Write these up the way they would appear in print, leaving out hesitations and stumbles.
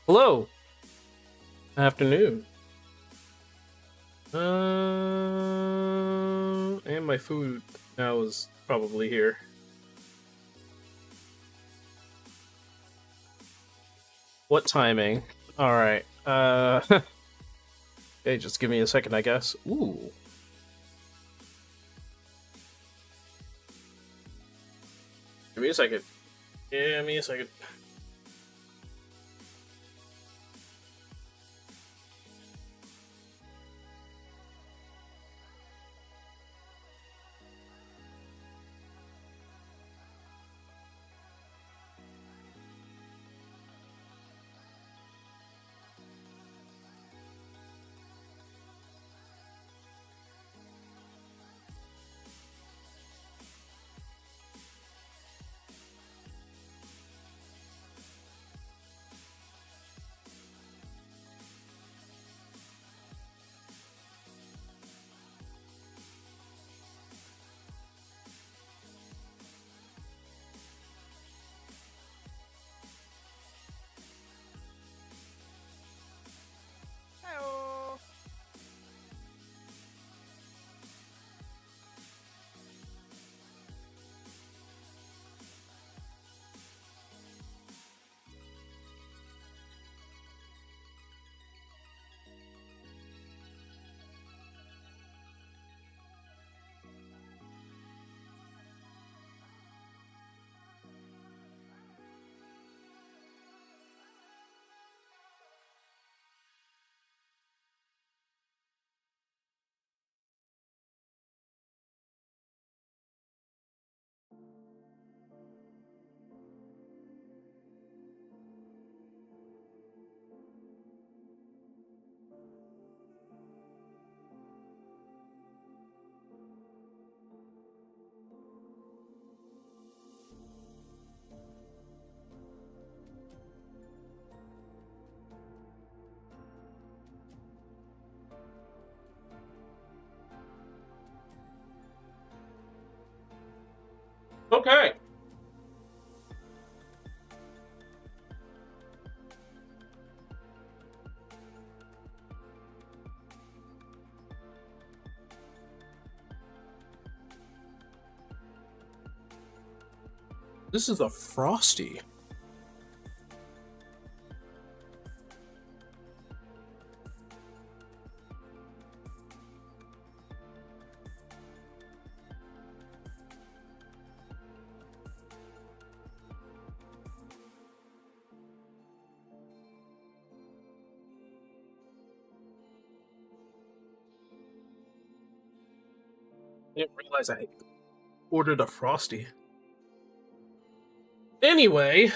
Hello. Afternoon. And my food now is probably here. What timing? All right. Okay, just give me a second, I guess. Ooh. Give me a second. Give me a second. Okay. This is a Frosty. I didn't realize I ordered a Frosty. Anyway.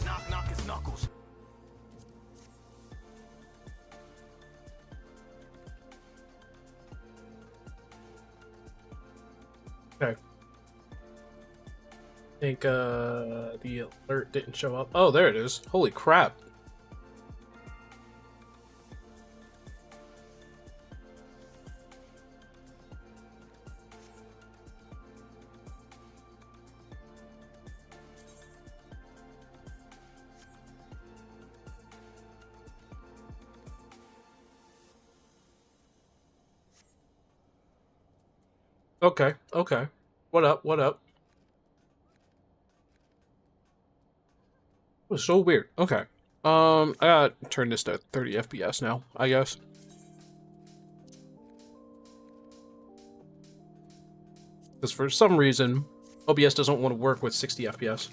Knock, knock his knuckles. Okay. I think the alert didn't show up. Oh, there it is. Holy crap. Okay, okay. What up? What up? It was so weird. Okay. I gotta turn this to 30 FPS now, I guess. Because for some reason, OBS doesn't want to work with 60 FPS.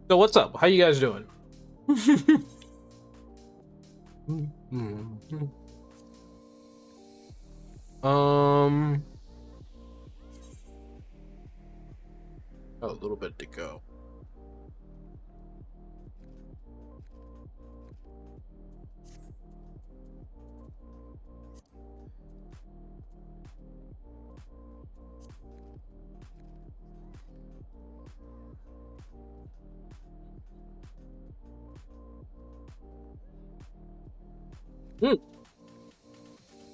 So what's up? How you guys doing? um, a little bit to go. Hmm.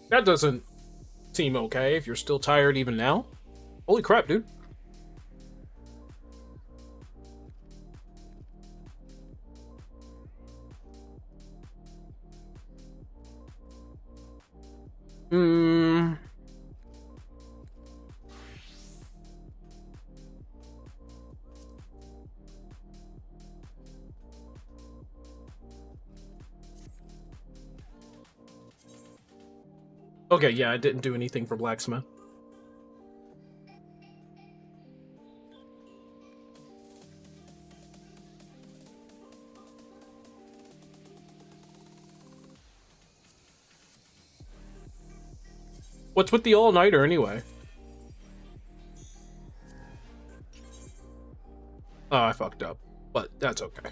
That doesn't seem okay if you're still tired even now. Holy crap, dude. Hmm. Okay, yeah, I didn't do anything for blacksmith. What's with the all-nighter anyway? Oh, I fucked up, but that's okay.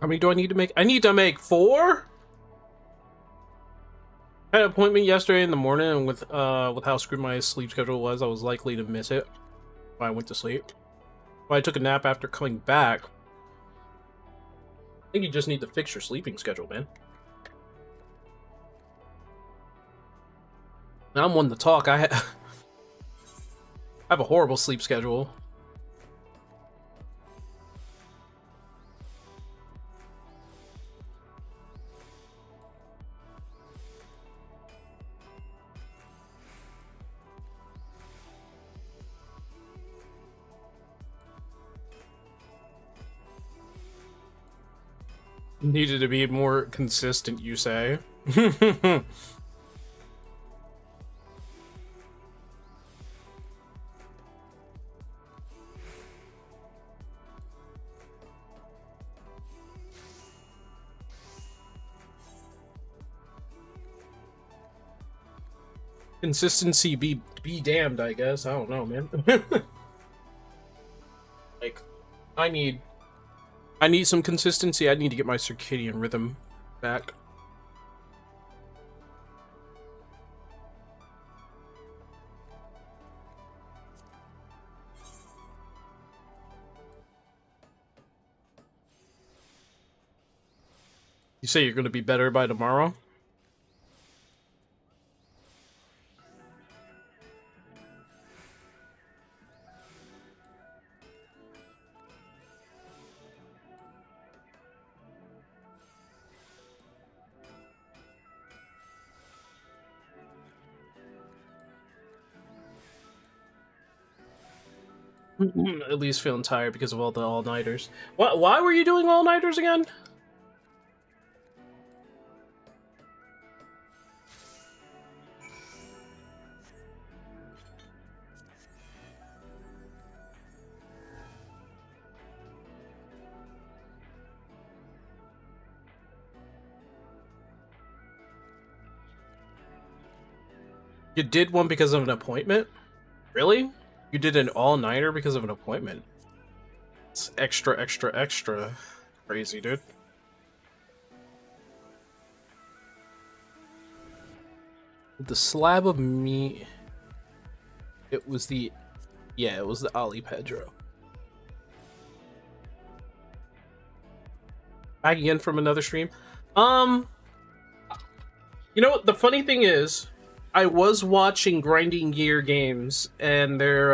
How many do I need to make? I need to make 4? I had an appointment yesterday in the morning, and with how screwed my sleep schedule was, I was likely to miss it when I went to sleep. When I took a nap after coming back, I think you just need to fix your sleeping schedule, man. And I'm one to talk. I have a horrible sleep schedule. Needed to be more consistent, you say? Consistency be damned, I guess. I don't know, man. Like, I need some consistency. I need to get my circadian rhythm back. You say you're going to be better by tomorrow? At least feeling tired because of all the all-nighters. Why were you doing all-nighters again? You did one because of an appointment? Really? You did an all-nighter because of an appointment? It's extra, extra, extra crazy, dude. The slab of meat... It was the... Yeah, it was the Ali Pedro. Back again from another stream. You know what? The funny thing is, I was watching Grinding Gear Games and their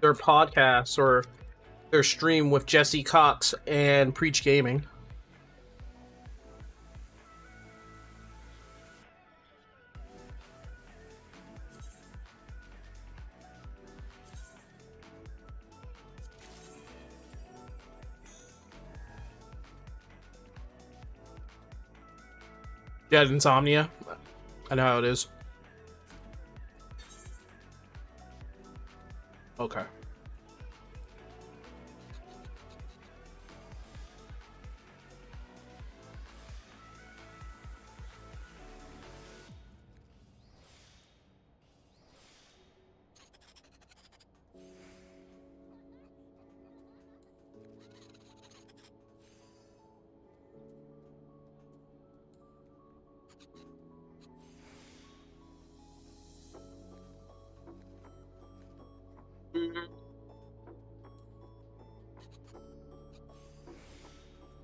podcasts or their stream with Jesse Cox and Preach Gaming. Yeah, insomnia. I know how it is. Okay.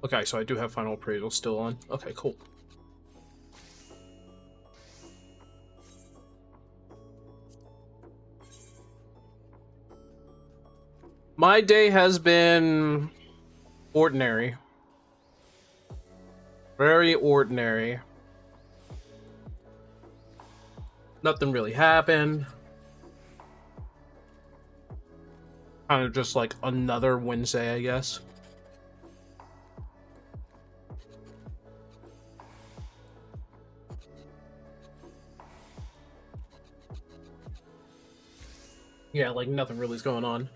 Okay, so I do have final appraisal still on. Okay, cool. My day has been ordinary. Very ordinary. Nothing really happened. Kind of just like another Wednesday, I guess. Yeah, like nothing really is going on.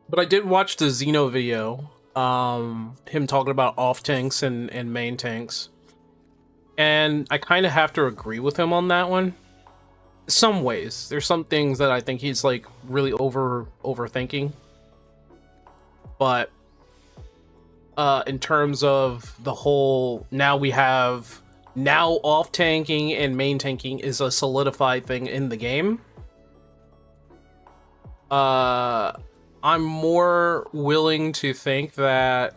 But I did watch the Xeno video. Him talking about off tanks and main tanks. And I kind of have to agree with him on that one. Some ways. There's some things that I think he's like really overthinking. But in terms of the whole, now off tanking and main tanking is a solidified thing in the game. I'm more willing to think that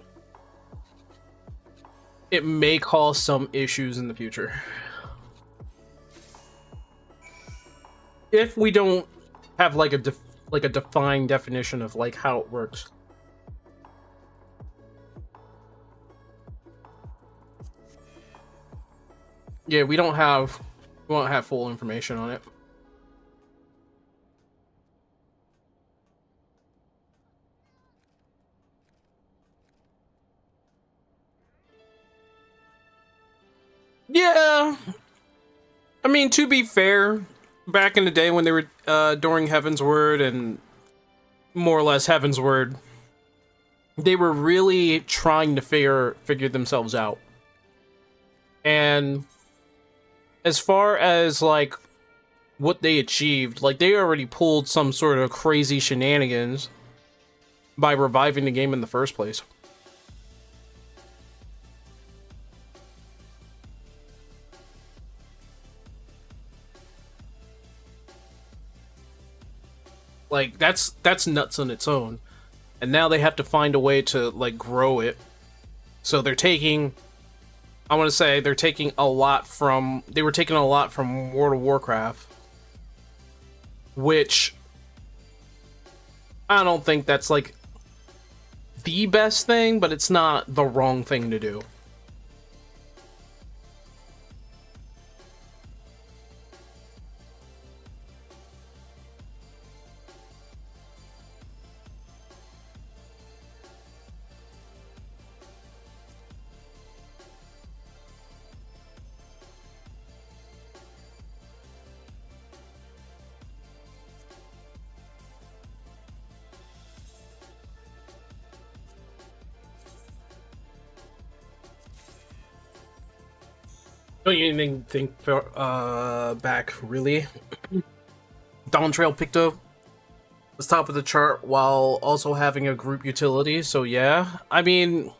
it may cause some issues in the future. If we don't have like a defined definition of like how it works. Yeah, we won't have full information on it. Yeah. I mean, to be fair, back in the day when they were during Heaven's Word and more or less Heaven's Word, they were really trying to figure themselves out. And as far as like what they achieved, like they already pulled some sort of crazy shenanigans by reviving the game in the first place. Like that's nuts on its own. And now they have to find a way to like grow it. So they're taking, I want to say they're taking a lot from, they were taking a lot from World of Warcraft, which I don't think that's like the best thing, but it's not the wrong thing to do. Don't you even think back, really? Dawn Trail picked up the top of the chart while also having a group utility, so yeah. I mean,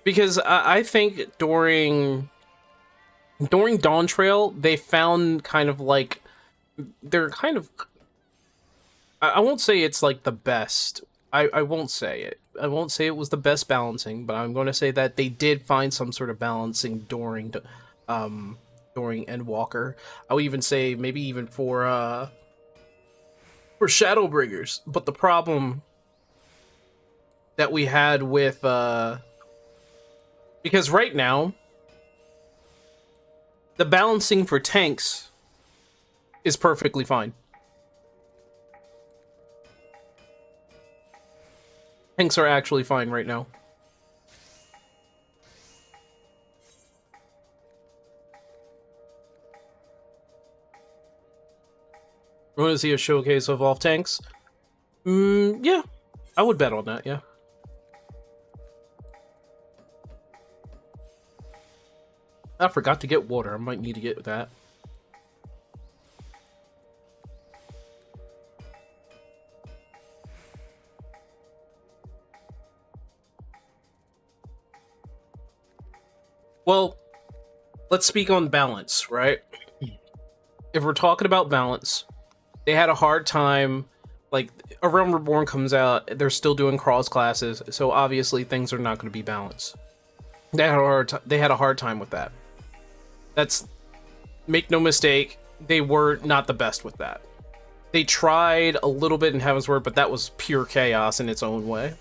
because I think during Dawn Trail, they found kind of like, they're kind of, I won't say it's like the best. I won't say it. I won't say it was the best balancing, but I'm going to say that they did find some sort of balancing during Endwalker. I would even say maybe even for Shadowbringers. But the problem that we had with because right now the balancing for tanks is perfectly fine. Tanks are actually fine right now. I want to see a showcase of off tanks. Yeah, I would bet on that. Yeah. I forgot to get water. I might need to get that. Well, let's speak on balance, right? If we're talking about balance, they had a hard time. Like, A Realm Reborn comes out, they're still doing cross classes, so obviously things are not going to be balanced. They had a hard time with that. That's, make no mistake, they were not the best with that. They tried a little bit in Heavensward, but that was pure chaos in its own way.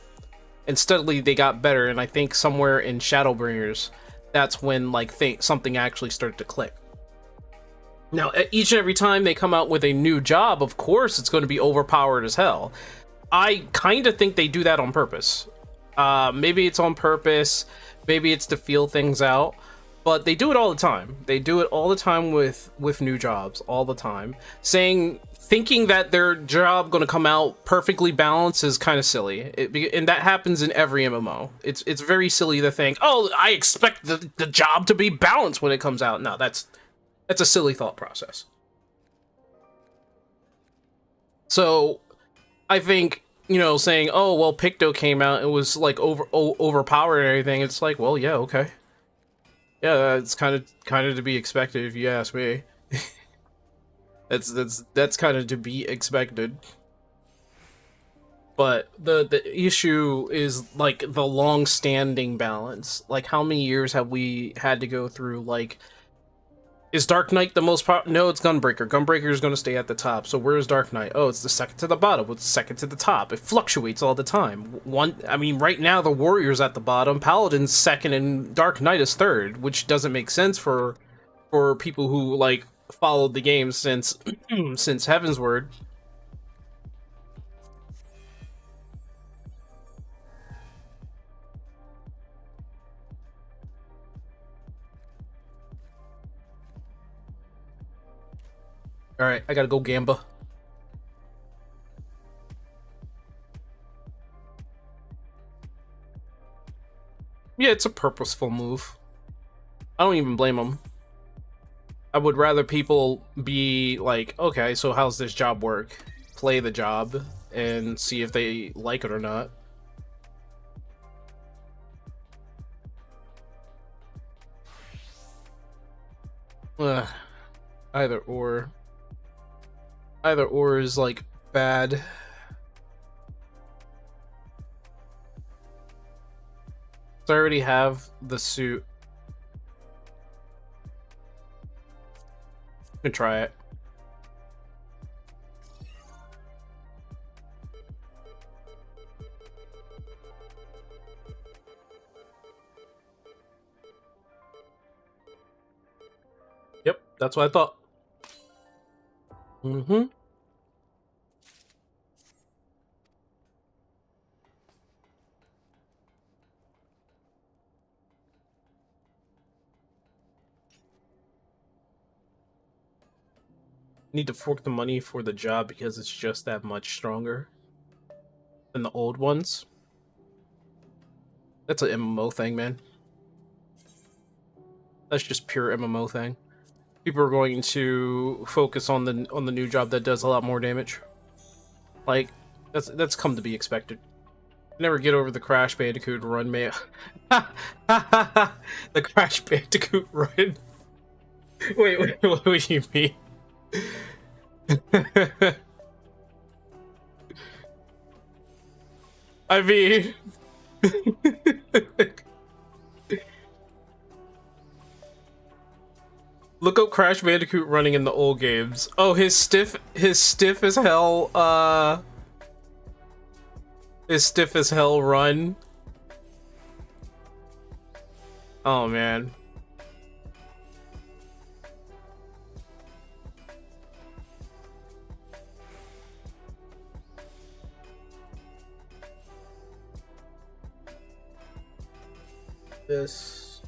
And steadily they got better, and I think somewhere in Shadowbringers, that's when like something actually started to click. Now, each and every time they come out with a new job, of course it's going to be overpowered as hell. I kind of think they do that on purpose. Maybe it's on purpose, maybe it's to feel things out, but they do it all the time. They do it all the time with new jobs, all the time. Thinking that their job going to come out perfectly balanced is kind of silly, and that happens in every MMO. It's very silly to think, oh, I expect the job to be balanced when it comes out. No, that's a silly thought process. So, I think, you know, saying, oh, well, Picto came out and was, like, overpowered and everything, it's like, well, yeah, okay. Yeah, that's kind of to be expected, if you ask me. That's kind of to be expected. But the issue is, like, the long-standing balance. Like, how many years have we had to go through, like, is Dark Knight the most no, it's Gunbreaker. Gunbreaker is going to stay at the top. So where's Dark Knight? Oh, it's the second to the bottom. It's second to the top. It fluctuates all the time. I mean, right now the Warrior's at the bottom, Paladin's second, and Dark Knight is third, which doesn't make sense for people who like followed the game since since Heavensward. All right, I gotta go Gamba. Yeah, it's a purposeful move. I don't even blame them. I would rather people be like, okay, so how's this job work? Play the job and see if they like it or not. Ugh. Either or. Either or is like bad. So I already have the suit. I'm gonna try it. Yep, that's what I thought. Mm-hmm. Need to fork the money for the job because it's just that much stronger than the old ones. That's an MMO thing, man. That's just pure MMO thing. People are going to focus on the new job that does a lot more damage. Like, that's come to be expected. Never get over the Crash Bandicoot run, man. The Crash Bandicoot run. Wait, what do you mean? I mean... Look up Crash Bandicoot running in the old games. Oh, his stiff as hell, his stiff as hell run. Oh, man. This.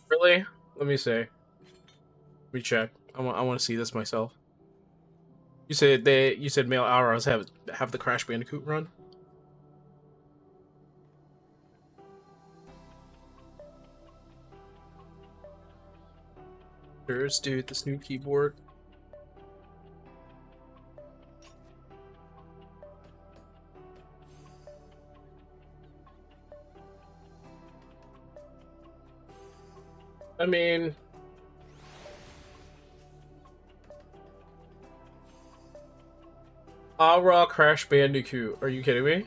Really? Let me see. Let me check. I want to see this myself. You said male auras have the Crash Bandicoot run? Cheers, dude, this new keyboard. I mean, Aura Crash Bandicoot. Are you kidding me?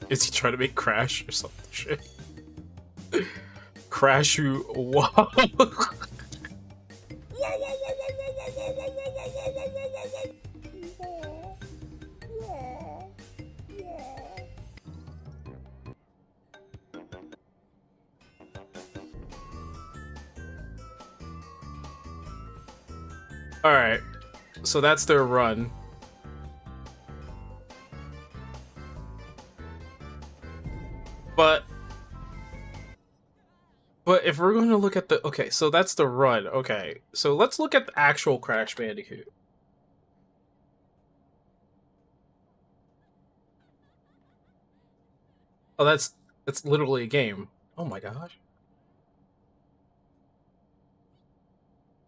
Is he trying to make Crash or something? Shit. Crash you. Wow. Alright. So that's their run. But if we're going to look at the... Okay, so that's the run. Okay, so let's look at the actual Crash Bandicoot. Oh, that's literally a game. Oh my gosh.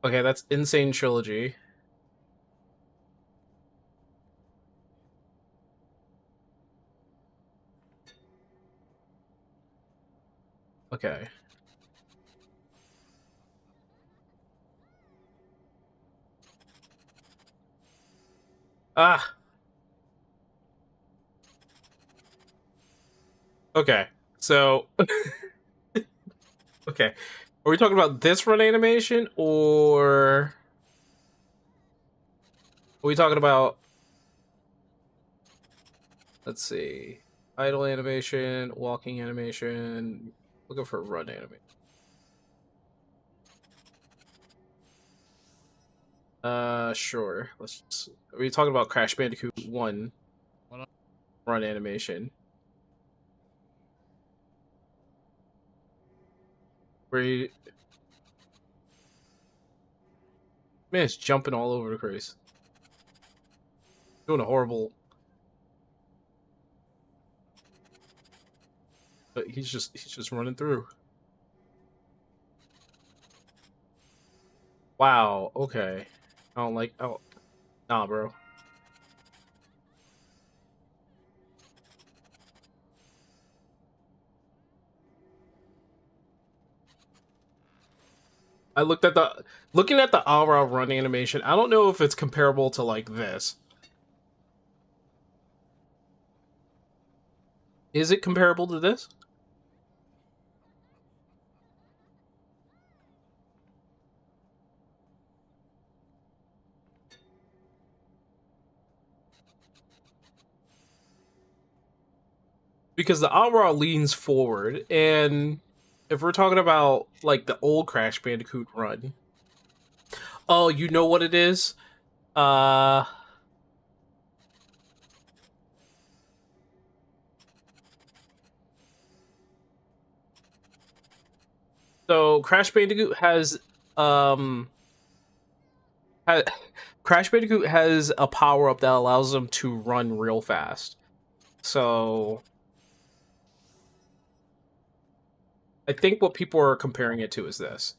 Okay, that's Insane Trilogy. Okay. Ah. Okay. So... okay. Are we talking about this run animation, or... Are we talking about... Let's see. Idle animation, walking animation... Looking for run animation. Sure. Let's just... Are we talking about Crash Bandicoot 1 run animation? Where he... Man, it's jumping all over the place. Doing a horrible... But he's just running through. Wow, okay. I don't like... Oh, nah, bro. I looked at the... Looking at the Aura run animation, I don't know if it's comparable to, like, this. Is it comparable to this? Because the Aura leans forward, and if we're talking about, like, the old Crash Bandicoot run... Oh, you know what it is? So Crash Bandicoot has ha Crash Bandicoot has a power up that allows them to run real fast. So I think what people are comparing it to is this.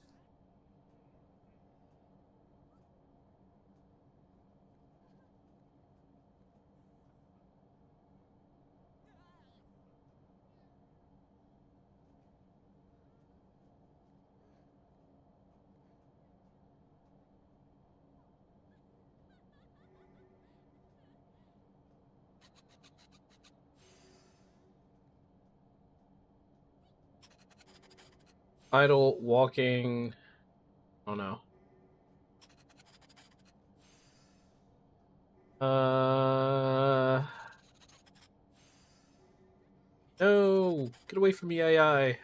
idle walking. Oh no. No, get away from me, AI.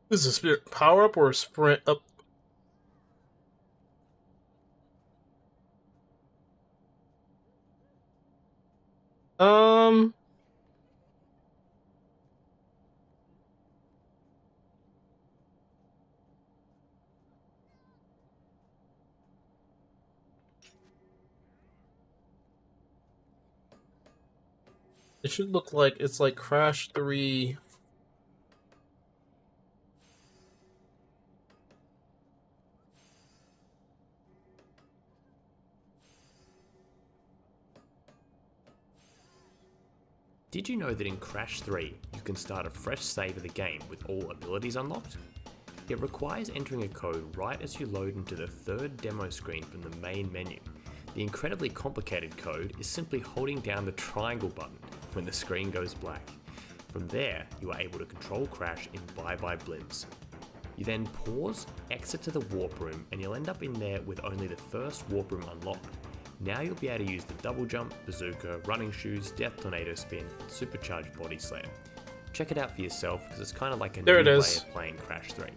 This is a power up or a sprint up? Um, it should look like it's like Crash 3. Did you know that in Crash 3, you can start a fresh save of the game with all abilities unlocked? It requires entering a code right as you load into the third demo screen from the main menu. The incredibly complicated code is simply holding down the triangle button when the screen goes black. From there, you are able to control Crash in bye-bye blimps. You then pause, exit to the warp room, and you'll end up in there with only the first warp room unlocked. Now you'll be able to use the double jump, bazooka, running shoes, death tornado spin, and supercharged body slam. Check it out for yourself because it's kind of like a new way of playing Crash 3.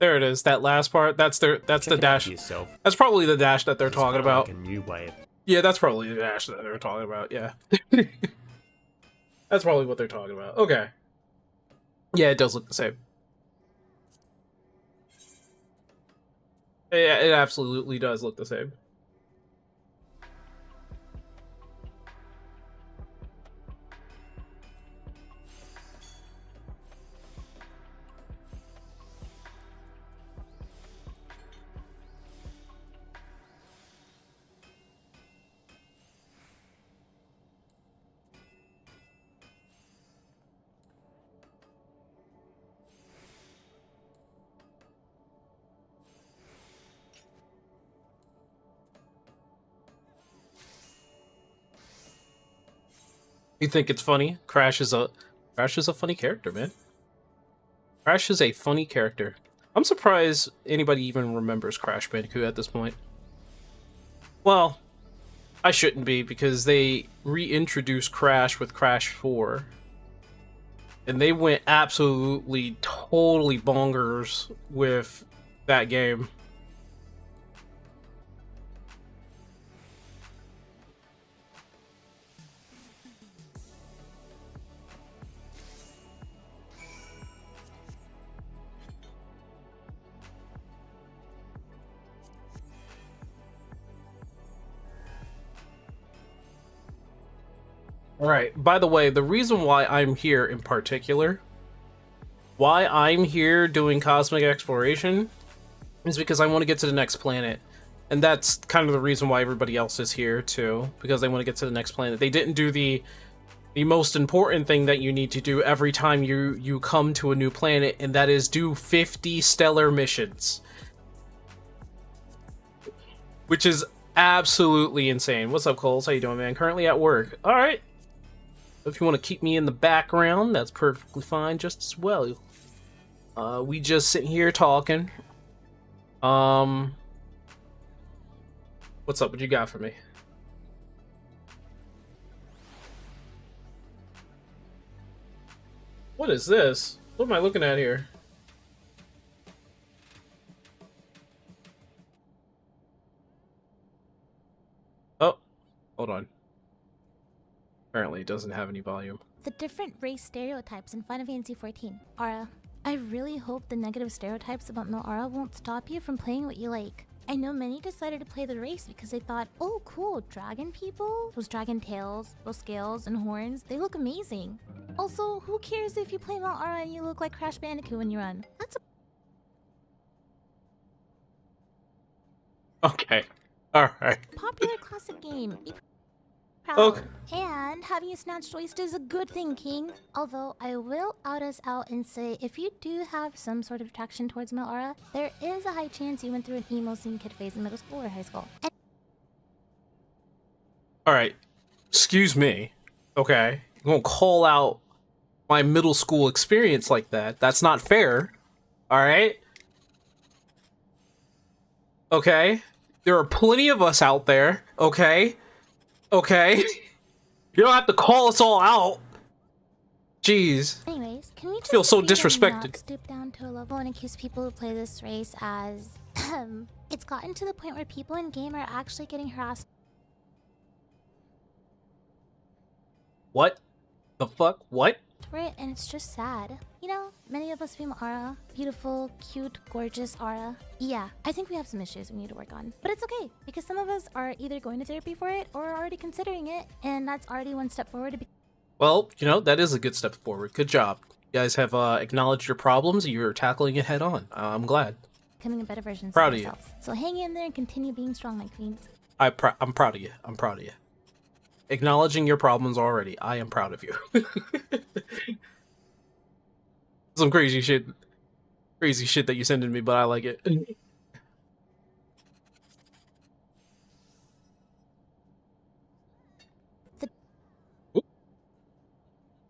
There it is. That last part. That's the dash. That's probably the dash that they're talking about. Like a new way of... Yeah, that's probably the dash that they're talking about. Yeah. That's probably what they're talking about. Okay. Yeah, it does look the same. Yeah, it absolutely does look the same. You think it's funny? Crash is a funny character, man. Crash is a funny character. I'm surprised anybody even remembers Crash Bandicoot at this point. Well, I shouldn't be because they reintroduced Crash with Crash 4. And they went absolutely totally bonkers with that game. Alright, by the way, the reason why I'm here in particular, why I'm here doing cosmic exploration, is because I want to get to the next planet. And that's kind of the reason why everybody else is here, too, because they want to get to the next planet. They didn't do the most important thing that you need to do every time you come to a new planet, and that is do 50 stellar missions. Which is absolutely insane. What's up, Coles? How you doing, man? Currently at work. Alright. If you want to keep me in the background, that's perfectly fine just as well. We just sitting here talking. What's up? What you got for me? What is this? What am I looking at here? Oh, hold on. Apparently it doesn't have any volume. The different race stereotypes in Final Fantasy XIV. Aura, I really hope the negative stereotypes about male Aura won't stop you from playing what you like. I know many decided to play the race because they thought, oh cool, dragon people? Those dragon tails, those scales and horns, they look amazing. Also, who cares if you play male Aura and you look like Crash Bandicoot when you run? That's Okay. Alright. a popular classic game. proud. Okay. And having a snatched waist is a good thing, King. Although I will out us out and say, if you do have some sort of attraction towards male aura, there is a high chance you went through an emo scene kid phase in middle school or high school. And All right. Excuse me. Okay. You won't call out my middle school experience like that. That's not fair. All right. Okay. There are plenty of us out there. Okay. Okay. You don't have to call us all out. Jeez. anyways, can we just Feel so agree to disrespected. not stoop down to a level and accuse people who play this race as it's gotten to the point where people in game are actually getting harassed What the fuck? What? for it, and it's just sad. You know, many of us female aura, beautiful, cute, gorgeous aura. Yeah, I think we have some issues we need to work on. But it's okay, because some of us are either going to therapy for it or are already considering it, and that's already one step forward to Well, you know, that is a good step forward. Good job. You guys have acknowledged your problems. You're tackling it head on. I'm glad. becoming a better version Proud of of you. ourselves. So hang in there and continue being strong, my queens. I'm proud of you. I'm proud of you. Acknowledging your problems already. I am proud of you. Some crazy shit that you sending me, but I like it. Oop.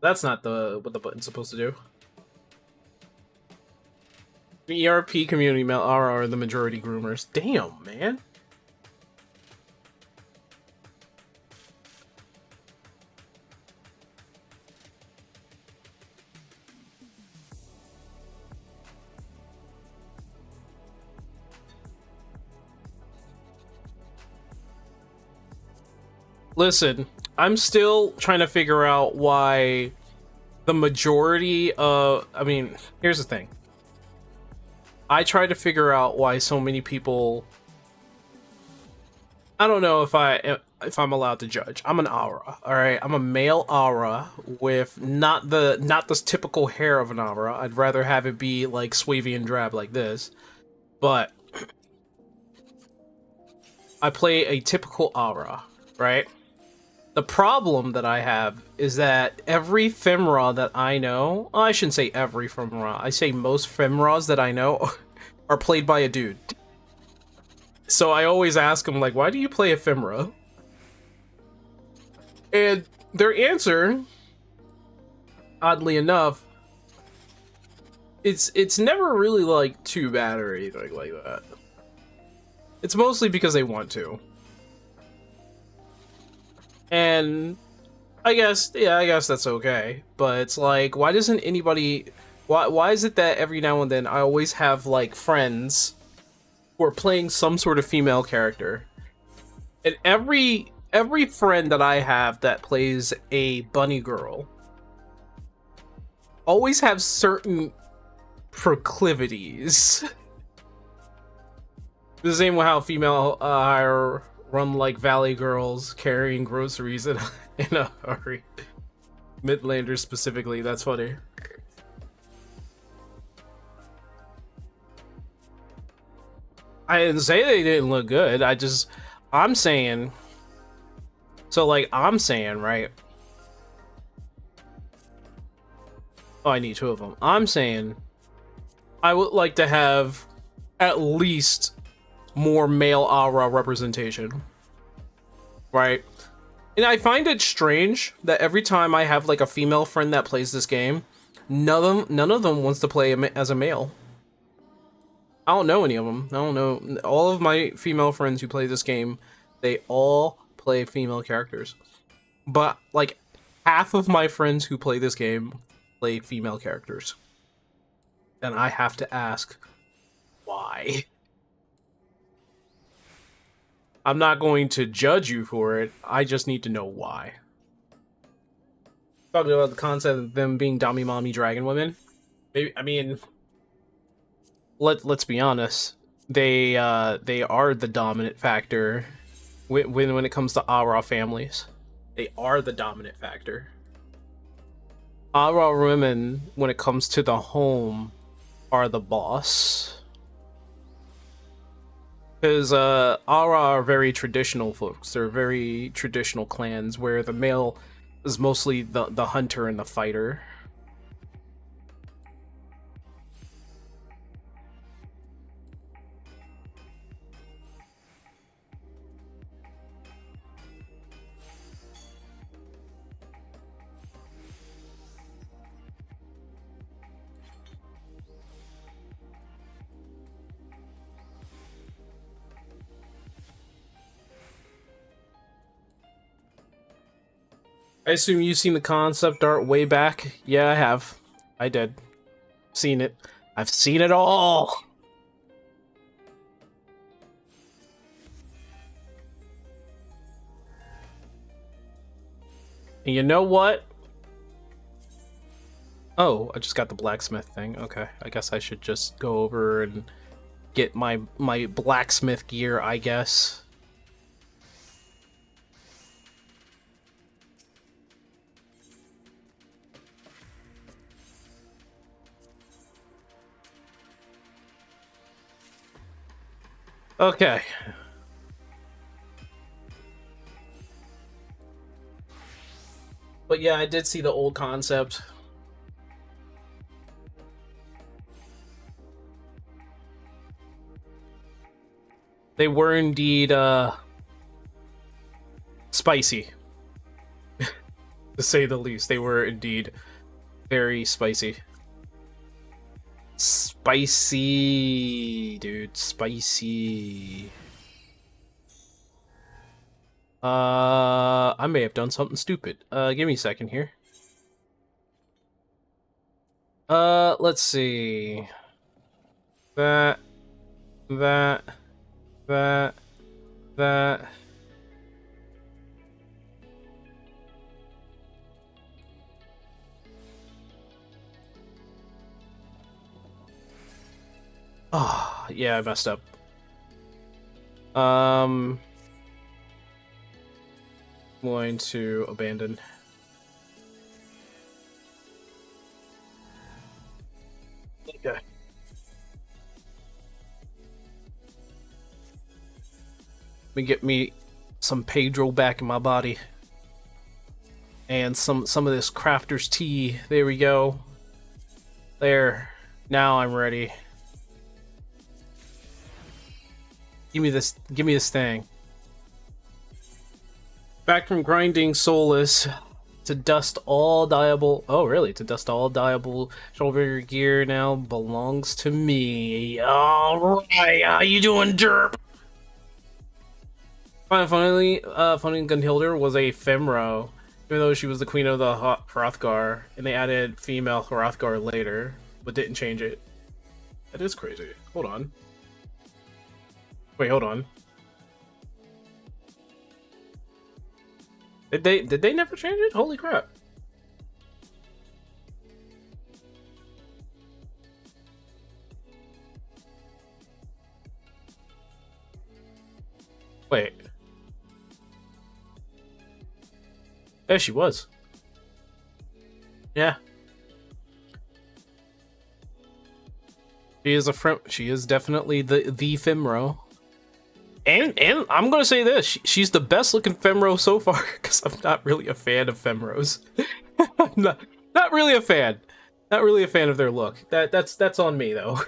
That's not what the button's supposed to do. The ERP community are the majority groomers. Damn, man. Listen, I'm still trying to figure out why the majority of... I mean, here's the thing. I try to figure out why so many people... I don't know if I'm allowed to judge. I'm an aura, all right? I'm a male aura with not the typical hair of an aura. I'd rather have it be like swavy and drab like this. But I play a typical aura, right? The problem that I have is that every femra that I know, I shouldn't say every femra, I say most femras that I know are played by a dude. So I always ask them, like, why do you play a femra? And their answer, oddly enough, it's never really, like, too bad or anything like that. It's mostly because they want to. And I guess that's okay. But it's like, why doesn't anybody... Why is it that every now and then I always have, like, friends who are playing some sort of female character? And every friend that I have that plays a bunny girl always have certain proclivities. The same way how female hire run like valley girls carrying groceries in a hurry. Midlanders specifically, that's funny. I didn't say they didn't look good. I'm saying. So, like, I'm saying, right? Oh, I need two of them. I'm saying I would like to have at least more male aura representation. Right? And I find it strange that every time I have, like, a female friend that plays this game, none of them wants to play as a male. I don't know any of them. I don't know. All of my female friends who play this game, they all play female characters. But, like, half of my friends who play this game play female characters. And I have to ask, why? I'm not going to judge you for it. I just need to know why. Talking about the concept of them being dummy mommy dragon women. Maybe, I mean... Let's be honest. They are the dominant factor when it comes to aura families. They are the dominant factor. Aura women, when it comes to the home, are the boss. Because Ara are very traditional folks. They're very traditional clans where the male is mostly the hunter and the fighter. I assume you've seen the concept art way back. Yeah, I have. I did. Seen it. I've seen it all. And you know what? Oh, I just got the blacksmith thing. Okay, I guess I should just go over and get my blacksmith gear, I guess. Okay. But yeah, I did see the old concept. They were indeed spicy. To say the least. They were indeed very spicy. Spicy, dude, spicy. I may have done something stupid. Give me a second here. Let's see. That. Oh, yeah, I messed up. Going to abandon. Okay. Let me get me some Pedro back in my body. And some of this crafter's tea. There we go. There. Now I'm ready. Give me this thing. Back from grinding Solus to dust all Diabol. Oh, really? To dust all Diabol shoulder gear now belongs to me. All right, how you doing, derp? Finally, Gunhilder was a Femro, even though she was the queen of the Hrothgar, and they added female Hrothgar later, but didn't change it. That is crazy. Hold on. Wait, hold on. Did they never change it? Holy crap. Wait. There she was. Yeah. She is definitely the Femro. And I'm gonna say this: she's the best looking Femro so far, because I'm not really a fan of Femros. not really a fan. Not really a fan of their look. That's on me though.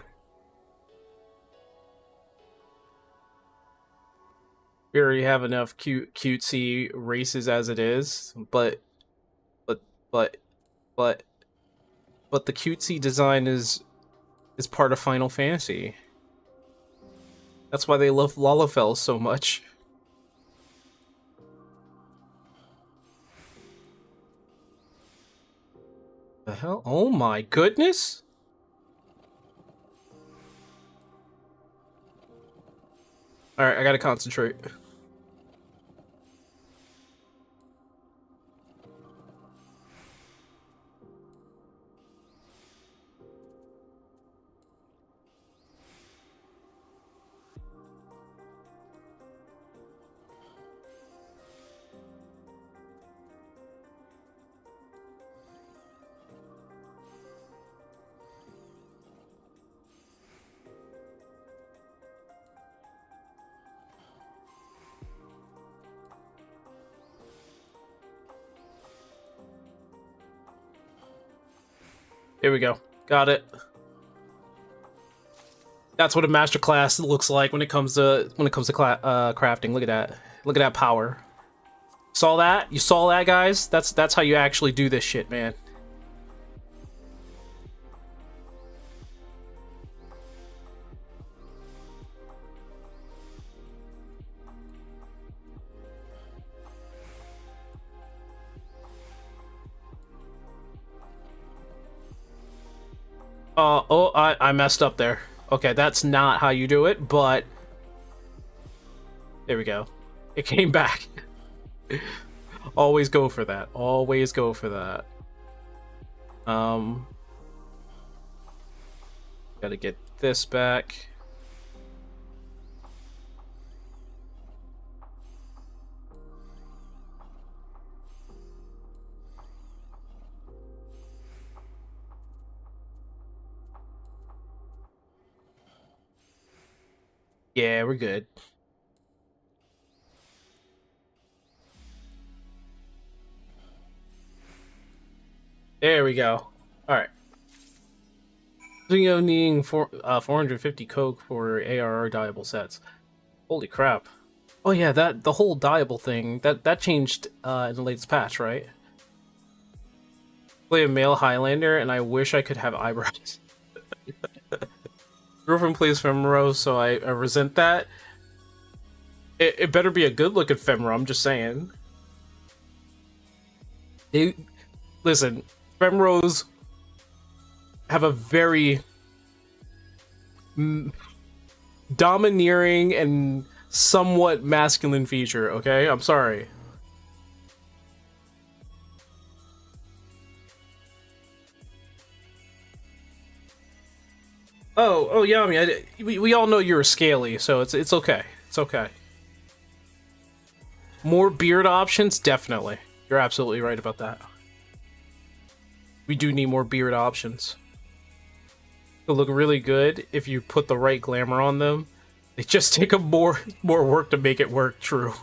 We already have enough cutesy races as it is, but the cutesy design is part of Final Fantasy. That's why they love Lalafell so much. The hell? Oh my goodness! Alright, I gotta concentrate. Here we go. Got it. That's what a master class looks like when it comes to crafting. Look at that. Look at that power. Saw that? You saw that, guys? That's how you actually do this shit, man. Oh, I messed up there. Okay, that's not how you do it, but there we go. It came back. Always go for that. Always go for that. Gotta get this back. Yeah, we're good. There we go. Alright. Thinking of needing 450 coke for ARR dyeable sets. Holy crap. Oh yeah, the whole dyeable thing, that changed in the latest patch, right? Play a male Highlander, and I wish I could have eyebrows. Girlfriend plays Femro, so I resent that. It better be a good-looking Femro, I'm just saying. Listen, Femros have a very domineering and somewhat masculine feature, okay? I'm sorry. Oh yeah, I mean, we all know you're a scaly, so it's okay. It's okay. More beard options? Definitely. You're absolutely right about that. We do need more beard options. They'll look really good if you put the right glamour on them. They just take a more work to make it work, true.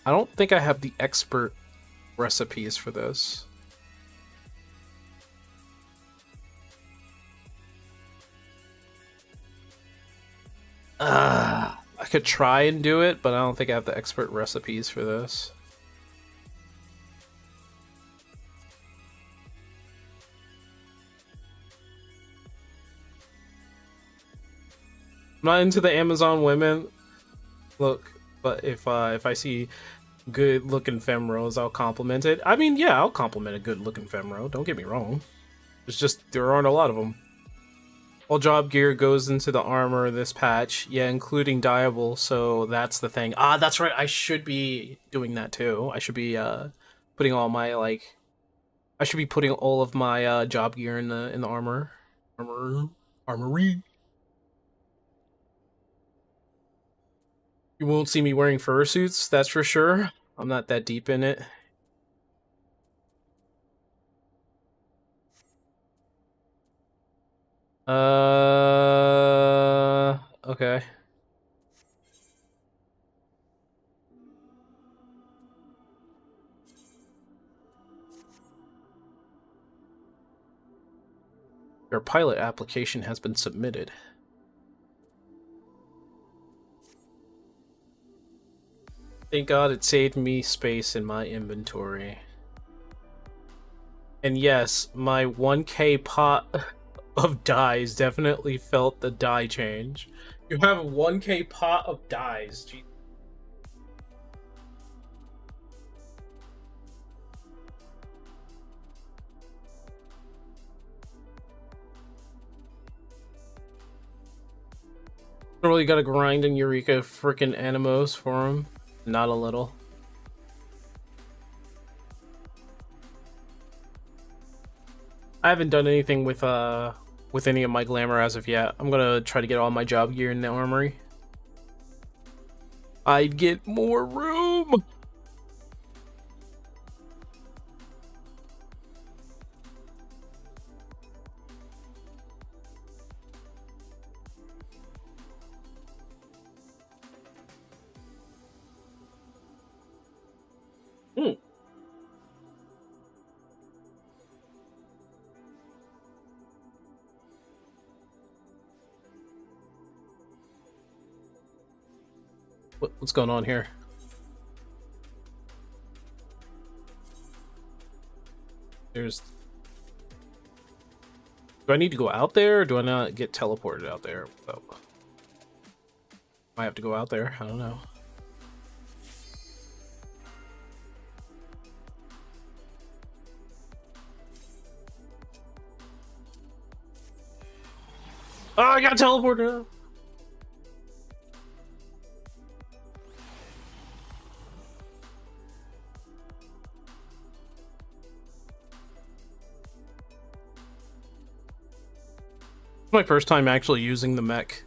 I don't think I have the expert recipes for this. I could try and do it, but I don't think I have the expert recipes for this. I'm not into the Amazon women look, but if I see good looking femros, I'll compliment it. I mean, yeah, I'll compliment a good looking femro. Don't get me wrong. It's just there aren't a lot of them. All job gear goes into the armor this patch, yeah, including dyeable. So that's the thing. Ah, that's right. I should be doing that too. I should be putting all my I should be putting all of my job gear in the armory. You won't see me wearing fursuits, that's for sure. I'm not that deep in it. Okay. Your pilot application has been submitted. Thank God it saved me space in my inventory. And yes, my 1K pot of dyes definitely felt the dye change. You have a 1K pot of dyes. Jeez. Really gotta grind in Eureka frickin' Animos for him. Not a little. I haven't done anything with any of my glamour as of yet. I'm gonna try to get all my job gear in the armory. I'd get more room. What's going on here? There's... Do I need to go out there, or do I not get teleported out there? Oh. I have to go out there. I don't know. Oh, I got teleported. It's my first time actually using the mech.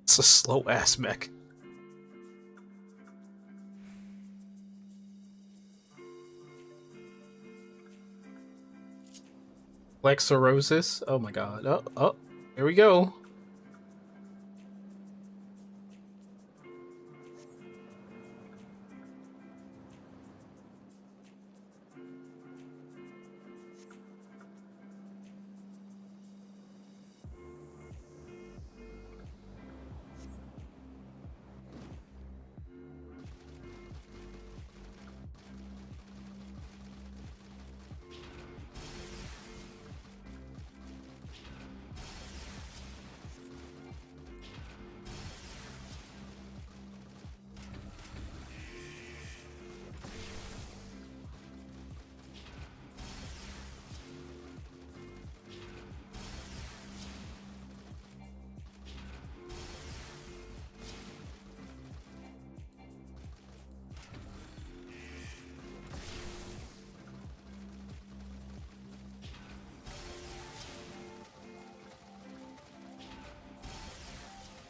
It's a slow ass mech. Lexerosis. Oh my god. Oh, there we go.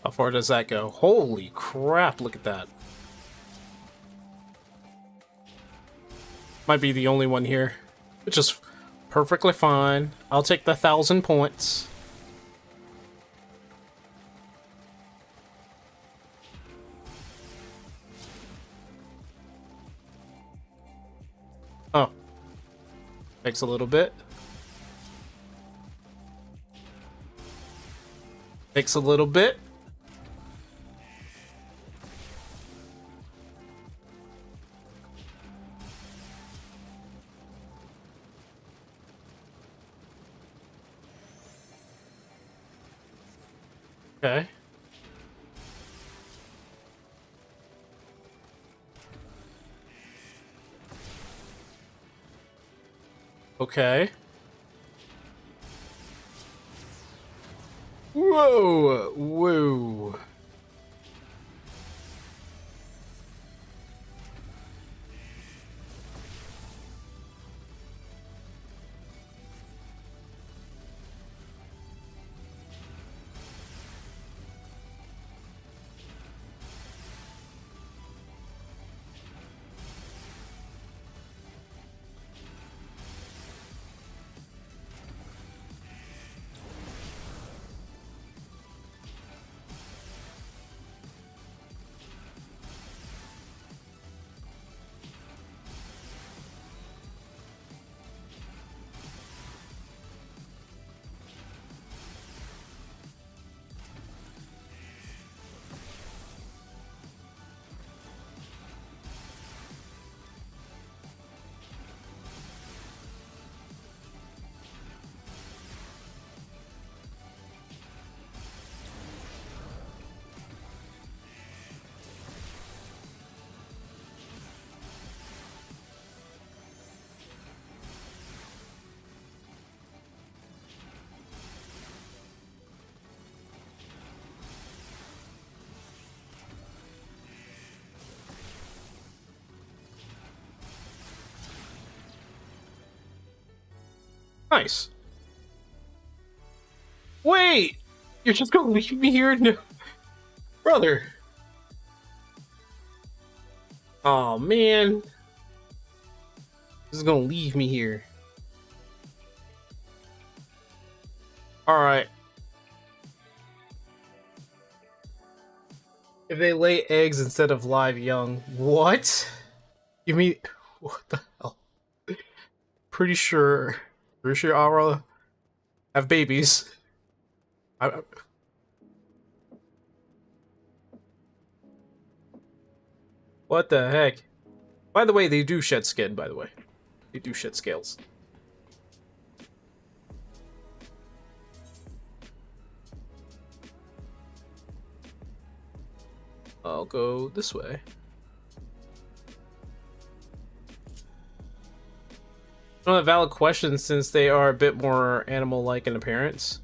How far does that go? Holy crap, look at that. Might be the only one here, which is perfectly fine. I'll take the 1,000 points. Oh. Takes a little bit. Takes a little bit. Okay. Okay. Whoa! Whoa. Nice. Wait! You're just gonna leave me here? No. Brother. Oh man. This is gonna leave me here. All right. If they lay eggs instead of live young, what? You mean what the hell? Pretty sure Aura have babies. I, what the heck? By the way, they do shed skin. By the way, they do shed scales. I'll go this way. Not a valid question since they are a bit more animal-like in appearance.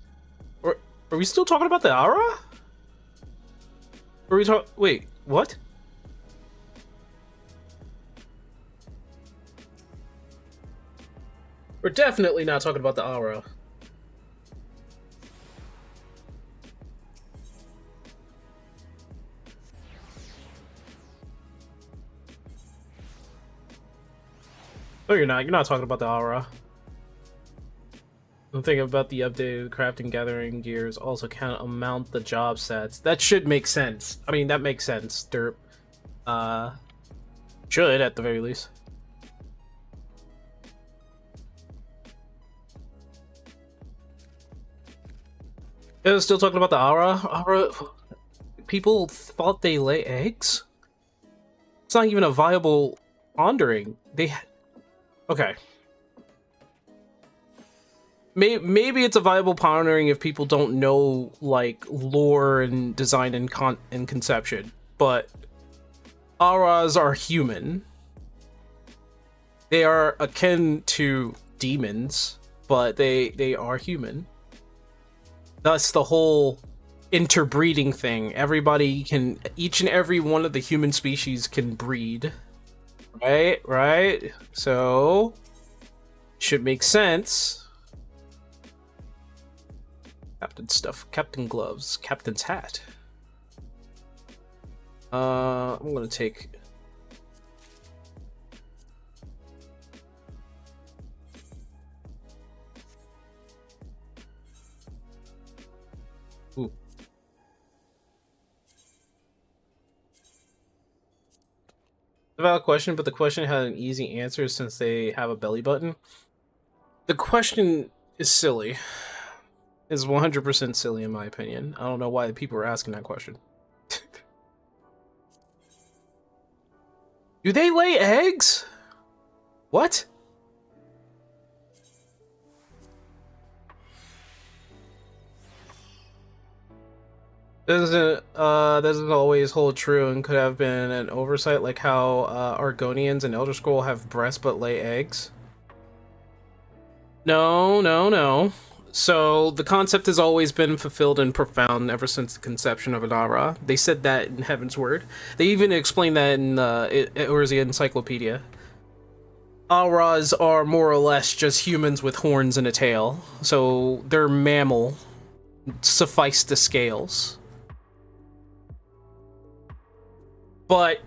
Or are we still talking about the Aura? Or are we talk? Wait, what? We're definitely not talking about the Aura. No, you're not. You're not talking about the Aura. I'm thinking about the updated crafting gathering gears also can't amount the job sets. That should make sense. I mean, that makes sense. Derp. Should at the very least. Yeah, still talking about the Aura. Aura. People thought they lay eggs. It's not even a viable pondering. They. Okay. Maybe it's a viable pondering if people don't know like lore and design and conception, but auras are human. They are akin to demons, but they are human. Thus the whole interbreeding thing. Everybody can, each and every one of the human species can breed. Right? So should make sense. Captain stuff, captain gloves, captain's hat. I'm gonna take. Ooh. A valid question, but the question had an easy answer since they have a belly button. The question is silly. Is 100% silly in my opinion. I don't know why people are asking that question. Do they lay eggs? What? Doesn't always hold true and could have been an oversight, like how Argonians and Elder Scroll have breasts but lay eggs. No. So the concept has always been fulfilled and profound ever since the conception of an aura. They said that in Heaven's Word. They even explained that in Eorzea Encyclopedia. Auras are more or less just humans with horns and a tail. So they're mammal. Suffice the scales. But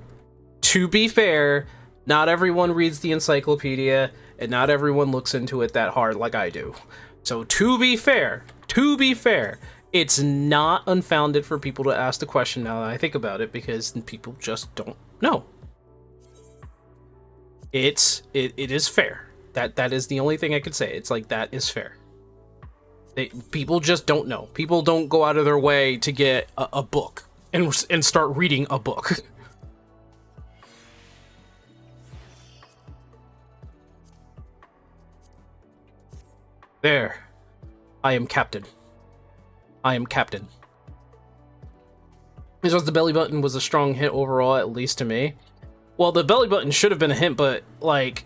to be fair, not everyone reads the encyclopedia and not everyone looks into it that hard like I do. So to be fair, it's not unfounded for people to ask the question now that I think about it, because people just don't know. It is fair. That is the only thing I could say. It's like, that is fair. People just don't know. People don't go out of their way to get a book and start reading a book. There. I am captain. It's just the belly button was a strong hint overall, at least to me. Well, the belly button should have been a hint, but, like,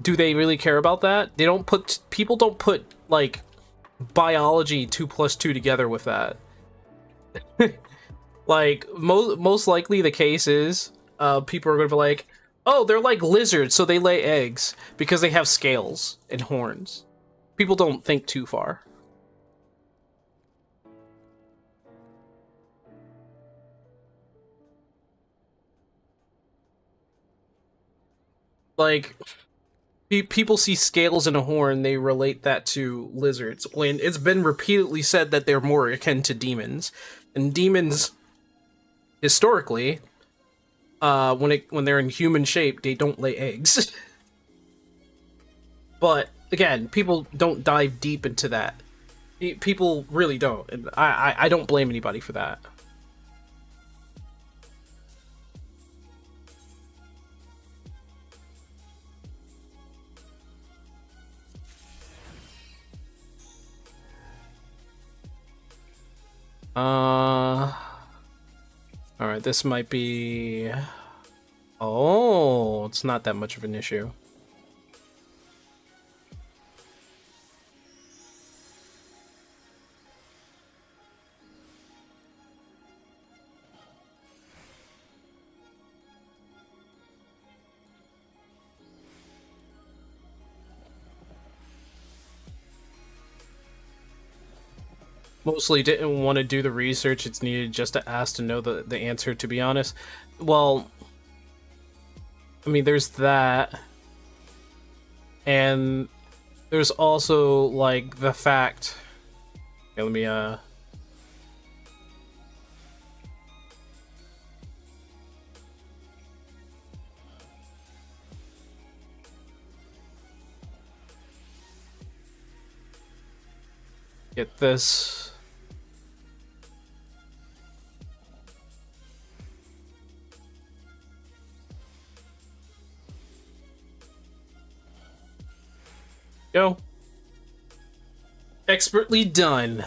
do they really care about that? People don't put, like, biology 2 + 2 together with that. Like, most likely the case is, people are gonna be like, oh, they're like lizards, so they lay eggs, because they have scales and horns. People don't think too far. Like, People see scales in a horn, they relate that to lizards, when it's been repeatedly said that they're more akin to demons. And demons, historically, when they're in human shape, they don't lay eggs. But again, people don't dive deep into that. People really don't, and I don't blame anybody for that. Alright, this might be... Oh, it's not that much of an issue. Mostly didn't want to do the research it's needed just to ask to know the answer, to be honest. Well, I mean, there's that. And there's also, like, the fact... Okay, let me, get this. Go. Expertly done.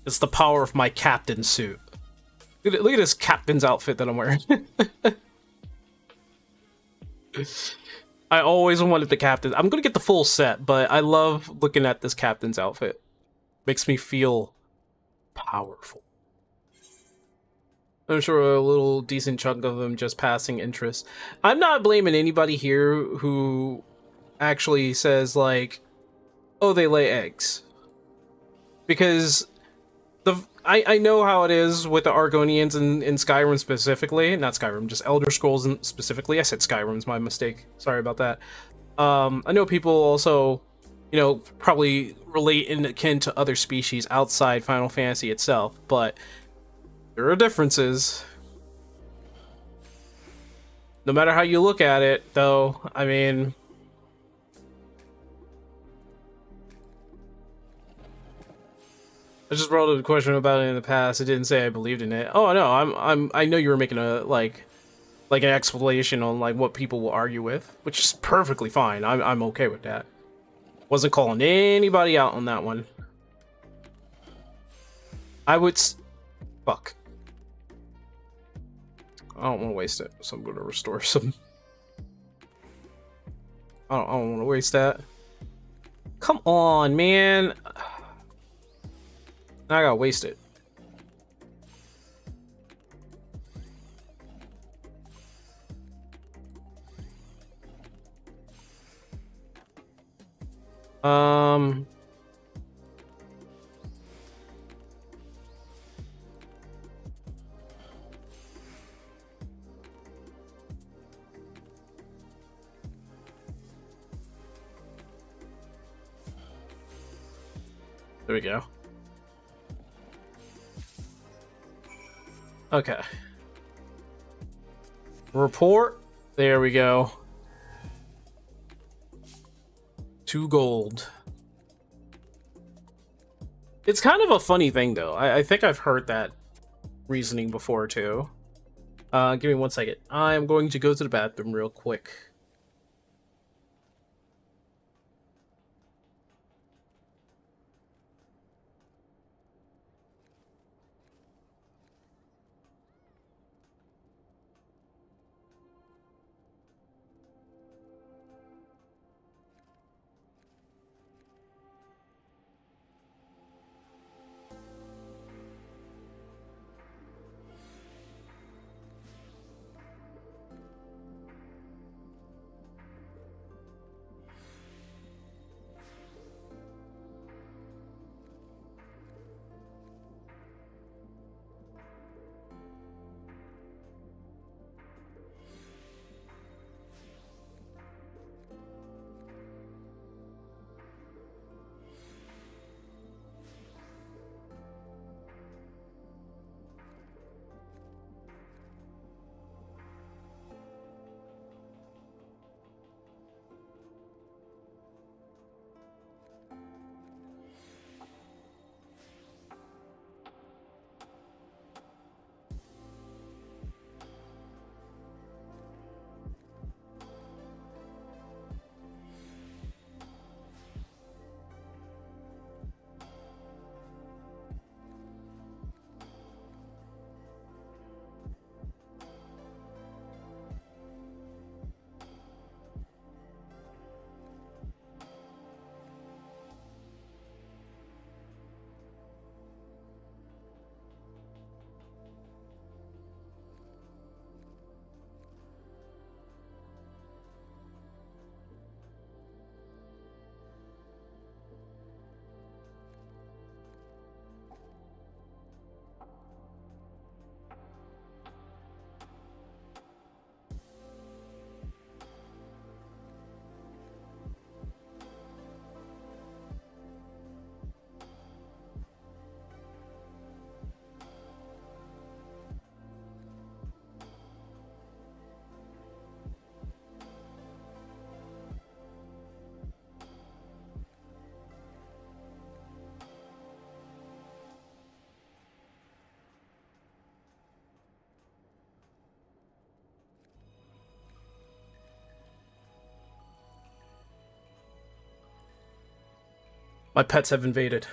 It's the power of my captain suit. Look at this captain's outfit that I'm wearing. I always wanted the captain. I'm gonna get the full set, but I love looking at this captain's outfit. Makes me feel powerful. I'm sure a little decent chunk of them just passing interest. I'm not blaming anybody here who actually says, like, oh, they lay eggs. Because I know how it is with the Argonians in Skyrim specifically. Not Skyrim, just Elder Scrolls specifically. I said Skyrim's my mistake. Sorry about that. I know people also, you know, probably relate in akin to other species outside Final Fantasy itself, but there are differences. No matter how you look at it, though, I mean... I just brought up a question about it in the past. I didn't say I believed in it. Oh no, I know you were making a like an explanation on like what people will argue with, which is perfectly fine. I'm okay with that. Wasn't calling anybody out on that one. I would fuck. I don't want to waste it, so I'm going to restore some. I don't want to waste that. Come on, man. Now I gotta waste it. There we go. Okay. Report. There we go. 2 gold. It's kind of a funny thing, though. I think I've heard that reasoning before, too. Give me 1 second. I'm going to go to the bathroom real quick. My pets have invaded.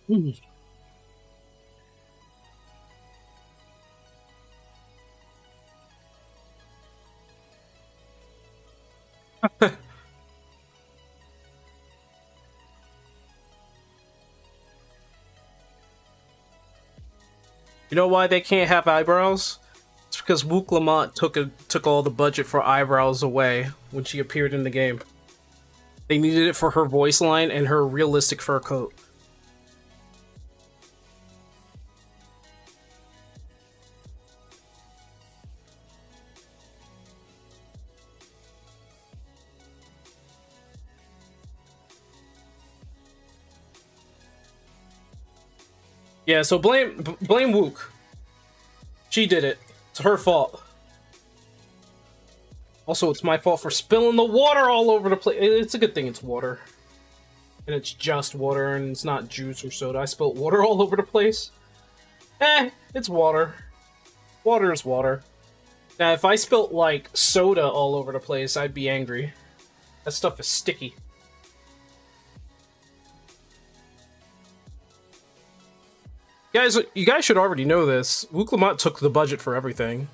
You know why they can't have eyebrows? It's because Wook Lamont took all the budget for eyebrows away when she appeared in the game. They needed it for her voice line and her realistic fur coat. Yeah, so blame Wook. She did it. It's her fault. Also, it's my fault for spilling the water all over the place. It's a good thing it's water. And it's just water and it's not juice or soda. I spilled water all over the place. It's water. Water is water. Now, if I spilt, like, soda all over the place, I'd be angry. That stuff is sticky. You guys should already know this. Wook Lamont took the budget for everything.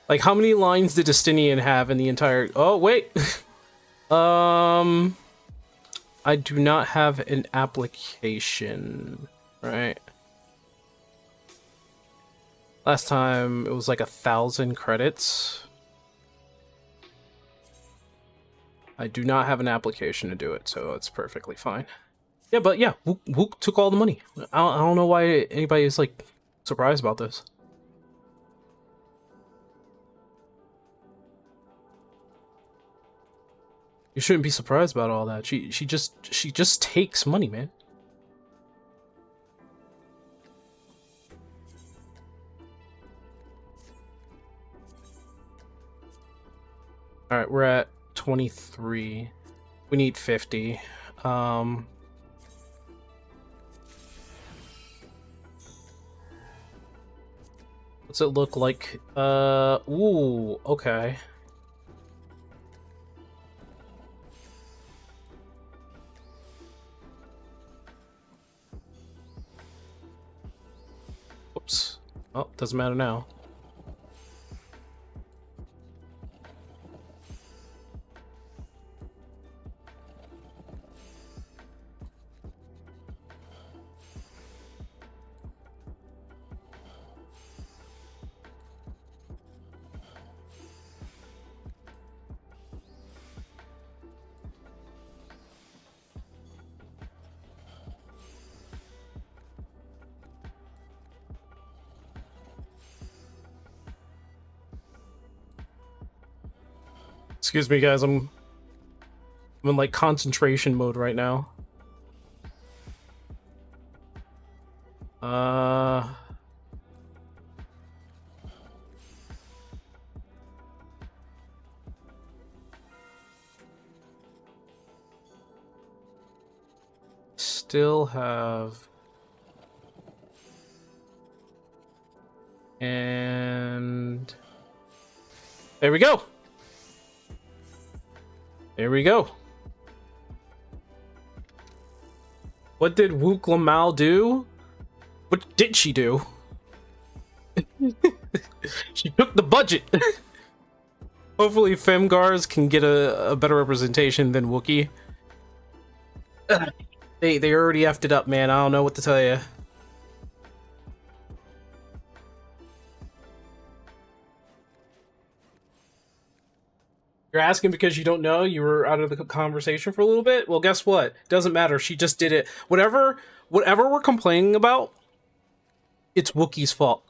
Like, how many lines did Justinian have in the entire... Oh, wait! I do not have an application, right? Last time, it was like 1,000 credits. I do not have an application to do it, so it's perfectly fine. Yeah, but yeah, Wook took all the money. I don't know why anybody is, like, surprised about this. You shouldn't be surprised about all that. She just takes money, man. All right, we're at 23. We need 50. What's it look like? Ooh, okay. Whoops. Oh, doesn't matter now. Excuse me, guys. I'm in like concentration mode right now. Still have, and there we go. There we go. What did Wook Lamont do? What did she do? She took the budget. Hopefully Femgars can get a better representation than Wookiee. They already effed it up, man. I don't know what to tell you. You're asking because you don't know? You were out of the conversation for a little bit? Well, guess what? Doesn't matter. She just did it. Whatever we're complaining about, it's Wookiee's fault.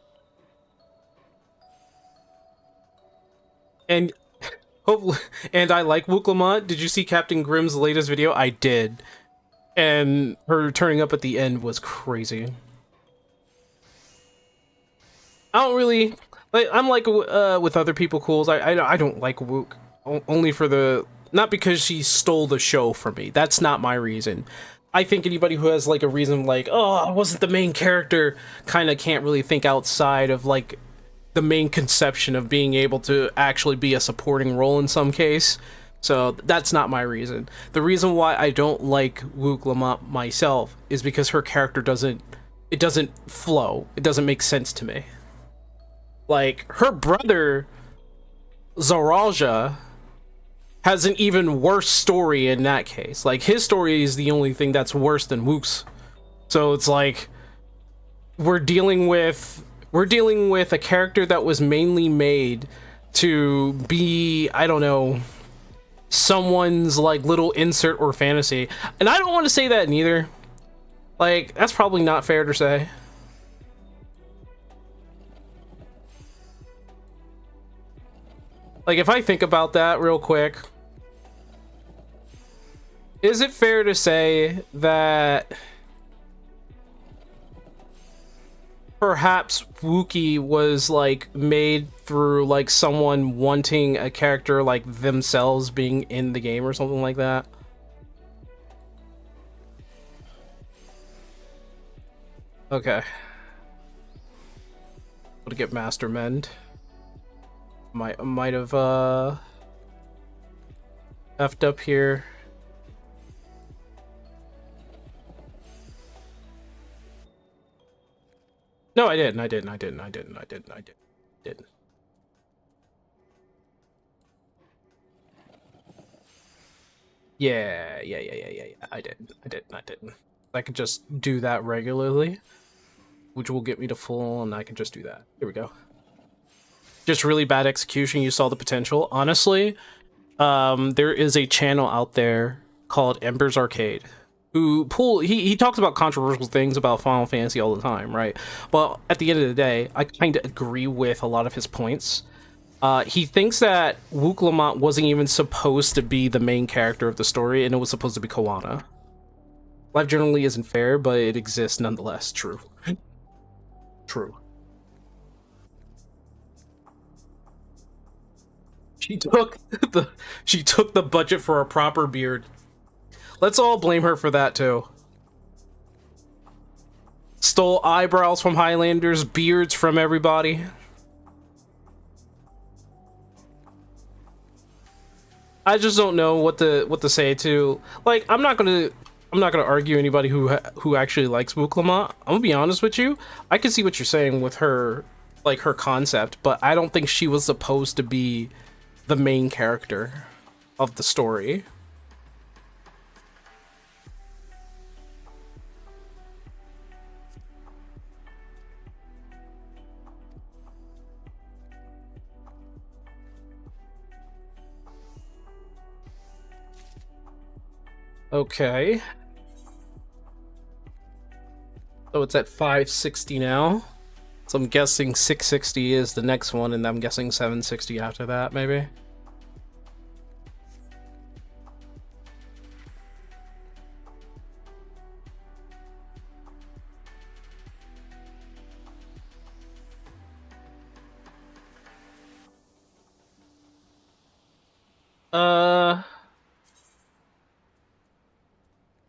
And hopefully, and I like Wook Lamont. Did you see Captain Grimm's latest video? I did. And her turning up at the end was crazy. I don't really... Like, I'm like with other people cools. I don't like Wook. Only for the... Not because she stole the show from me. That's not my reason. I think anybody who has, like, a reason like, oh, I wasn't the main character, kind of can't really think outside of, like, the main conception of being able to actually be a supporting role in some case. So that's not my reason. The reason why I don't like Wook Lamont myself is because her character doesn't flow. It doesn't make sense to me. Like, her brother Zaraja has an even worse story in that case. Like, his story is the only thing that's worse than Wook's. So it's like we're dealing with a character that was mainly made to be, I don't know, someone's like little insert or fantasy. And I don't want to say that neither. Like, that's probably not fair to say. Like, if I think about that real quick, is it fair to say that perhaps Wookie was like made through like someone wanting a character like themselves being in the game or something like that? Okay. To get Master Mend. Might have effed up here. No, I didn't. Yeah. I didn't. I could just do that regularly, which will get me to full, and I can just do that. Here we go. Just really bad execution. You saw the potential. Honestly, there is a channel out there called Ember's Arcade, he talks about controversial things about Final Fantasy all the time, right? Well, at the end of the day, I kind of agree with a lot of his points. He thinks that Wook Lamont wasn't even supposed to be the main character of the story, and it was supposed to be Koana. Life generally isn't fair, but it exists nonetheless. True. True. She took the budget for a proper beard. Let's all blame her for that too. Stole eyebrows from Highlanders, beards from everybody. I just don't know what to say to. Like, I'm not gonna argue anybody who actually likes Wook Lamont. I'm gonna be honest with you. I can see what you're saying with her, like her concept, but I don't think she was supposed to be the main character of the story. Okay. So it's at 560 now. So I'm guessing 660 is the next one, and I'm guessing 760 after that, maybe.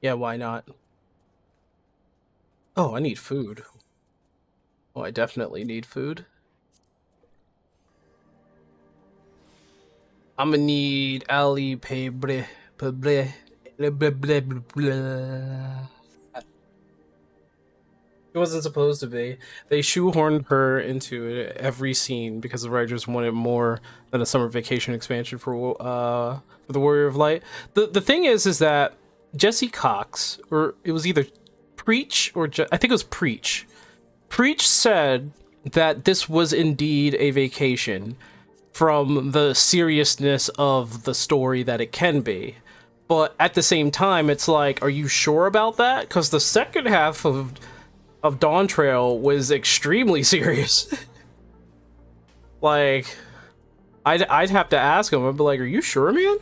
Yeah, why not? Oh, I need food. Oh, I definitely need food. I'm gonna need Ali Pebre. It wasn't supposed to be. They shoehorned her into every scene because the writers wanted more than a summer vacation expansion for the Warrior of Light. The thing is that Jesse Cox, or it was either Preach or I think it was Preach. Preach said that this was indeed a vacation from the seriousness of the story that it can be. But at the same time, it's like, are you sure about that? Because the second half of Dawn Trail was extremely serious. Like, I'd have to ask him. I'd be like, are you sure, man?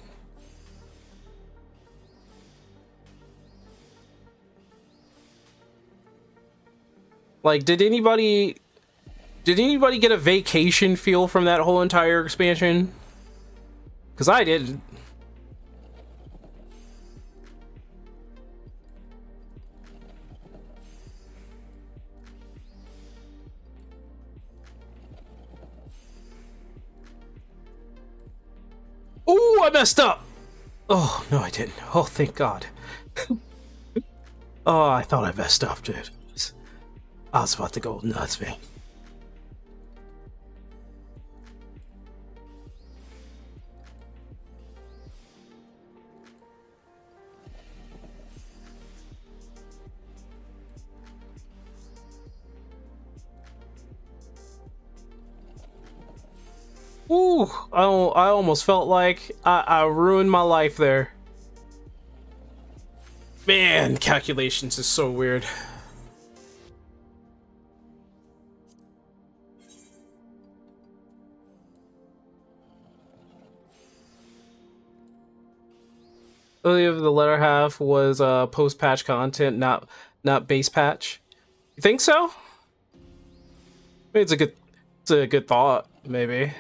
Like, did anybody get a vacation feel from that whole entire expansion? Because I didn't. I messed up! Oh, no, I didn't. Oh, thank God. Oh, I thought I messed up, dude. I was about to go nuts, man. Ooh, I almost felt like I ruined my life there. Man, calculations is so weird. I believe the latter half was post-patch content, not base patch. You think so? Maybe it's a good thought, maybe.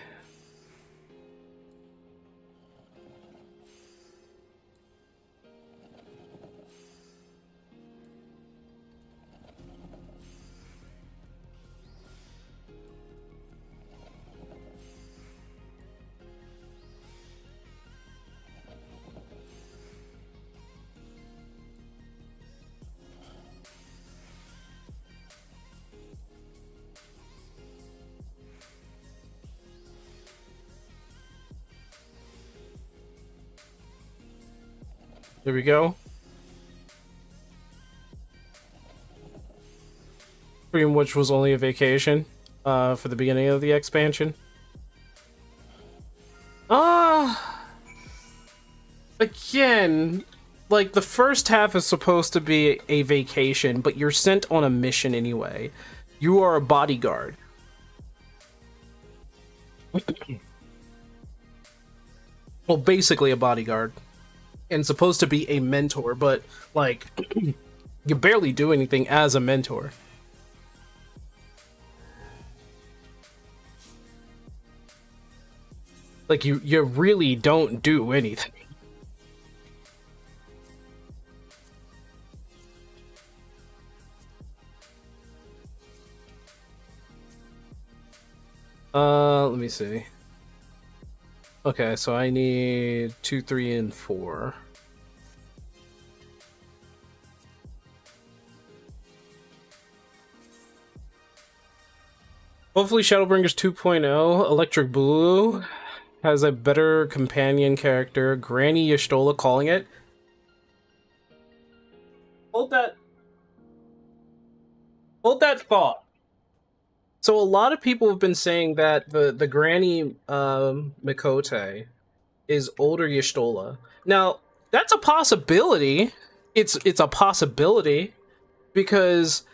There we go. Which was only a vacation for the beginning of the expansion. Again, like the first half is supposed to be a vacation, but you're sent on a mission anyway. You are a bodyguard. Well, basically a bodyguard. And supposed to be a mentor, but like you barely do anything as a mentor. Like you really don't do anything. Let me see. Okay, so I need 2, 3, and 4. Hopefully Shadowbringers 2.0 Electric Blue has a better companion character. Granny Y'shtola calling it. Hold that thought. So a lot of people have been saying that the Granny Mikote is older Y'shtola. Now, that's a possibility. It's a possibility because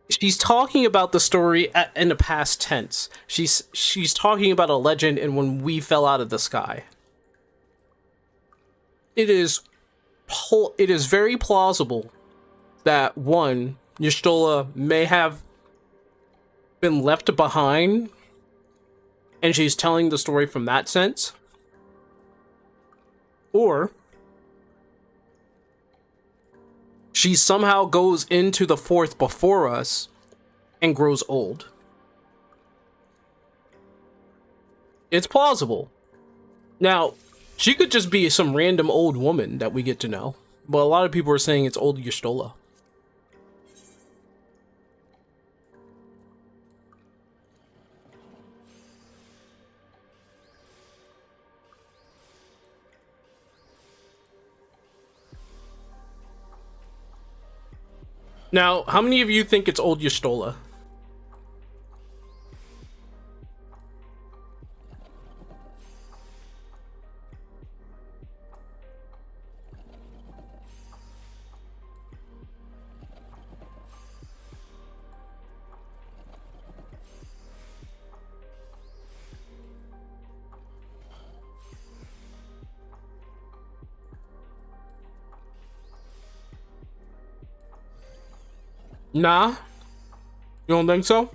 she's talking about the story in the past tense. She's talking about a legend and when we fell out of the sky. It is very plausible that one, Y'shtola may have been left behind and she's telling the story from that sense. Or she somehow goes into the fourth before us and grows old. It's plausible. Now, she could just be some random old woman that we get to know. But a lot of people are saying it's old Y'shtola. Now, how many of you think it's old Y'shtola? Nah? You don't think so?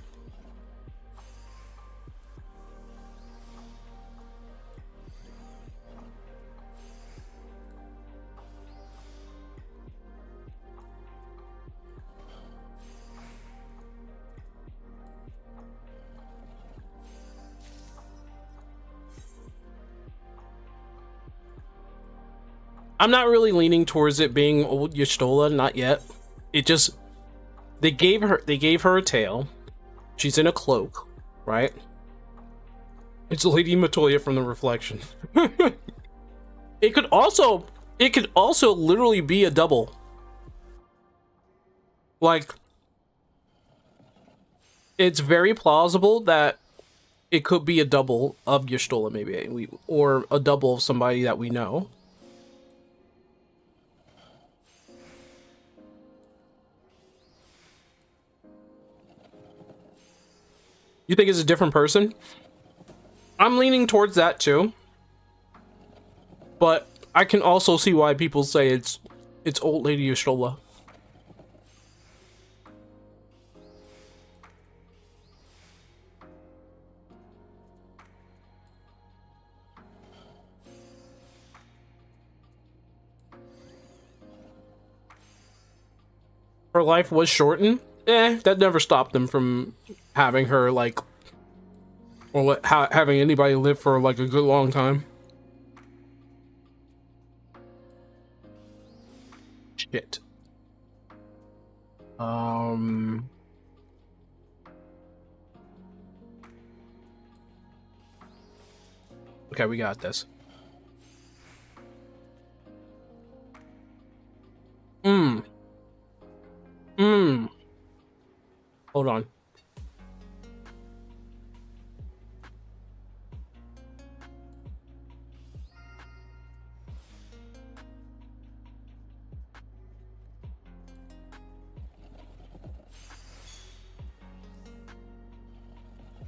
I'm not really leaning towards it being old Y'shtola, not yet. It just they gave her a tail. She's in a cloak, right? It's Lady Matoya from the Reflection. It could also literally be a double. Like, it's very plausible that it could be a double of Y'shtola, maybe, or a double of somebody that we know. You think it's a different person? I'm leaning towards that too. But I can also see why people say it's old Lady Y'shtola. Her life was shortened. That never stopped them from having her, like, or having anybody live for like a good long time. Shit. Okay, we got this. Hold on.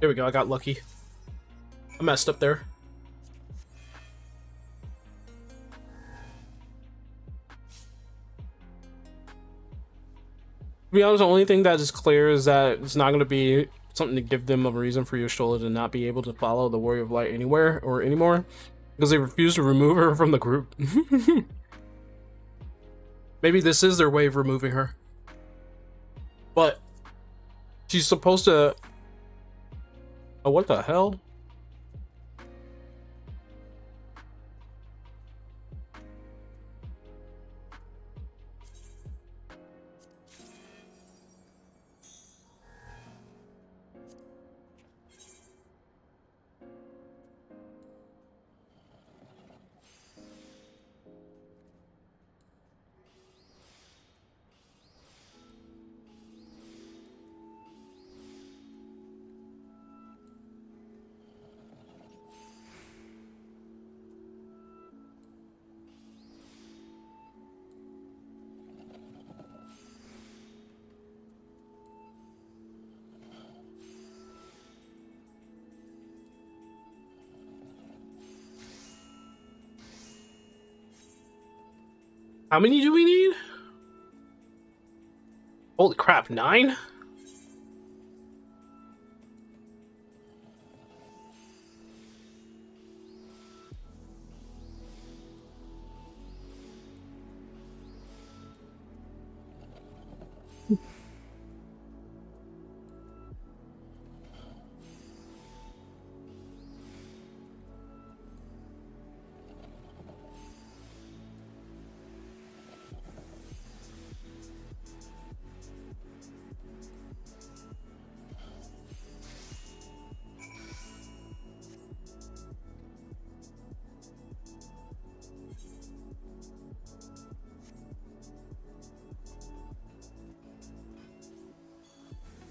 There we go, I got lucky. I messed up there. To be honest, the only thing that is clear is that it's not going to be something to give them a reason for Y'shtola to not be able to follow the Warrior of Light anywhere or anymore, because they refuse to remove her from the group. Maybe this is their way of removing her. But she's supposed to... Oh, what the hell? How many do we need? Holy crap, 9?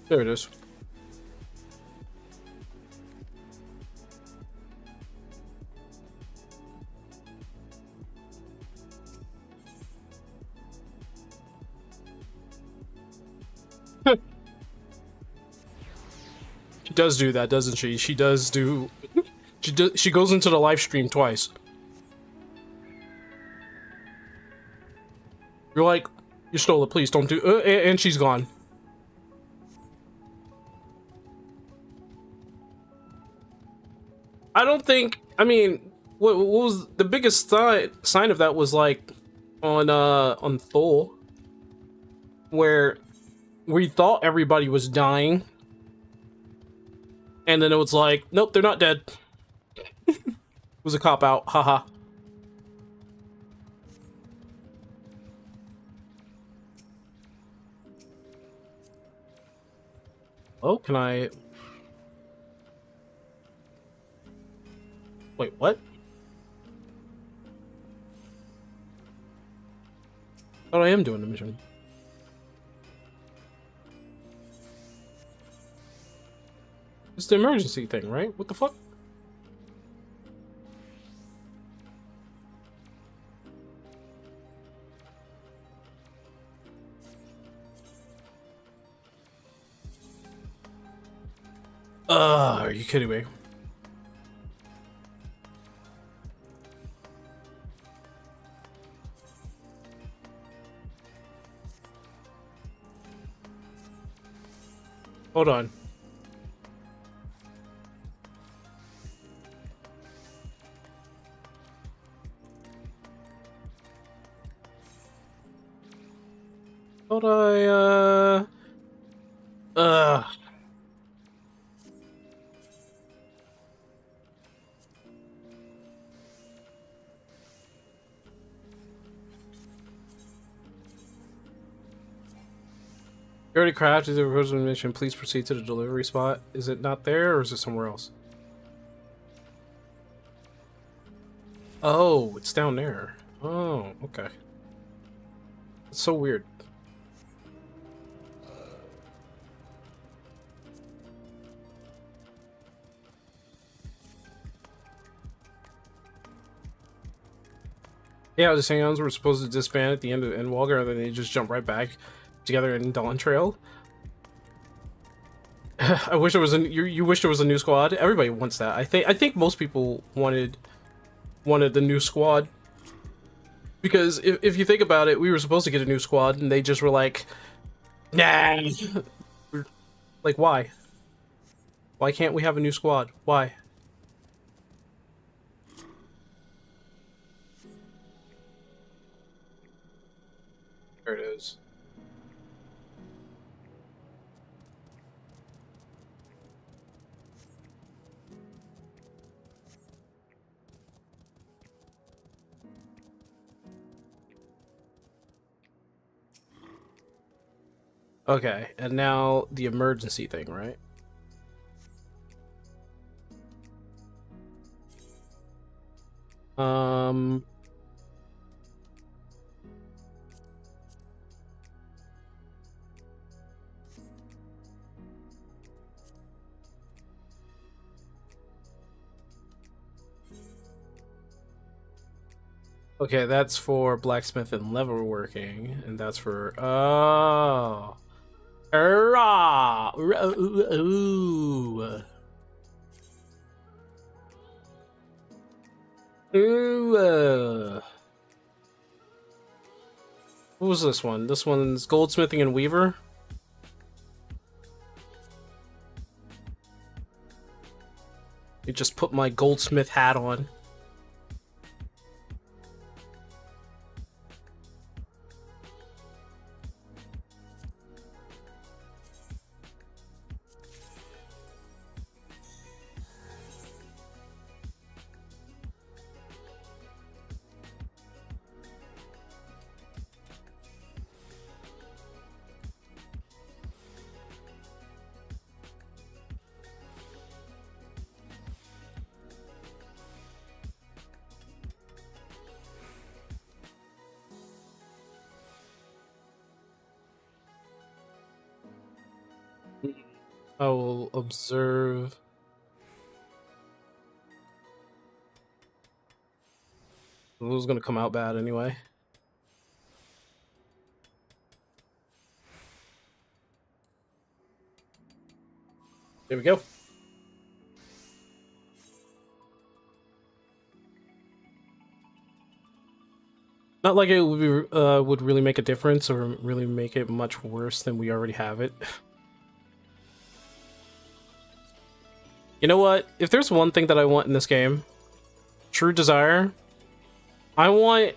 There it is. She does do that, doesn't she? She does do... She goes into the live stream twice. You're like, you stole it, please don't do... and she's gone. I don't think... I mean, what was the biggest sign of that was like on Thule, where we thought everybody was dying, and then it was like, nope, they're not dead. It was a cop out, haha. Oh, can I... Wait, what? Oh, I am doing the mission. It's the emergency thing, right? What the fuck? Are you kidding me? Hold on. Thought You already crafted the proposed mission. Please proceed to the delivery spot. Is it not there, or is it somewhere else? Oh, it's down there. Oh, okay. It's so weird. Yeah, the Sangyons were supposed to disband at the end of Endwalker, and then they just jump right back together in Dawn Trail. I wish there was a you wish there was a new squad. Everybody wants that. I think most people wanted the new squad, because if you think about it, we were supposed to get a new squad, and they just were like, nah. Like, why? Why can't we have a new squad? Why? There it is. Okay, and now the emergency thing, right? Okay, that's for blacksmith and leather working, and that's for oh. Ooh. Ooh. What was this one? This one's goldsmithing and weaver. You just put my goldsmith hat on. I will observe. It was gonna come out bad anyway. There we go. Not like it would be, would really make a difference or really make it much worse than we already have it. You know what? If there's one thing that I want in this game, true desire, I want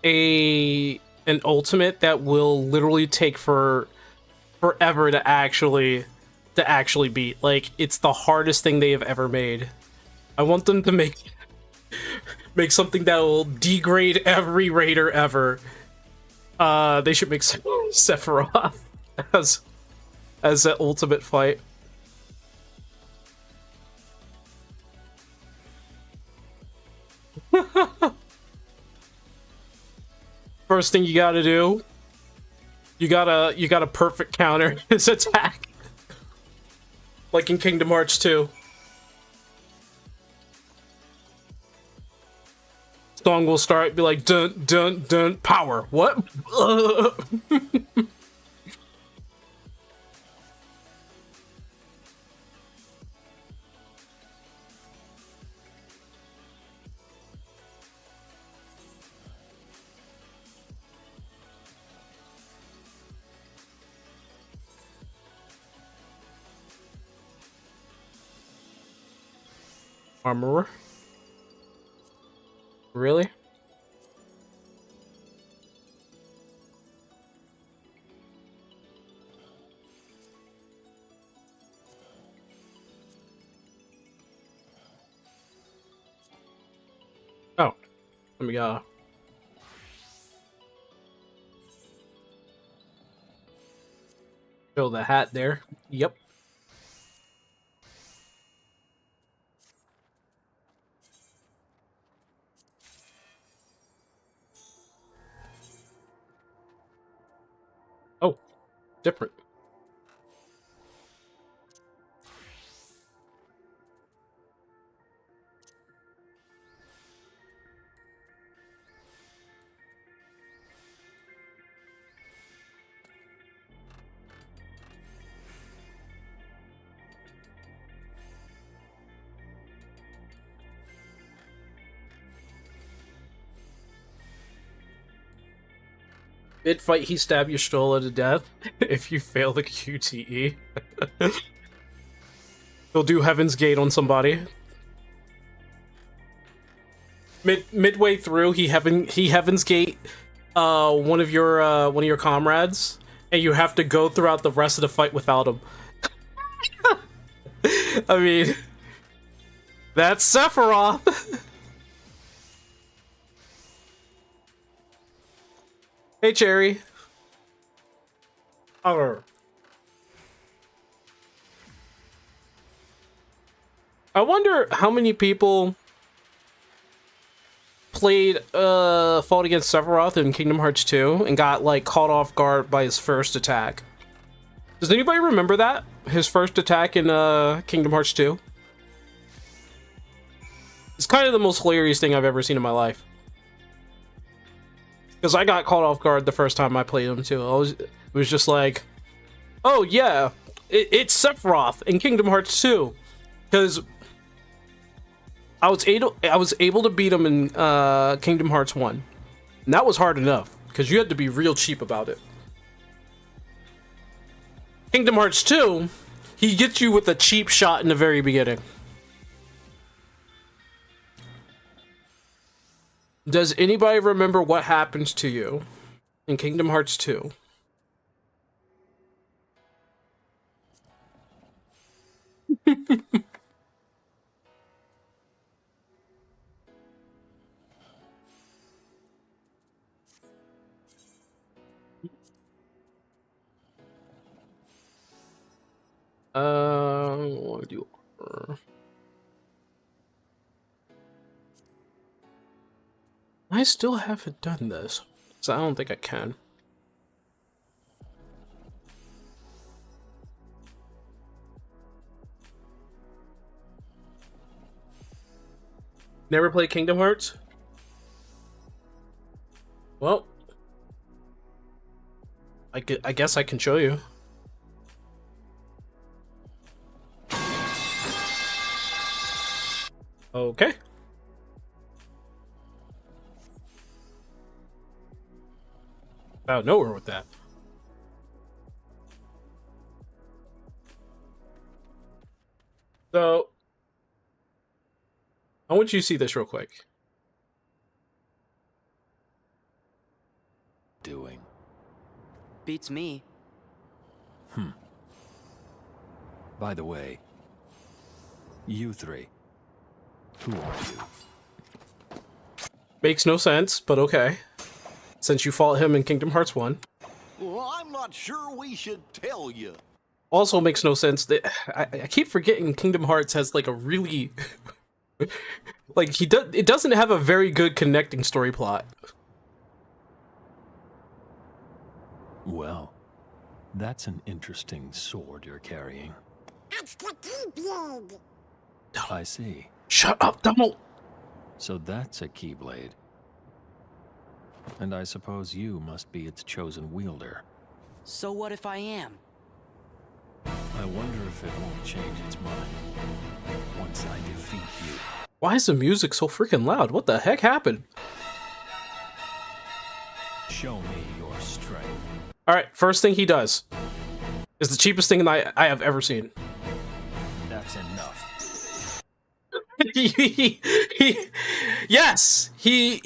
an ultimate that will literally take forever to actually beat. Like, it's the hardest thing they have ever made. I want them to make something that will degrade every raider ever. They should make Sephiroth as that ultimate fight. First thing you gotta do, you gotta perfect counter his attack. Like in Kingdom Hearts 2. Song will start, be like, dun, dun, dun, power. What? Armorer? Really? Oh, let me go. Show the hat there. Yep. Oh, different. Mid-fight, he stab your stroller to death. If you fail the QTE. He'll do Heaven's Gate on somebody. Midway through, he Heaven's Gate one of your comrades, and you have to go throughout the rest of the fight without him. I mean, that's Sephiroth. Hey, Cherry. I wonder how many people played fought against Sephiroth in Kingdom Hearts 2 and got like caught off guard by his first attack. Does anybody remember that? His first attack in Kingdom Hearts 2? It's kind of the most hilarious thing I've ever seen in my life. Because I got caught off guard the first time I played him too. It was just like, oh yeah, it's Sephiroth in Kingdom Hearts 2. Because I was able to beat him in Kingdom Hearts 1. And that was hard enough, because you had to be real cheap about it. Kingdom Hearts 2, he gets you with a cheap shot in the very beginning. Does anybody remember what happens to you in Kingdom Hearts 2? What do you offer? I still haven't done this, so I don't think I can. Never played Kingdom Hearts? Well, I guess I can show you. Okay. Out of nowhere with that. So, I want you to see this real quick. Doing. Beats me. By the way, you three, who are you? Makes no sense, but okay. Since you fought him in Kingdom Hearts 1. Well, I'm not sure we should tell you. Also makes no sense that I keep forgetting Kingdom Hearts has like a really Like it doesn't have a very good connecting story plot. Well, that's an interesting sword you're carrying. It's the Keyblade. I see. Shut up, Donald. So that's a Keyblade. And I suppose you must be its chosen wielder. So what if I am? I wonder if it won't change its mind once I defeat you. Why is the music so freaking loud? What the heck happened? Show me your strength. Alright, first thing he does is the cheapest thing I have ever seen. That's enough. Yes! He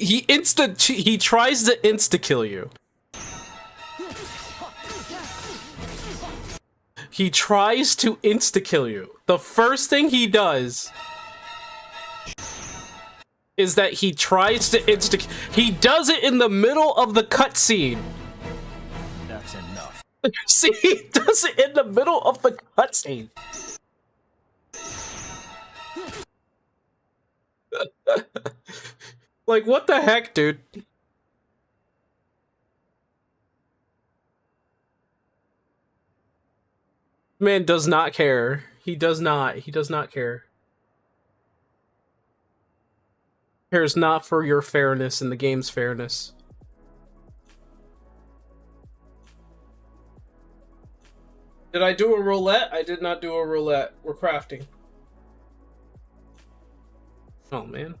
tries to insta-kill you. He tries to insta-kill you. The first thing he does is that he tries to he does it in the middle of the cutscene. That's enough. See, he does it in the middle of the cutscene. Like, what the heck, dude? Man does not care. He does not. He does not care. Cares not for your fairness and the game's fairness. Did I do a roulette? I did not do a roulette. We're crafting. Oh, man.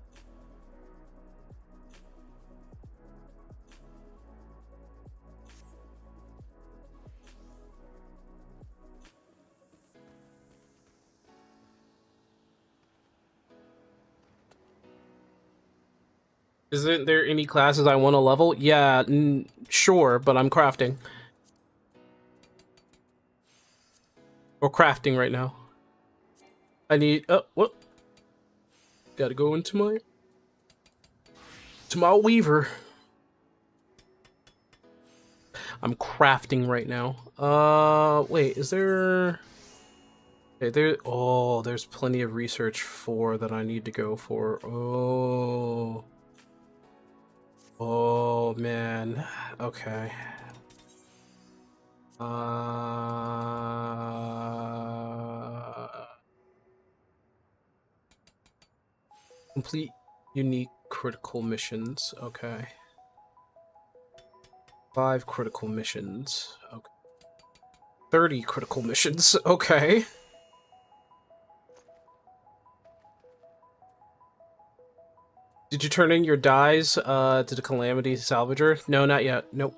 Isn't there any classes I want to level? Yeah, sure, but I'm crafting. We're crafting right now. I need... Oh, what? Gotta go into my weaver. I'm crafting right now. Wait, is there... Okay, there's plenty of research for that I need to go for. Oh, man. Okay. Complete unique critical missions. Okay. 5 critical missions. Okay. 30 critical missions. Okay. Did you turn in your dyes to the Calamity Salvager? No, not yet. Nope.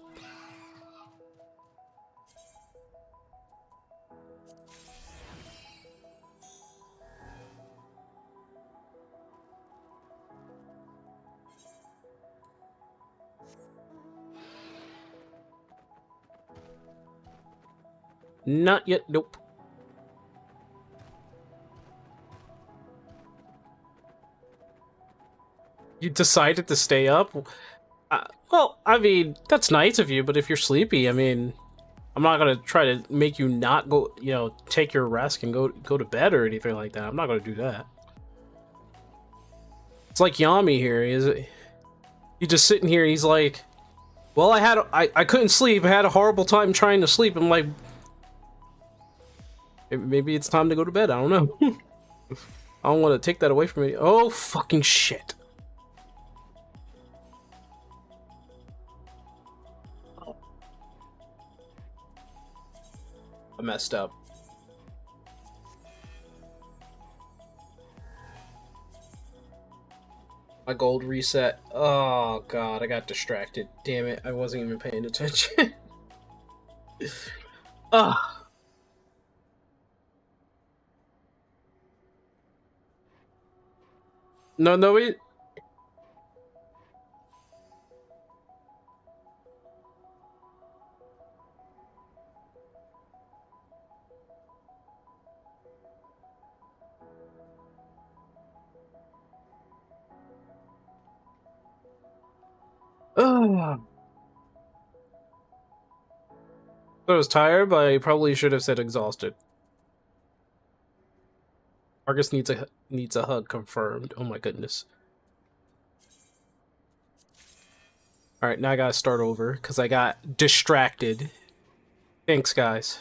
Not yet. Nope. You decided to stay up? Well, I mean, that's nice of you, but if you're sleepy, I mean, I'm not gonna try to make you not go, you know, take your rest and go to bed or anything like that. I'm not gonna do that. It's like Yami here. He's just sitting here. He's like, well, I couldn't sleep. I had a horrible time trying to sleep. I'm like, maybe it's time to go to bed. I don't know. I don't want to take that away from me. Oh, fucking shit. I messed up. My gold reset. Oh god, I got distracted. Damn it, I wasn't even paying attention. Ah. No, wait. I was tired, but I probably should have said exhausted. Argus needs a hug confirmed. Oh my goodness. Alright, now I gotta start over because I got distracted. Thanks, guys.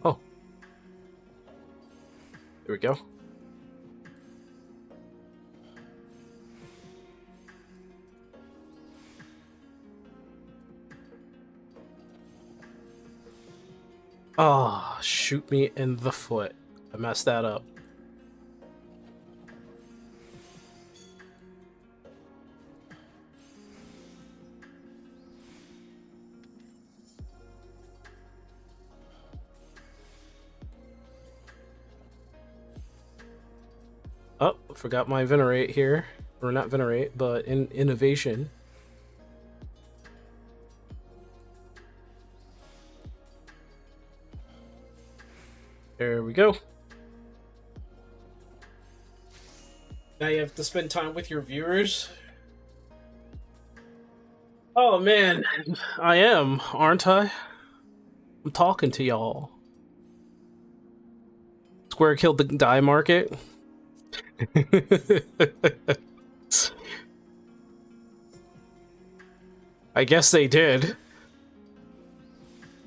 Oh. There we go. Oh, shoot me in the foot. I messed that up. Oh, forgot my venerate here. Or not venerate, but innovation. There we go. Now you have to spend time with your viewers. Oh man, I am, aren't I? I'm talking to y'all. Square killed the dye market. I guess they did.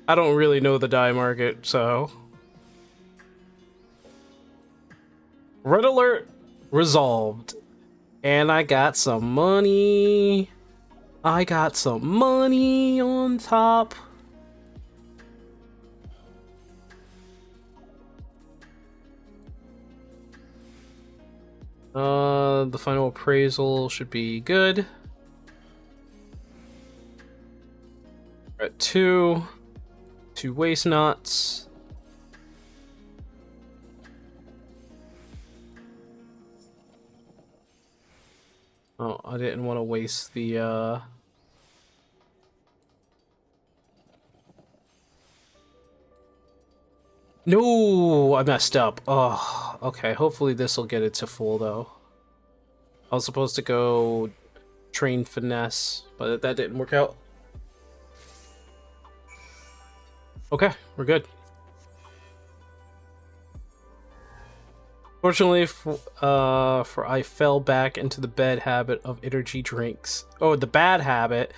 I don't really know the dye market, so... Red alert resolved. And I got some money. I got some money on top. The final appraisal should be good. We're at 2 waste knots. Oh, I didn't want to waste the, No, I messed up. Oh, okay. Hopefully this will get it to full, though. I was supposed to go train finesse, but that didn't work out. Okay, we're good. Fortunately, for I fell back into the bad habit of energy drinks. Oh, the bad habit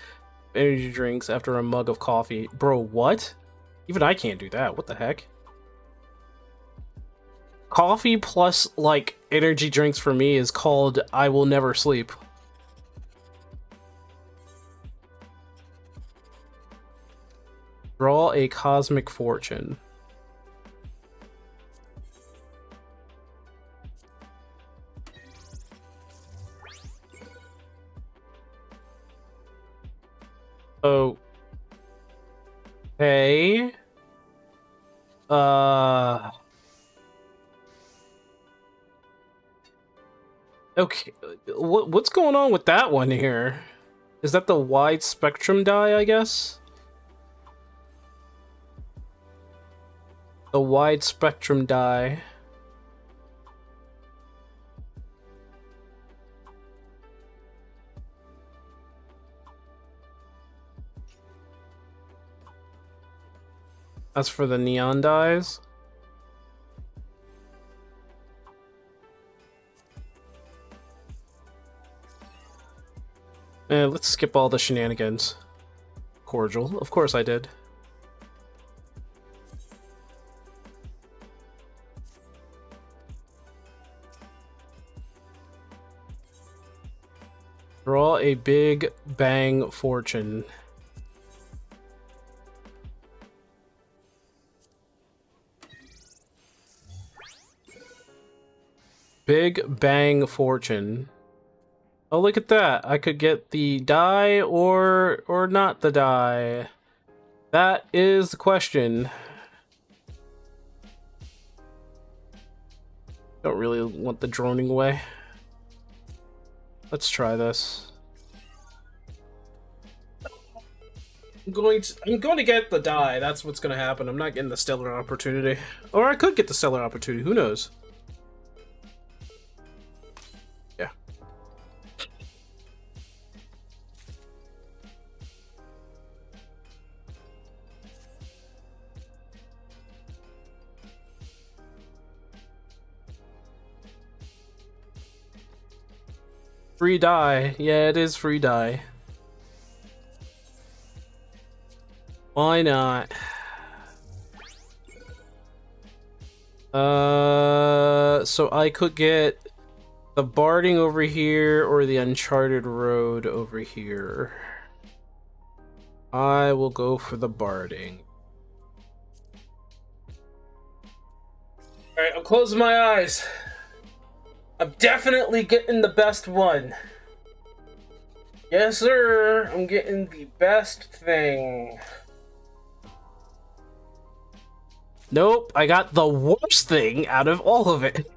of energy drinks after a mug of coffee. Bro, what? Even I can't do that. What the heck? Coffee plus, like, energy drinks for me is called I will never sleep. Draw a cosmic fortune. Oh. Hey. Okay, what's going on with that one here? Is that the wide spectrum die, I guess? The wide spectrum die. That's for the neon dyes. Let's skip all the shenanigans. Cordial. Of course I did. Draw a big bang fortune. Big bang fortune. Oh, look at that. I could get the die or not the die. That is the question. Don't really want the droning away. Let's try this. I'm going to get the die. That's what's going to happen. I'm not getting the stellar opportunity. Or I could get the stellar opportunity. Who knows? Yeah. Free die. Yeah, it is free die. Why not? So I could get the Barding over here or the Uncharted Road over here. I will go for the Barding. Alright, I'm closing my eyes. I'm definitely getting the best one. Yes, sir. I'm getting the best thing. Nope, I got the worst thing out of all of it.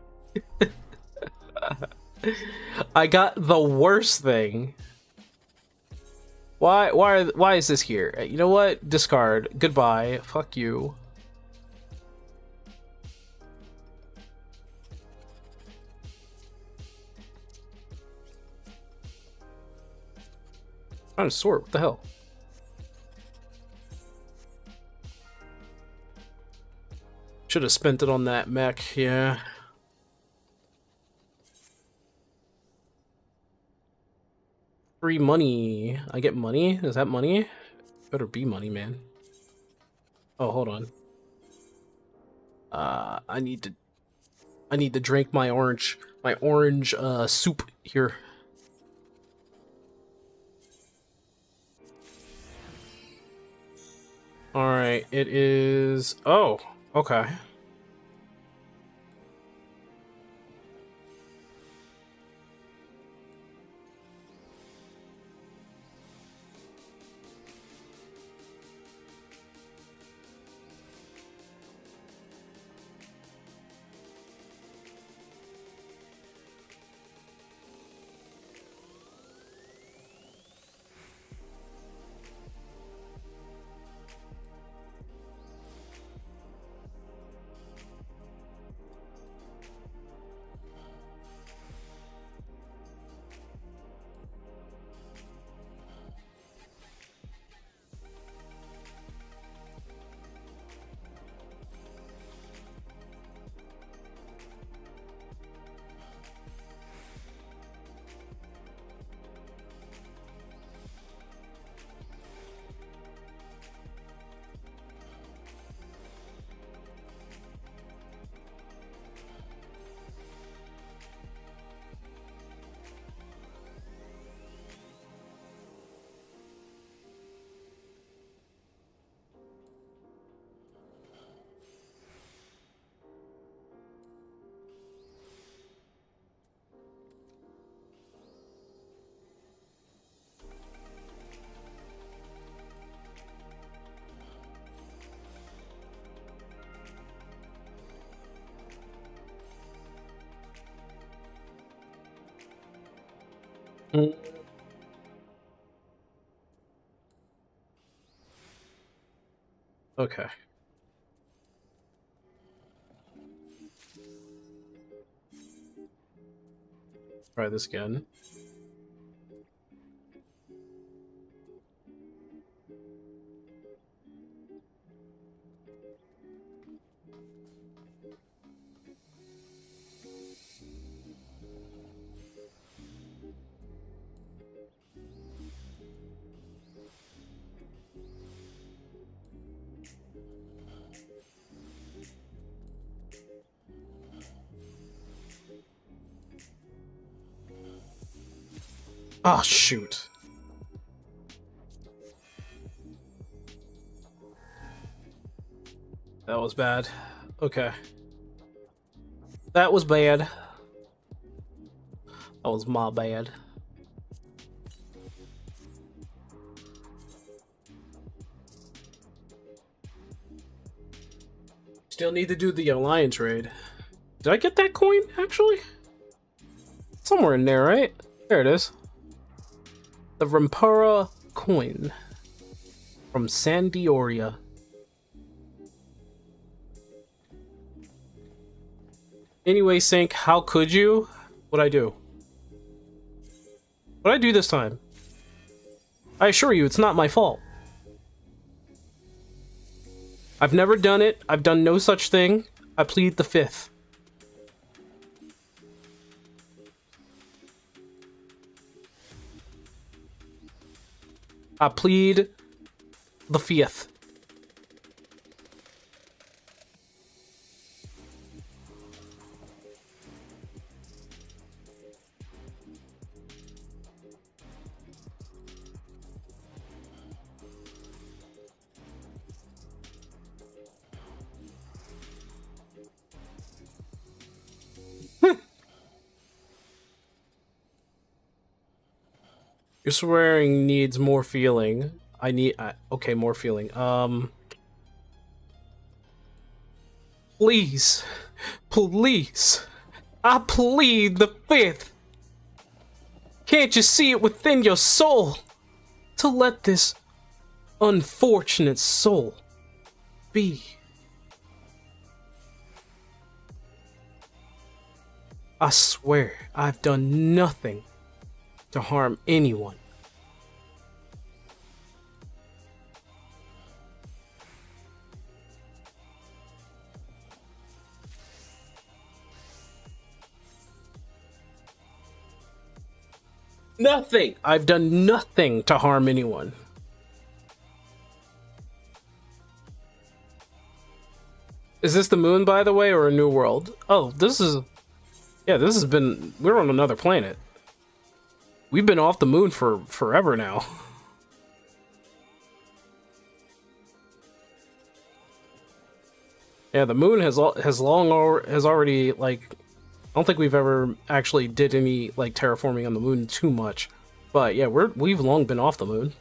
I got the worst thing. Why is this here? You know what? Discard. Goodbye. Fuck you. Trying to sort. What the hell? Should have spent it on that mech, yeah. Free money. I get money? Is that money? Better be money, man. Oh, hold on. I need to drink my orange soup here. Alright, it is... Oh, okay. Mm. Okay. Try this again. Oh, shoot. That was bad. Okay. That was bad. That was my bad. Still need to do the Alliance raid. Did I get that coin, actually? Somewhere in there, right? There it is. The Rempara coin from Sandioria. Anyway, Sync, how could you? What'd I do? What'd I do this time? I assure you, it's not my fault. I've never done it. I've done no such thing. I plead the fifth. I plead the fifth. Your swearing needs more feeling. Okay, more feeling. Please, please, I plead the fifth. Can't you see it within your soul to let this unfortunate soul be? I swear I've done nothing to harm anyone. Nothing! I've done nothing to harm anyone. Is this the moon, by the way, or a new world? Oh, this is... Yeah, this has been... We're on another planet. We've been off the moon for forever now. Yeah, the moon has already, like... I don't think we've ever actually did any, like, terraforming on the moon too much. But yeah, we've long been off the moon.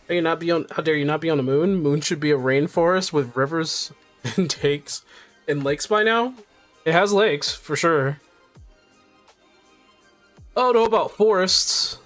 How dare you not be on the moon? Moon should be a rainforest with rivers and takes and lakes by now. It has lakes, for sure. I don't know about forests.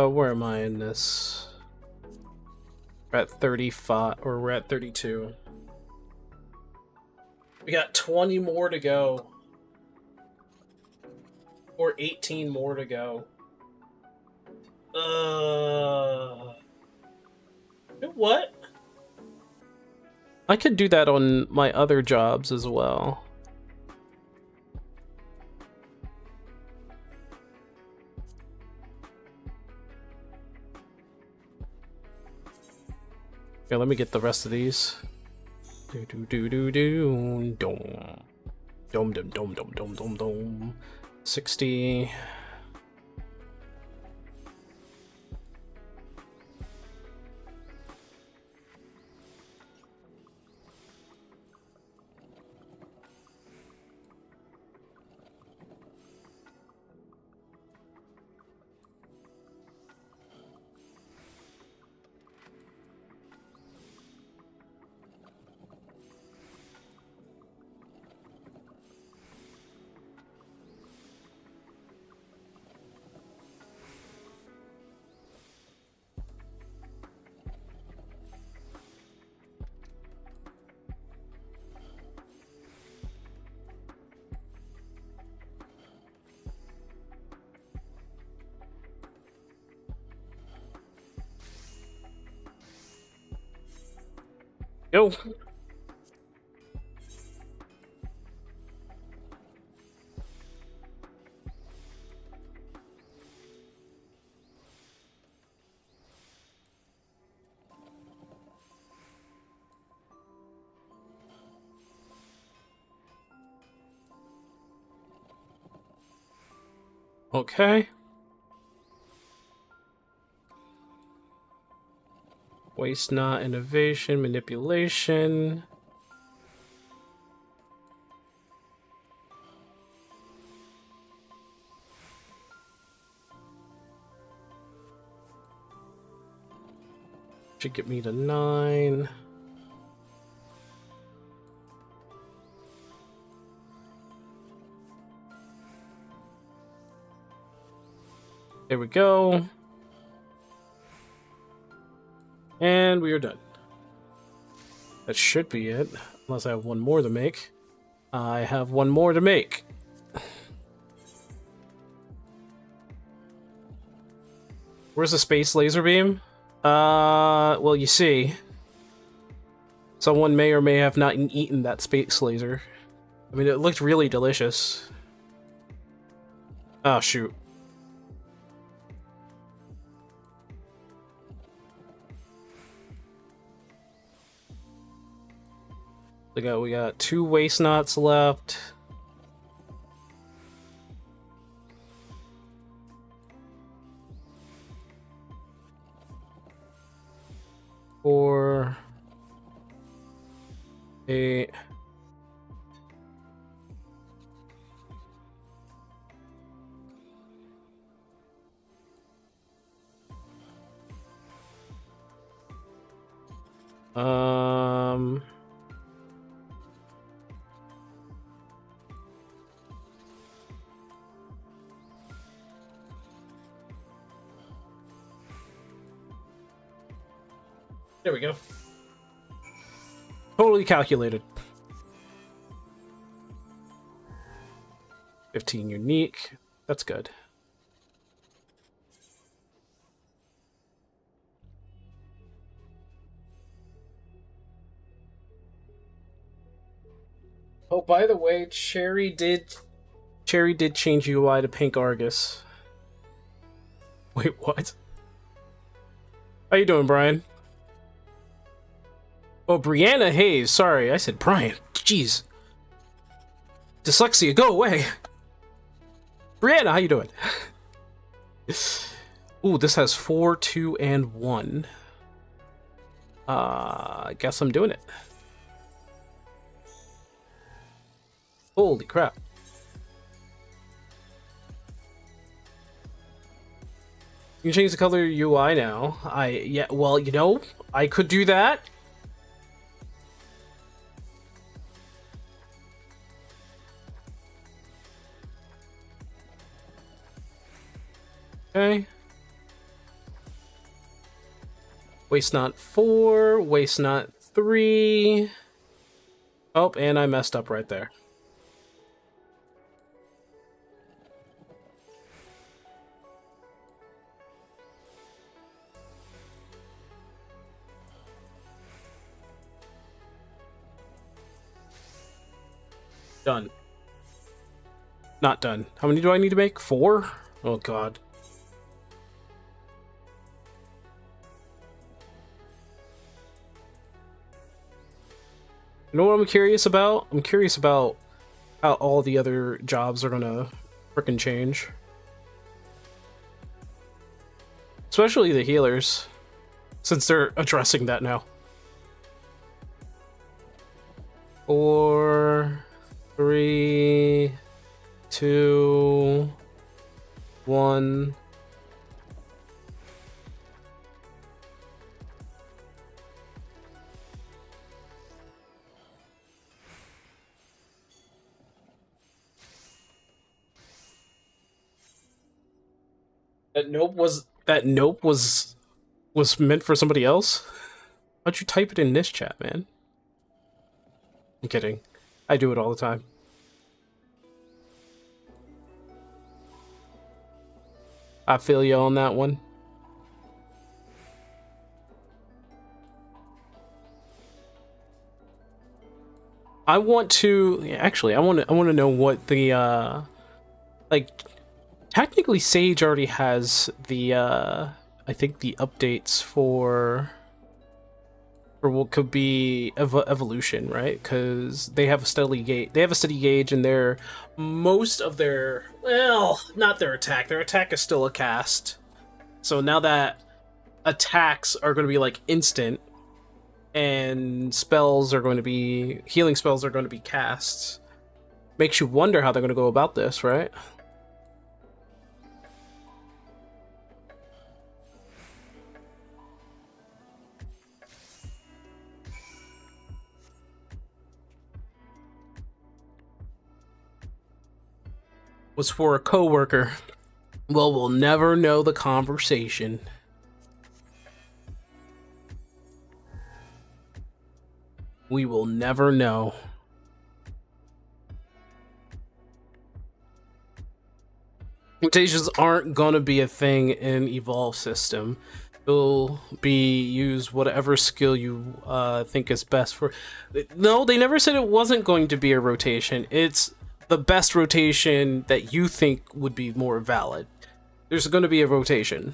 Where am I in this? We're at 35, or we're at 32. We got 20 more to go. Or 18 more to go. What? I could do that on my other jobs as well. Yeah, let me get the rest of these. Do do do do do dom dom dom dom dom dom dom dom. 60. Go. Okay. Waste not, innovation, manipulation. Should get me to 9. There we go. And we are done. That should be it, unless I have one more to make. I have one more to make. Where's the space laser beam? Well, you see, someone may or may have not eaten that space laser. I mean, it looked really delicious. Oh, shoot. We got 2 waste knots left. Four, 8. There we go. Totally calculated. 15 unique. That's good. Oh, by the way, Cherry did change UI to pink Argus. Wait, what? How you doing, Brian? Oh, Brianna Hayes. Sorry, I said Brian. Jeez. Dyslexia, go away. Brianna, how you doing? Ooh, this has 4, 2, and 1. I guess I'm doing it. Holy crap. You can change the color of your UI now. Yeah, well, you know, I could do that. Okay. Waste not 4, waste not 3. Oh, and I messed up right there. Done. Not done. How many do I need to make? 4? Oh god. You know what I'm curious about? I'm curious about how all the other jobs are gonna frickin' change. Especially the healers, since they're addressing that now. 4, 3, 2, 1. That nope was meant for somebody else? How'd you type it in this chat, man? I'm kidding. I do it all the time. I feel you on that one. I want to actually I want to know what the like technically Sage already has the I think the updates for for what could be evolution, right? Because they have a steady gauge. They have a steady gauge, and their most of their not their attack. Their attack is still a cast. So now that attacks are going to be like instant, and spells are going to be healing spells are going to be casts, makes you wonder how they're going to go about this, right? Was for a coworker. Well, we'll never know the conversation. We will never know. Mutations aren't gonna be a thing in Evolve system. It'll be use whatever skill you think is best for. No, they never said it wasn't going to be a rotation. It's the best rotation that you think would be more valid. There's going to be a rotation,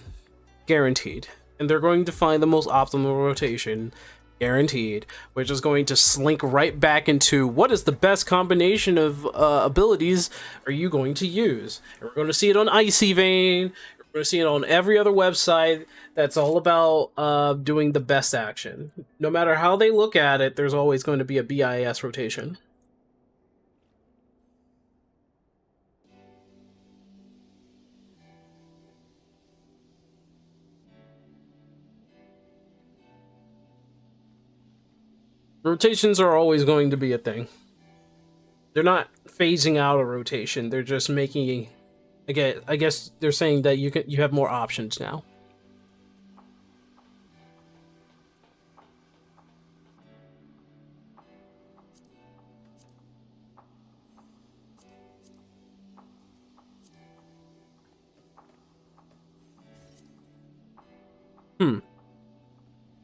guaranteed, and they're going to find the most optimal rotation, guaranteed, which is going to slink right back into what is the best combination of abilities are you going to use. And we're going to see it on Icy Vein. We're going to see it on every other website that's all about doing the best action. No matter how they look at it, there's always going to be a BIS rotation. Rotations are always going to be a thing. They're not phasing out a rotation. They're just making, again, I guess they're saying that you have more options now.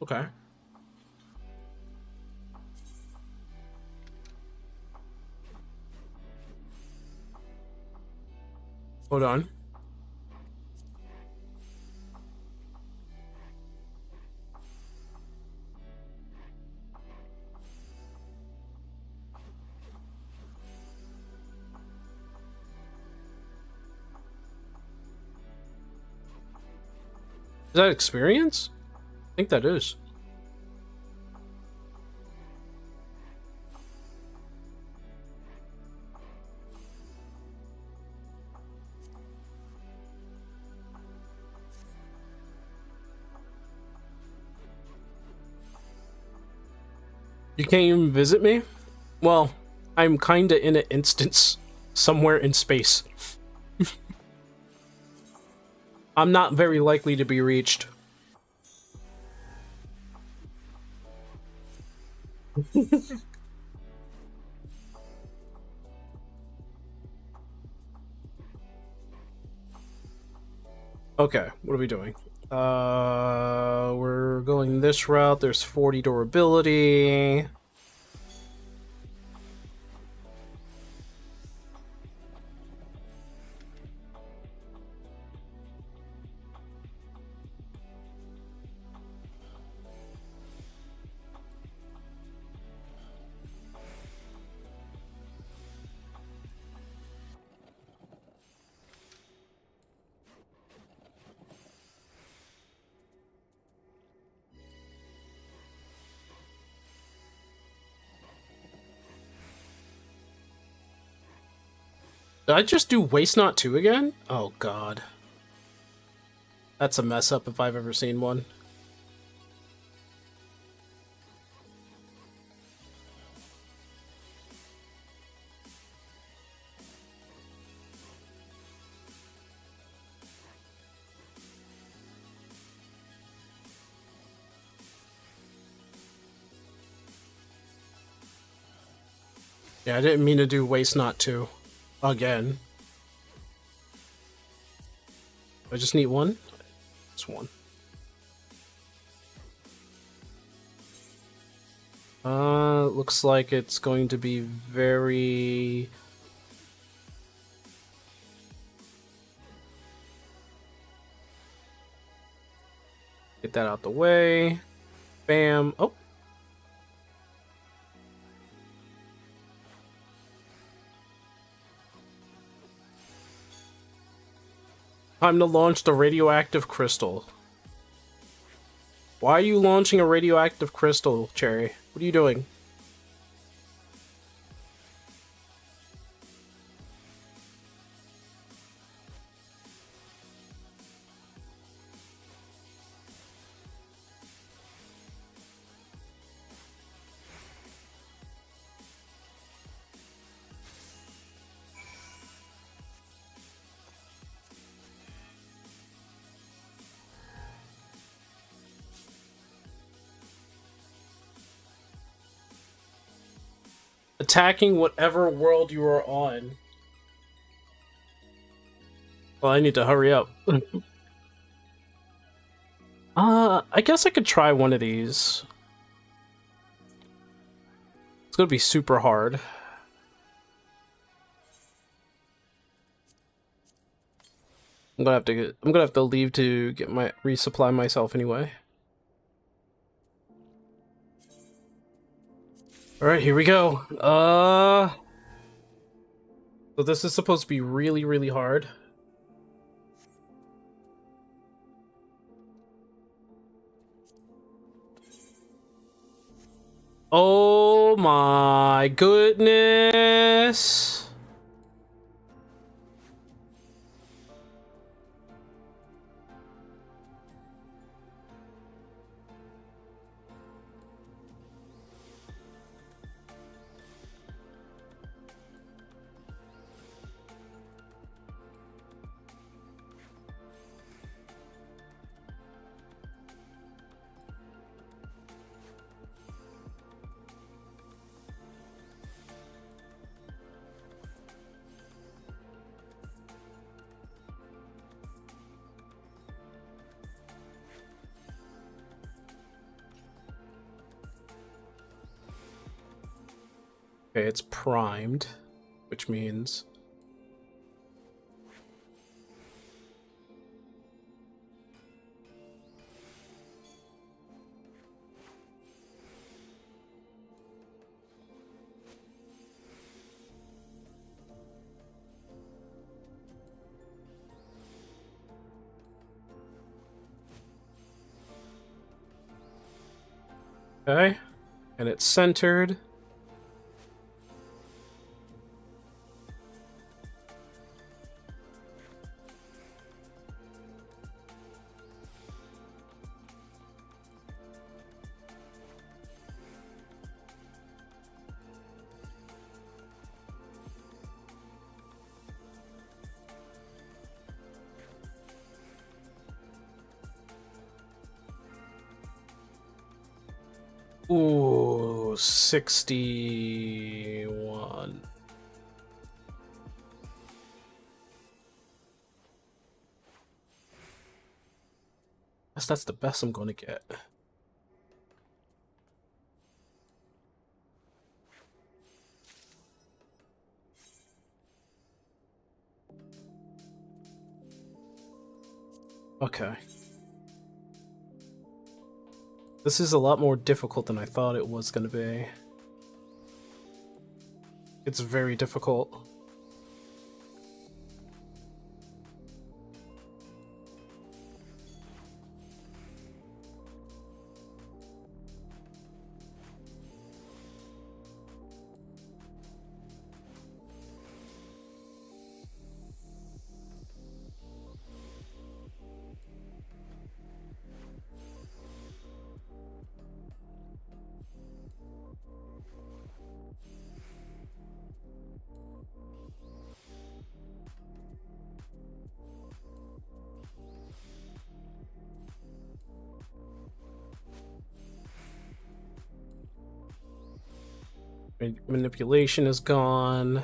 Okay. Hold on. Is that experience? I think that is. You can't even visit me? Well, I'm kinda in an instance somewhere in space. I'm not very likely to be reached. Okay, what are we doing? We're going this route. There's 40 durability. Did I just do Waste Not 2 again? Oh god. That's a mess up if I've ever seen one. Yeah, I didn't mean to do Waste Not 2. Again. I just need one? It's one. Looks like it's going to be very... Get that out the way. Bam. Oh, Time to launch the radioactive crystal. Why are you launching a radioactive crystal, Cherry? What are you doing? Attacking whatever world you are on. Well, I need to hurry up. I guess I could try one of these. It's gonna be super hard. I'm gonna have to leave to get my resupply myself anyway. Alright, here we go. So this is supposed to be really, really hard. Oh my goodness. Okay, it's primed, which means... Okay, and it's centered. Ooh, 61. That's the best I'm gonna get. Okay. This is a lot more difficult than I thought it was going to be. It's very difficult. Manipulation is gone.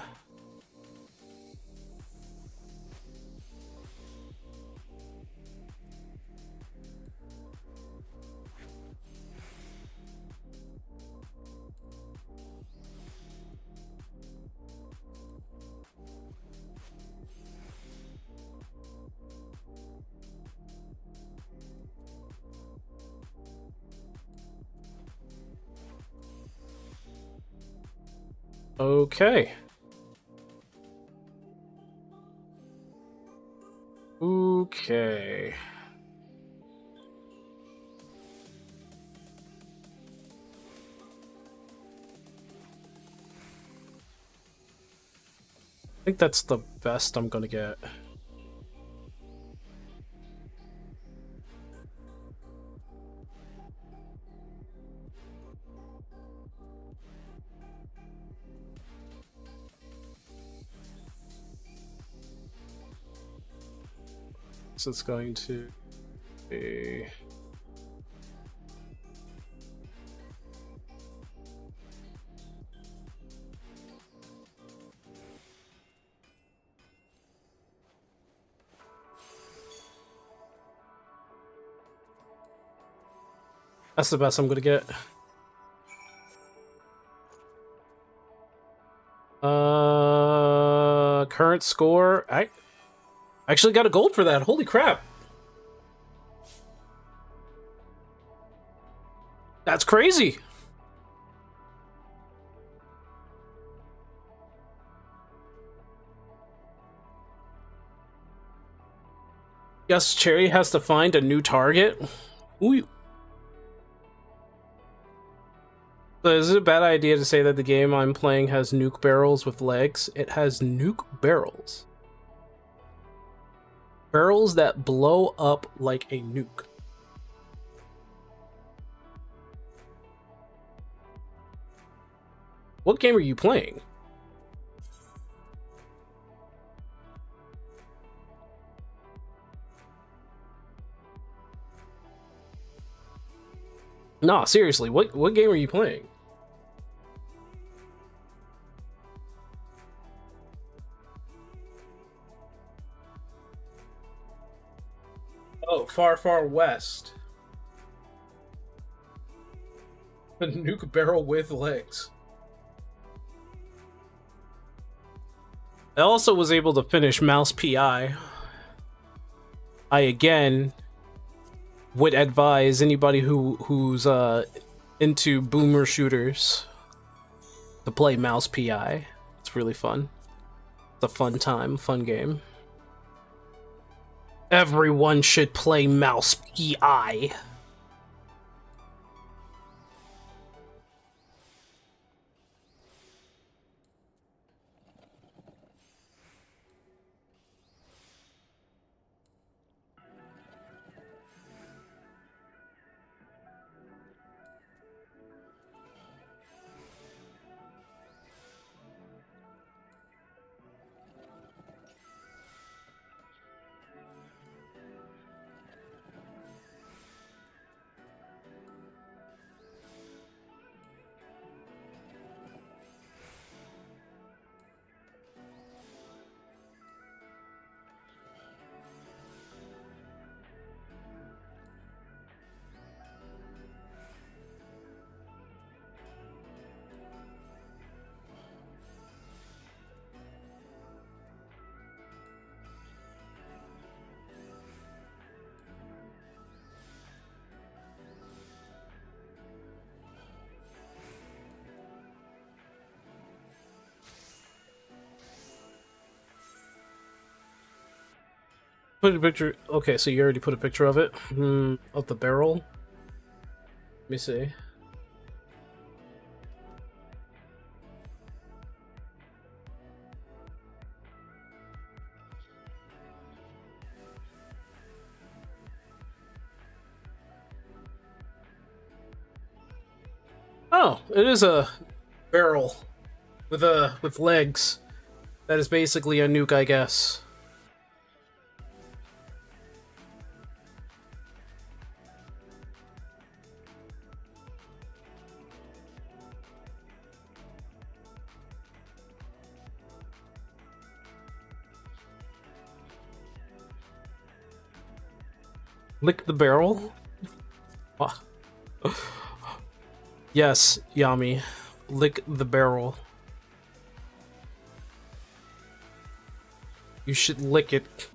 Okay. Okay. I think that's the best I'm gonna get. So it's going to be... That's the best I'm gonna get. Current score. I actually got a gold for that. Holy crap. That's crazy. Yes, Cherry has to find a new target. Ooh. So is it a bad idea to say that the game I'm playing has nuke barrels with legs? It has nuke barrels. Barrels that blow up like a nuke. What game are you playing? Nah, seriously, what game are you playing? Oh, Far Far West. A nuke barrel with legs. I also was able to finish Mouse PI. I again would advise anybody who's into boomer shooters to play Mouse PI. It's really fun. It's a fun time, fun game. Everyone should play Mouse PI. Put a picture. Okay, so you already put a picture of it? Of the barrel? Let me see. Oh, it is a barrel with legs. That is basically a nuke, I guess. Lick the barrel? Ah. Yes, Yami. Lick the barrel. You should lick it.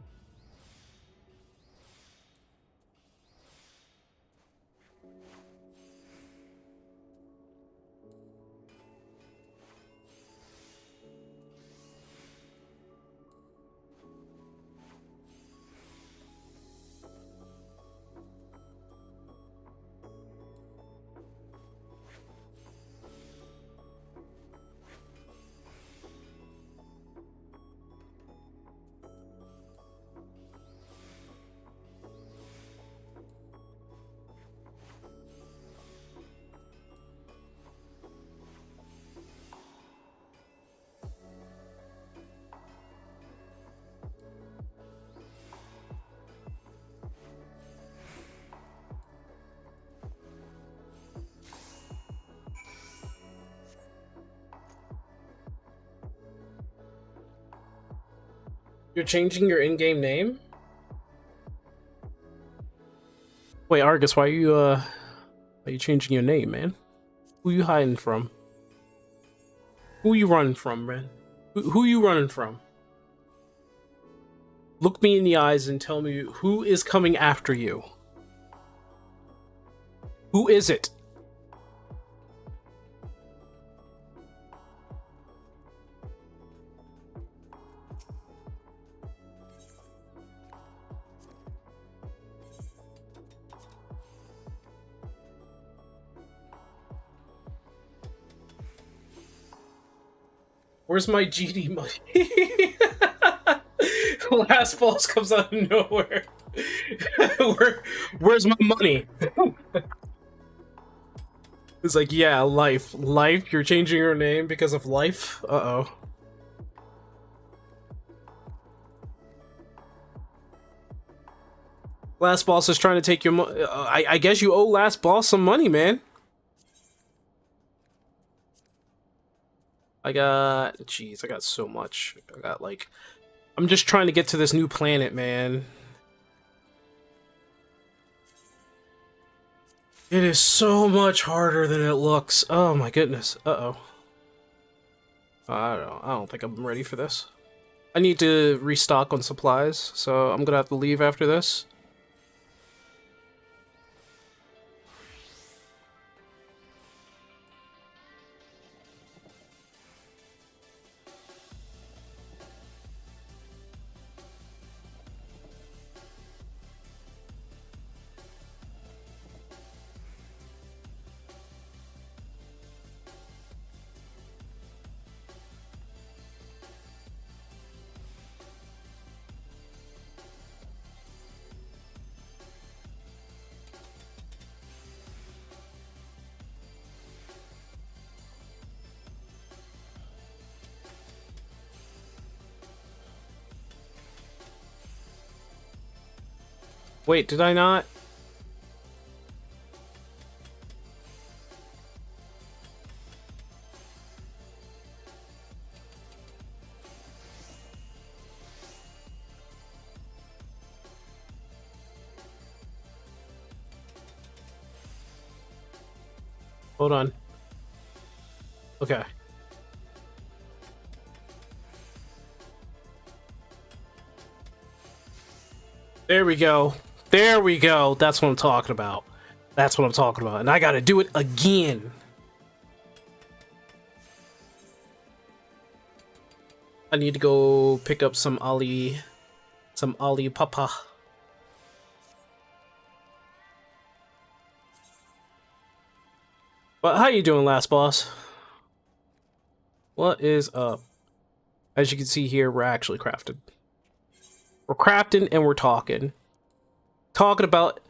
You're changing your in-game name? Wait, Argus, why are you changing your name, man? Who you hiding from? Who you running from, man? Who you running from? Look me in the eyes and tell me who is coming after you. Who is it? Where's my GD money? Last boss comes out of nowhere. Where's my money? It's like, yeah, life. Life? You're changing your name because of life? Uh-oh. Last boss is trying to take your money. I guess you owe last boss some money, man. Jeez, I got so much. I'm just trying to get to this new planet, man. It is so much harder than it looks. Oh my goodness. Uh-oh. I don't think I'm ready for this. I need to restock on supplies, so I'm gonna have to leave after this. Wait, did I not? Hold on. Okay. There we go. There we go. That's what I'm talking about. That's what I'm talking about. And I gotta do it again. I need to go pick up some Ali Papa. But how you doing, last boss? What is up? As you can see here, we're actually crafted. We're crafting and we're talking. Talking about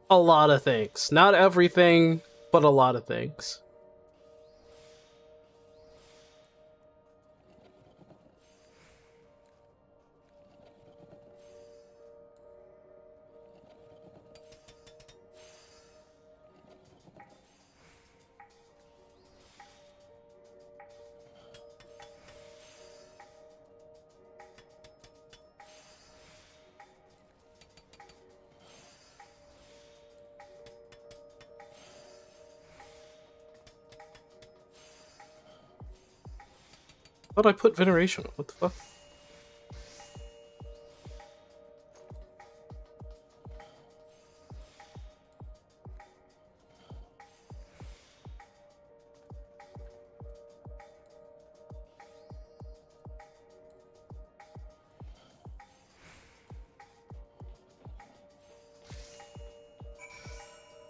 a lot of things. Not everything, but a lot of things. Thought I put veneration. What the fuck?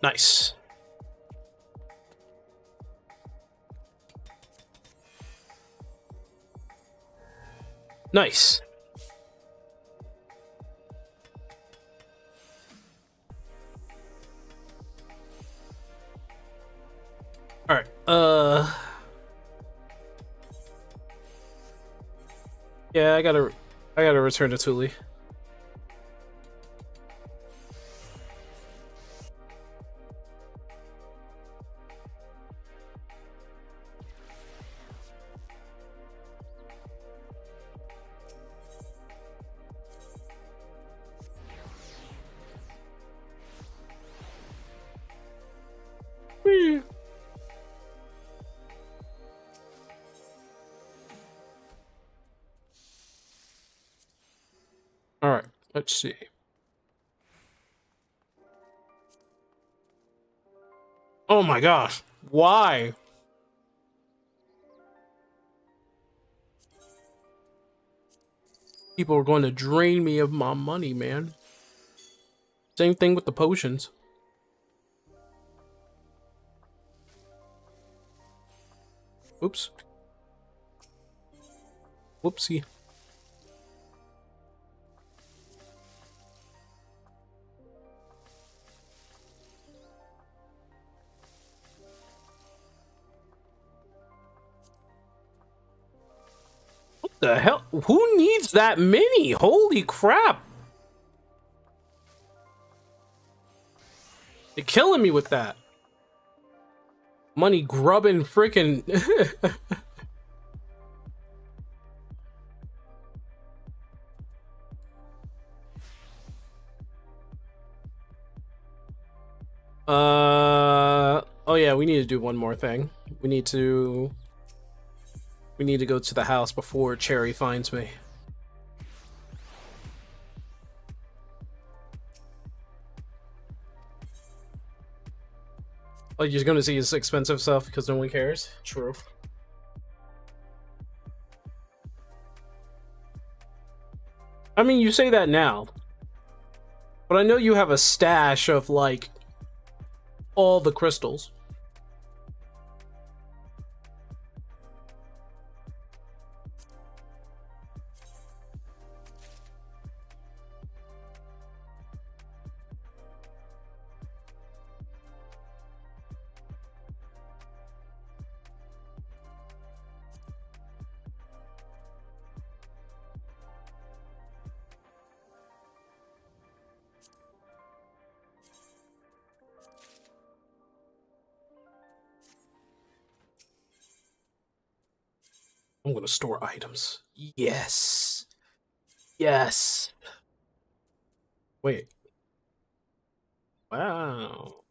Nice. Nice. All right. Yeah, I gotta return to Thule. Let's see. Oh my gosh. Why? People are going to drain me of my money, man. Same thing with the potions. Oops. Whoopsie. What the hell? Who needs that many? Holy crap. You're killing me with that. Money grubbing freaking. Oh yeah, we need to do one more thing. We need to go to the house before Cherry finds me. Oh, you're gonna see his expensive stuff because no one cares? True. I mean, you say that now. But I know you have a stash of, like, all the crystals. I'm gonna store items. Yes. Yes. Wait. Wow.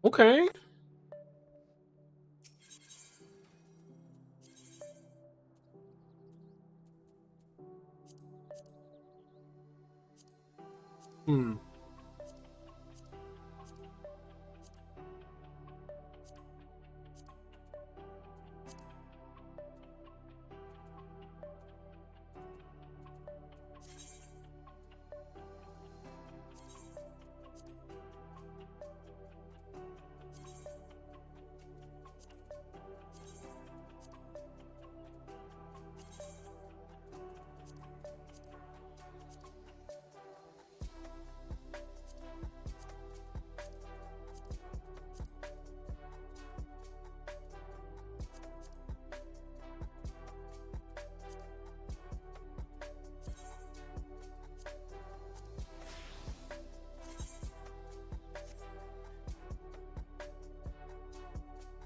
Okay. Hmm.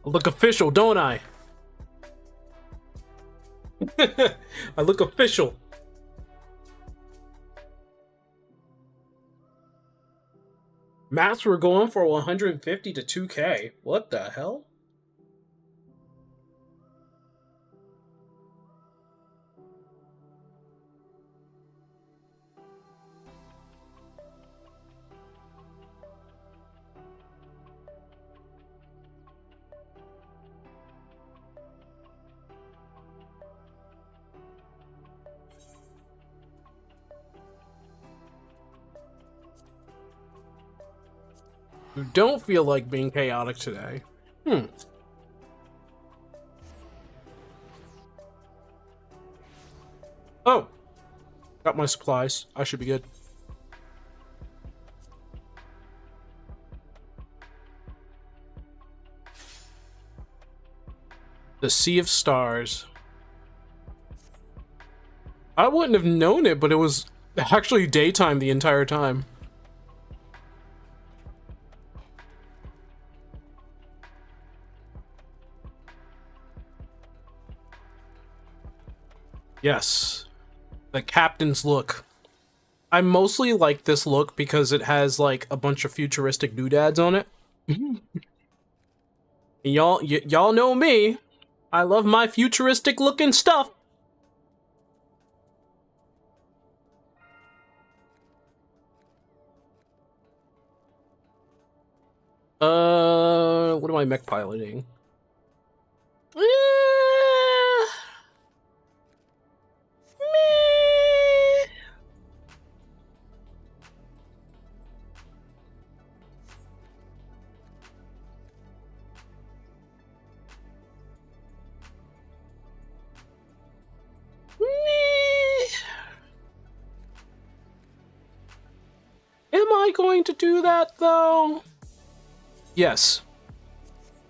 I look official, don't I? I look official. Maps were going for 150 to 2K. What the hell? You don't feel like being chaotic today. Oh. Got my supplies. I should be good. The Sea of Stars. I wouldn't have known it, but it was actually daytime the entire time. Yes. The captain's look. I mostly like this look because it has like a bunch of futuristic doodads on it. Y'all know me. I love my futuristic looking stuff. What am I mech piloting? Am I going to do that, though? Yes.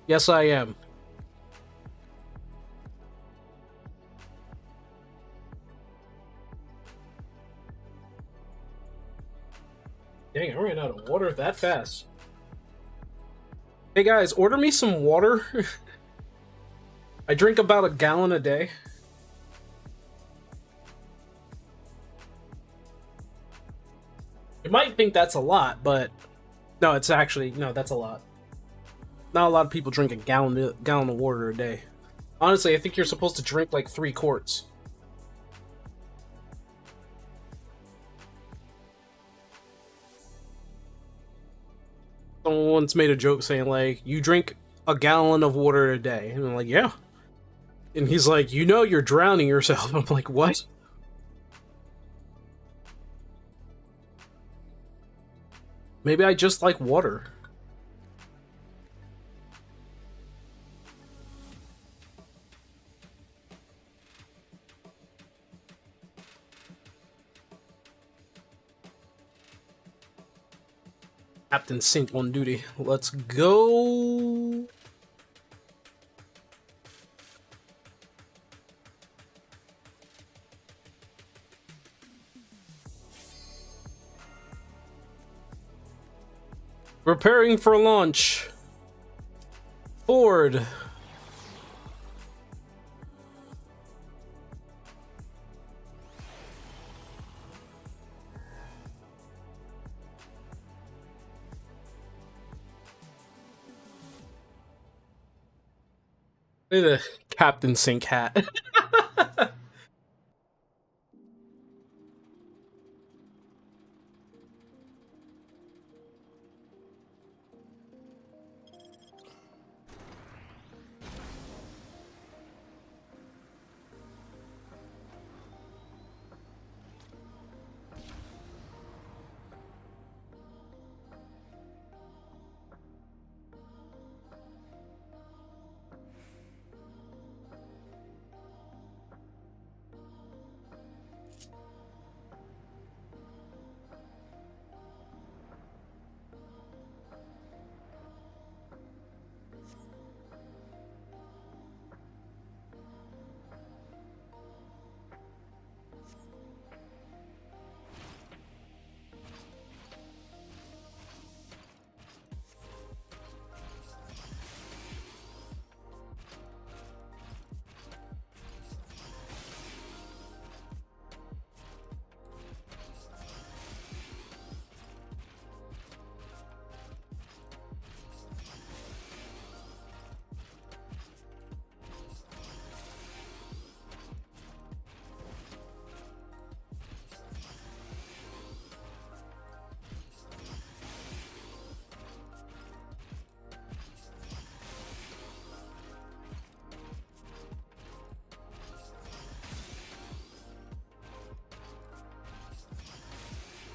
Yes, I am. Dang, I ran out of water that fast. Hey guys, order me some water. I drink about a gallon a day. You might think that's a lot, but no, it's actually, no, that's a lot. Not a lot of people drink a gallon of water a day. Honestly, I think you're supposed to drink like 3 quarts. Someone once made a joke saying like, you drink a gallon of water a day. And I'm like, yeah. And he's like, you know you're drowning yourself. I'm like, what? Maybe I just like water. Captain Sink on duty. Let's go. Preparing for launch. Board. Look at the Captain Sink hat.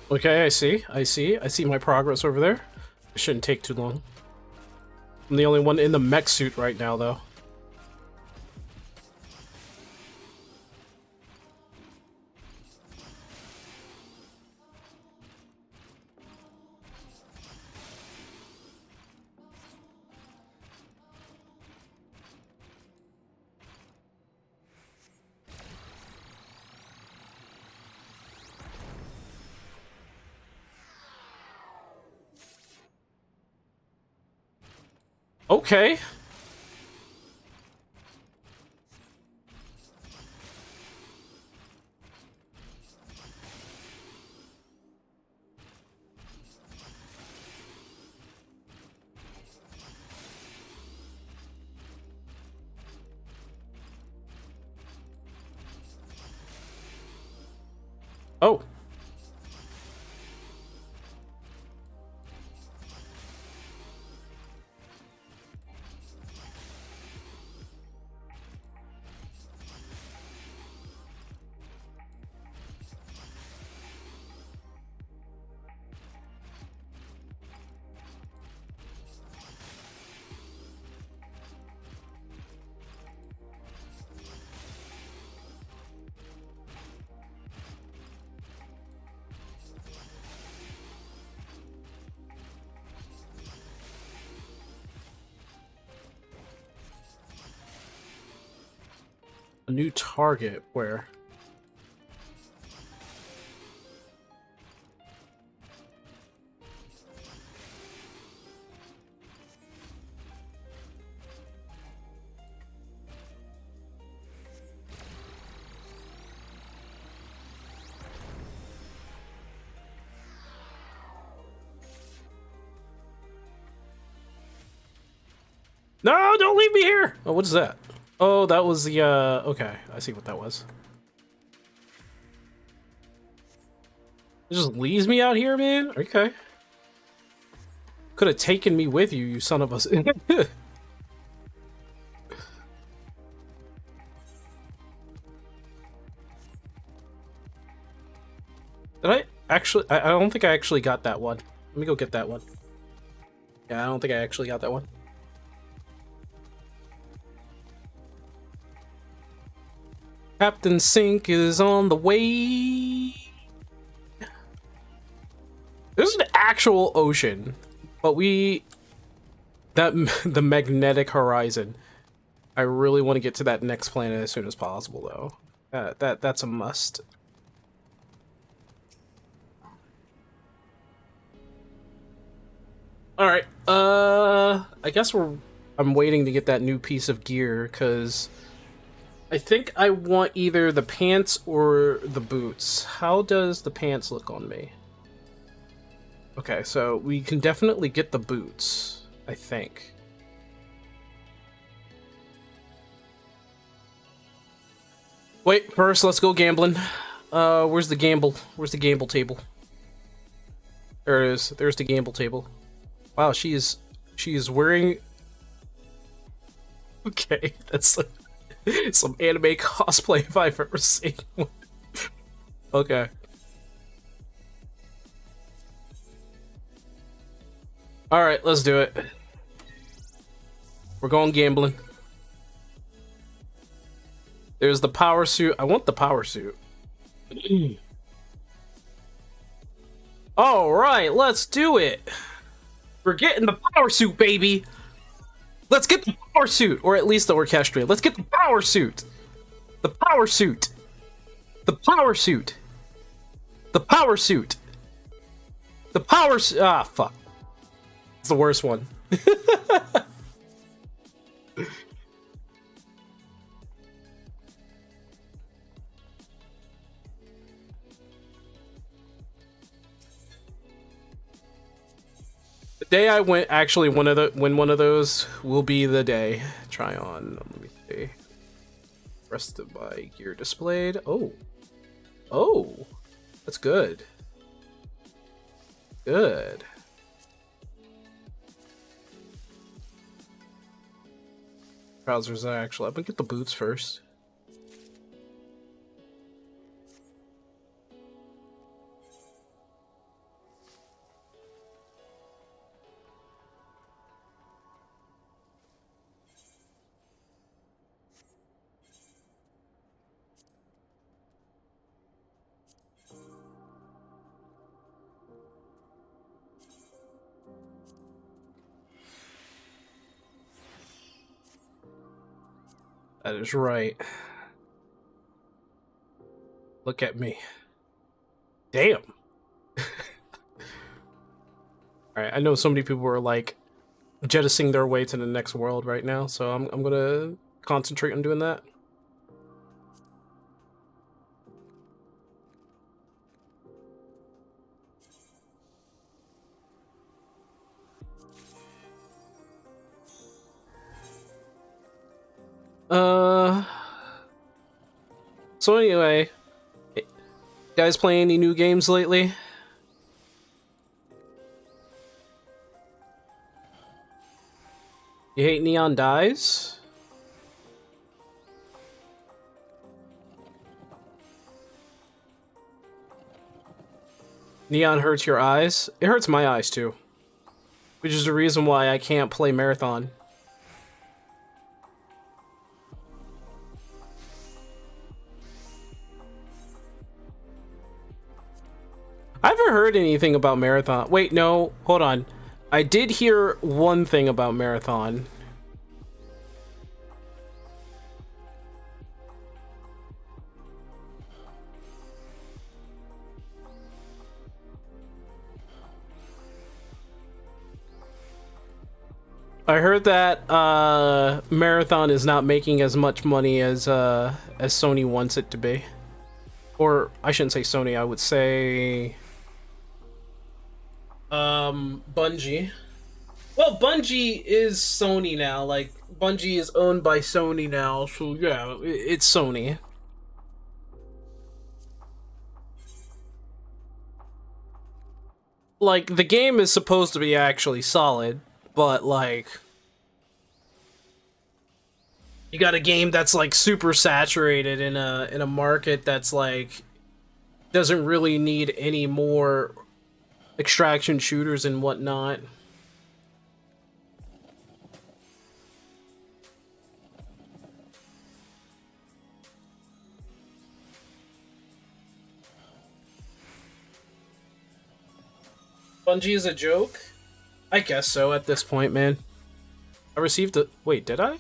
Okay, I see my progress over there. It shouldn't take too long. I'm the only one in the mech suit right now, though. Okay. Oh. A new target, where? No, don't leave me here! Oh, what is that? Oh, that was the, okay. I see what that was. It just leaves me out here, man? Okay. Could have taken me with you, you son of a... Did I actually... I don't think I actually got that one. Let me go get that one. Yeah, I don't think I actually got that one. Captain Sink is on the way. There's an actual ocean, but the magnetic horizon. I really want to get to that next planet as soon as possible, though. That's a must. All right. I guess I'm waiting to get that new piece of gear because I think I want either the pants or the boots. How does the pants look on me? Okay, so we can definitely get the boots, I think. Wait, first let's go gambling. Where's the gamble? Where's the gamble table? There it is. There's the gamble table. Wow, she is wearing... Okay, that's like some anime cosplay if I've ever seen one. Okay. Alright, let's do it. We're going gambling. There's the power suit. I want the power suit. Alright, let's do it. We're getting the power suit, baby. Let's get the power suit, or at least the orchestrion. Let's get the power suit. The power suit. The power suit. The power suit. The power suit. Ah, fuck. It's the worst one. The day I win one of those will be the day. Try on. Let me see. Rest of my gear displayed. Oh. Oh. That's good. Good. Trousers are actually. I'm gonna get the boots first. That is right. Look at me. Damn. Alright, I know so many people are like jettisoning their way to the next world right now, so I'm gonna concentrate on doing that. So anyway, you guys play any new games lately? You hate Neon Dies? Neon hurts your eyes? It hurts my eyes too. Which is the reason why I can't play Marathon. I haven't heard anything about Marathon. Wait, no, hold on. I did hear one thing about Marathon. I heard that Marathon is not making as much money as Sony wants it to be. Or I shouldn't say Sony, I would say Bungie. Well, Bungie is Sony now. Like Bungie is owned by Sony now, so yeah, it's Sony. Like the game is supposed to be actually solid, but like you got a game that's like super saturated in a market that's like doesn't really need any more extraction shooters and whatnot. Bungie is a joke? I guess so at this point, man. I received a... Wait, did I?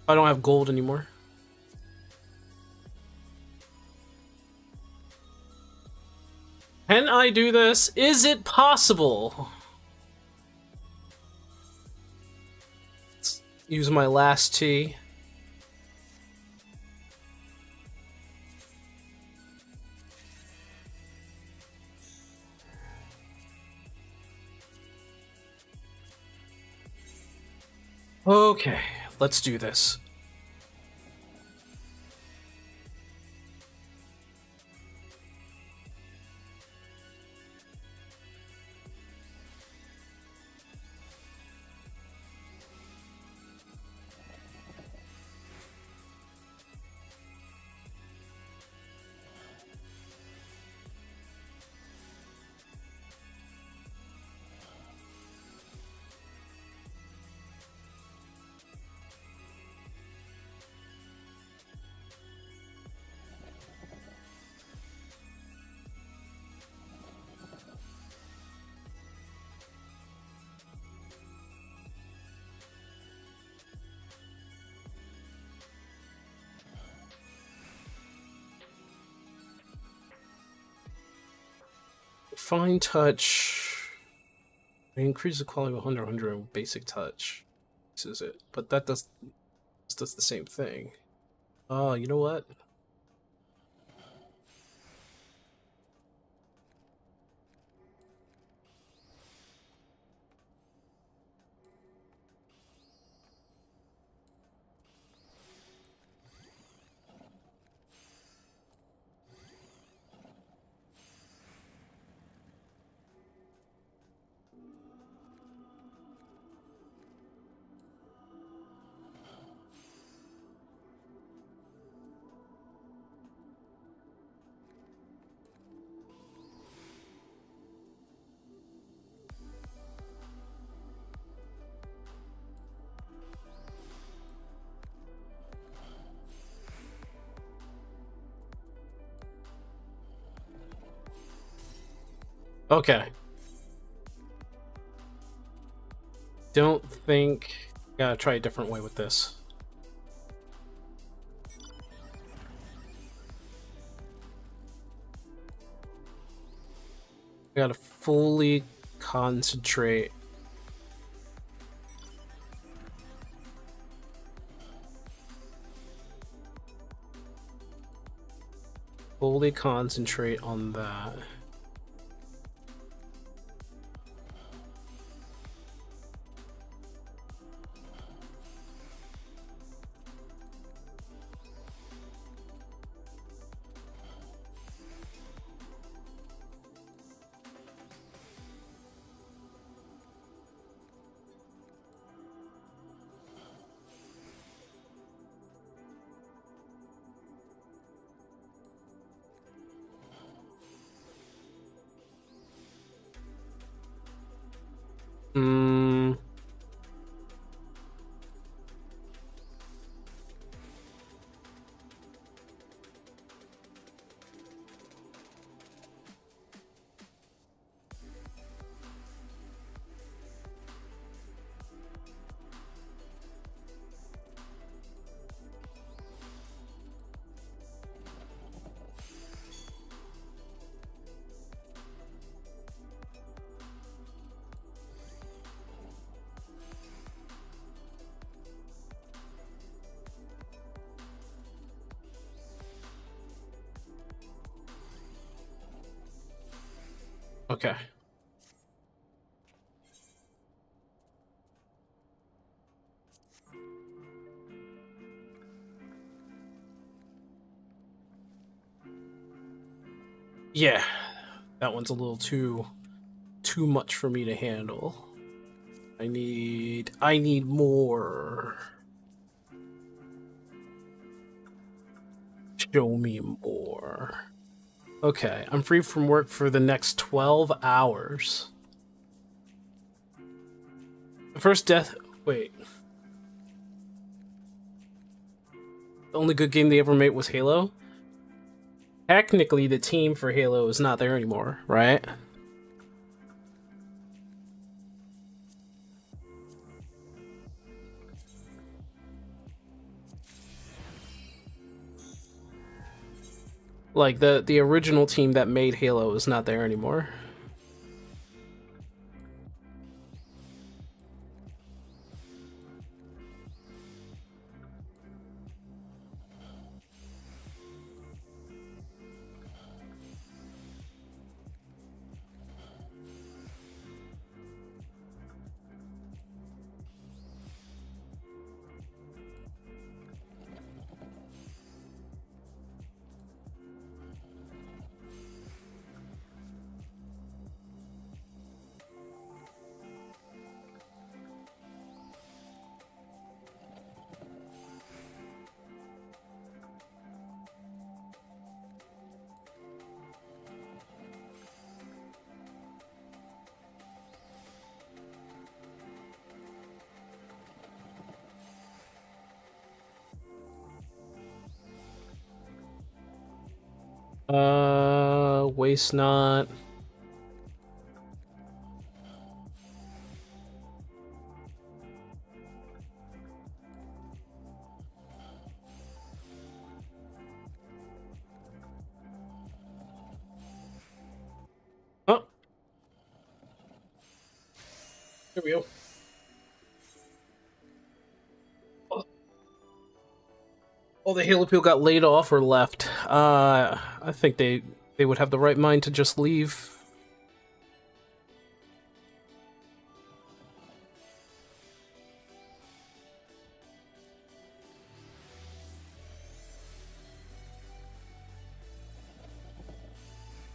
I don't have gold anymore. Can I do this? Is it possible? Let's use my last T. Okay, let's do this. Fine touch. Increase the quality of 100 on basic touch. This is it. But that does the same thing. Oh, you know what? Okay. Don't think... Gotta try a different way with this. Gotta fully concentrate. Fully concentrate on that. Okay. Yeah, that one's a little too much for me to handle. I need more. Show me more. Okay, I'm free from work for the next 12 hours. The first death... Wait. The only good game they ever made was Halo? Technically, the team for Halo is not there anymore, right? Like, the original team that made Halo is not there anymore. Waste not. Oh. There we go. All the Halo people got laid off or left. I think they would have the right mind to just leave.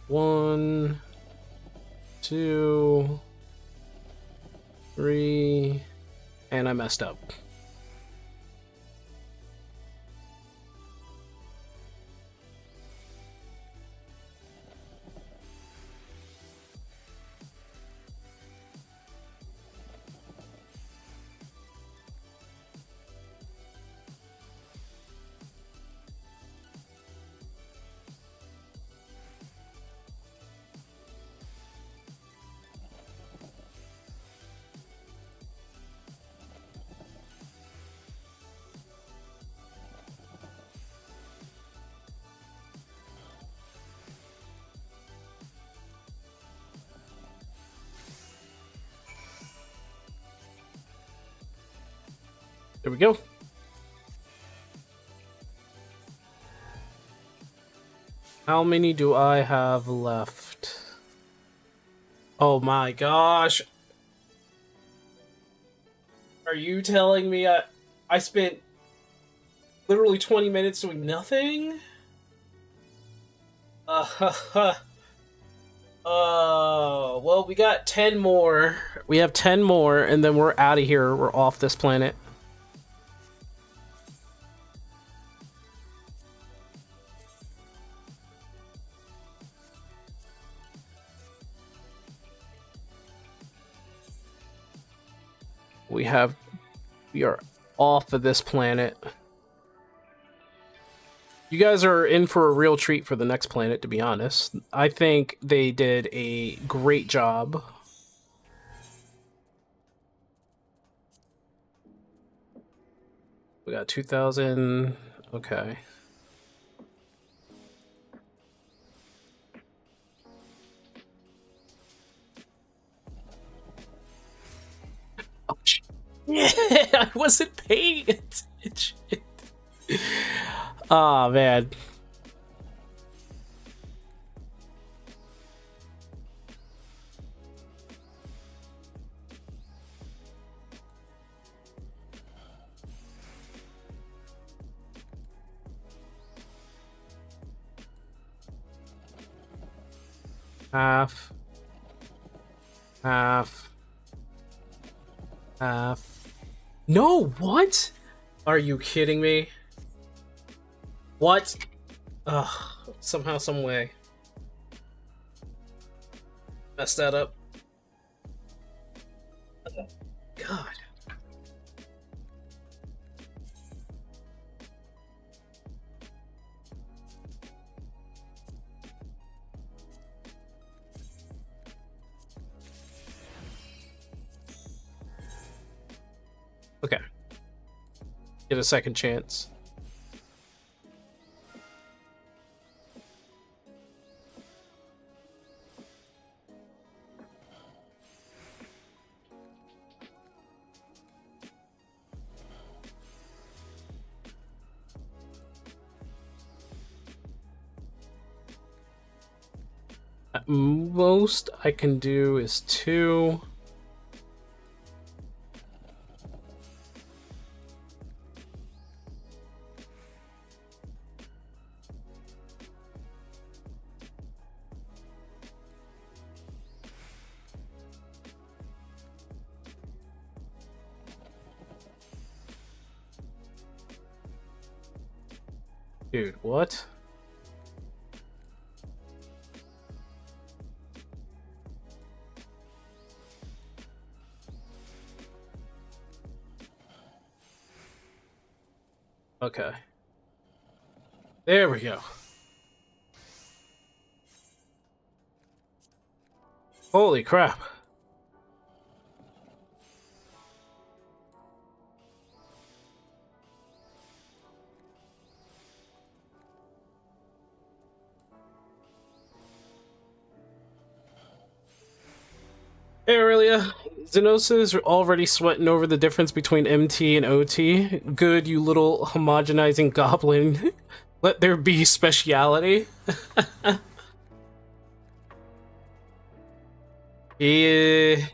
One, two, three, and I messed up. There we go. How many do I have left? Oh my gosh. Are you telling me I spent literally 20 minutes doing nothing? Well, we got 10 more. We have 10 more, and then we're out of here. We're off this planet. We are off of this planet. You guys are in for a real treat for the next planet, to be honest. I think they did a great job. We got 2,000. Okay. Oh, shit. I wasn't paying attention. Oh, man. Half. Half. Half. No, what? Are you kidding me? What? Ugh, somehow, some way. Messed that up. God. Okay. Get a second chance. At most I can do is 2. Dude, what? Okay. There we go. Holy crap. Hey Aurelia, Xenosis are already sweating over the difference between MT and OT. Good, you little homogenizing goblin. Let there be speciality. Yeah.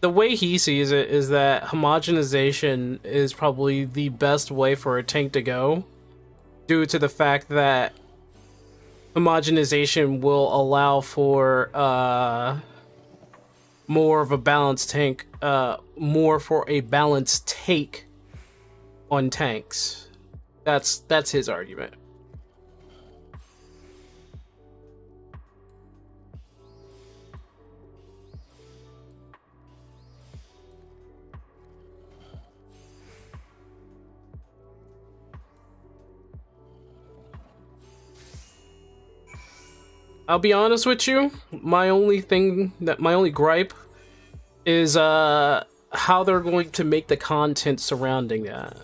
The way he sees it is that homogenization is probably the best way for a tank to go, due to the fact that homogenization will allow for more of a balanced tank, more for a balanced take on tanks. That's his argument. I'll be honest with you, my only gripe is how they're going to make the content surrounding that.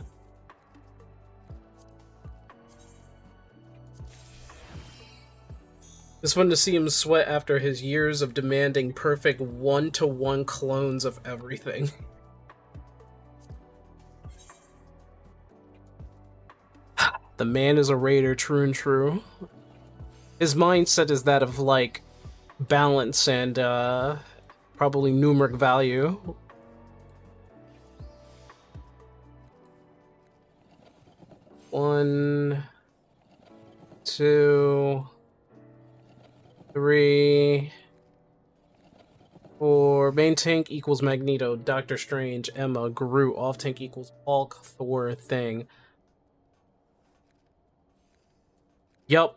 It's fun to see him sweat after his years of demanding perfect one-to-one clones of everything. The man is a raider, true and true. His mindset is that of, like, balance and, probably numeric value. One, 2, 3, 4. Main tank equals Magneto, Doctor Strange, Emma, Groot. Off tank equals Hulk, Thor, Thing. Yup.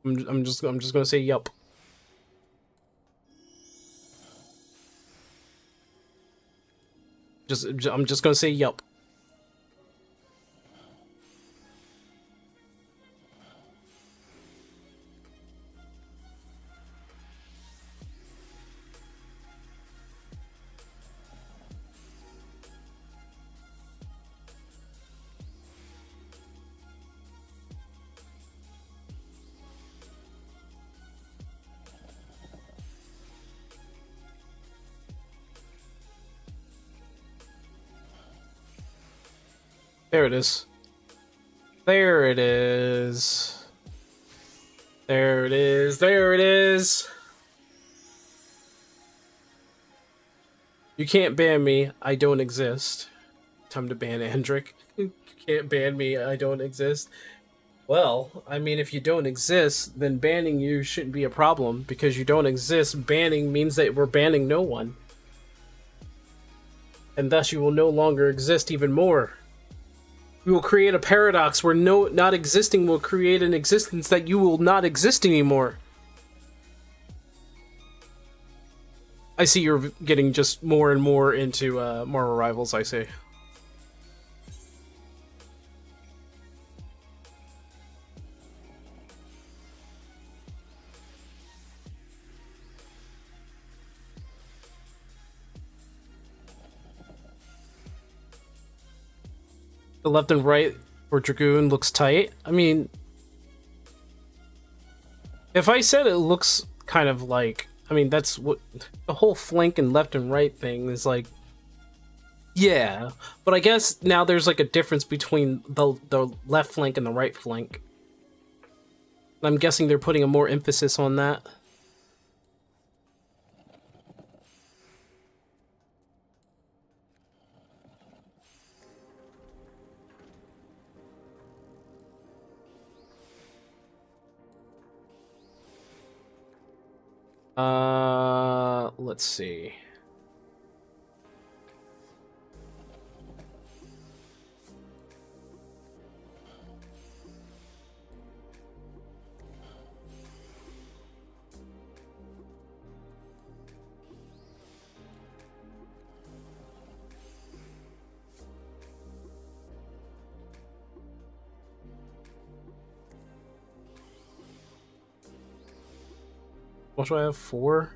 I'm just gonna say yup. I'm just gonna say yup. There it is. There it is. There it is. There it is. You can't ban me. I don't exist. Time to ban Andric. You can't ban me. I don't exist. Well, I mean, if you don't exist, then banning you shouldn't be a problem, because you don't exist. Banning means that we're banning no one. And thus you will no longer exist even more. We will create a paradox where not existing will create an existence that you will not exist anymore. I see you're getting just more and more into Marvel Rivals, I see. The left and right for Dragoon looks tight. I mean, if I said it looks kind of like, I mean, that's what the whole flank and left and right thing is like. Yeah, but I guess now there's like a difference between the left flank and the right flank. I'm guessing they're putting a more emphasis on that. Let's see. What do I have? 4?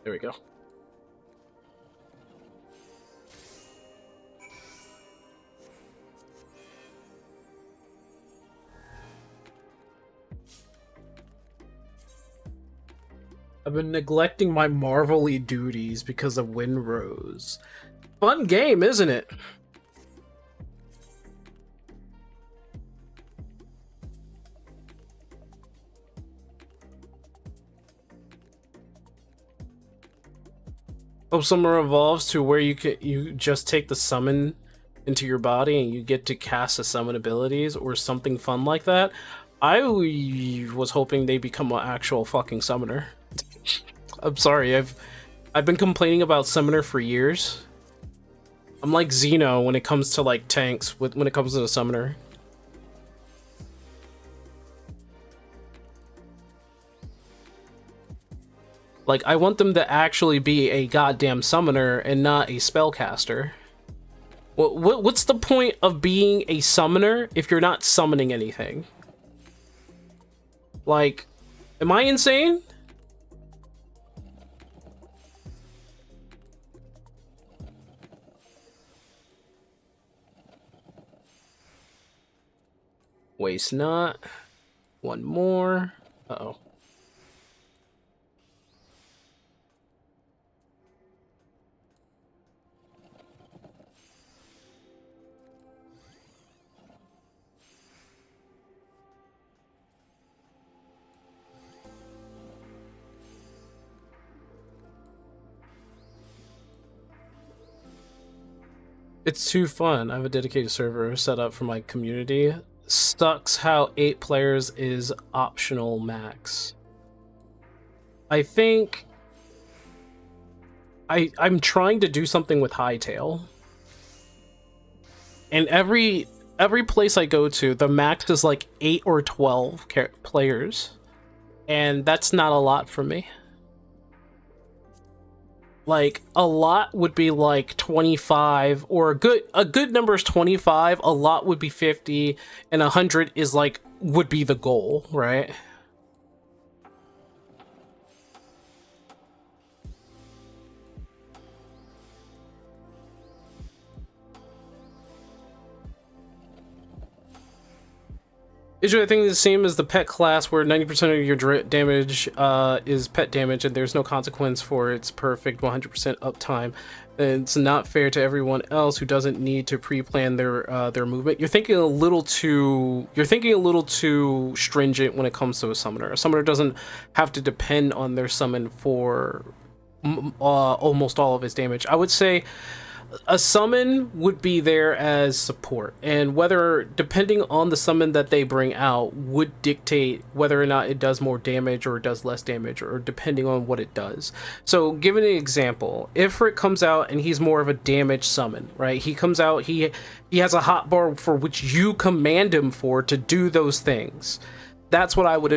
There we go. I've been neglecting my Marvel-y duties because of Windrose. Fun game, isn't it? Hope Summer evolves to where you just take the summon into your body and you get to cast the summon abilities or something fun like that. I was hoping they become an actual fucking summoner. I'm sorry, I've been complaining about summoner for years. I'm like Xeno when it comes to like tanks when it comes to the summoner. Like, I want them to actually be a goddamn summoner and not a spellcaster. What's the point of being a summoner if you're not summoning anything? Like, am I insane? Waste not. One more. Uh-oh. It's too fun. I have a dedicated server set up for my community. Sucks how 8 players is optional max. I think I'm trying to do something with Hightail. And every place I go to, the max is like 8 or 12 players. And that's not a lot for me. Like, a lot would be like 25, or a good number is 25, a lot would be 50, and 100 is like, would be the goal, right? Is I think the same as the pet class, where 90% of your damage is pet damage, and there's no consequence for its perfect 100% uptime. And it's not fair to everyone else who doesn't need to pre-plan their movement. You're thinking a little too stringent when it comes to a summoner. A summoner doesn't have to depend on their summon for almost all of his damage. I would say a summon would be there as support, and whether, depending on the summon that they bring out, would dictate whether or not it does more damage or it does less damage, or depending on what it does. So give an example. Ifrit comes out and he's more of a damage summon, right? He comes out, he has a hotbar for which you command him for to do those things. That's what I would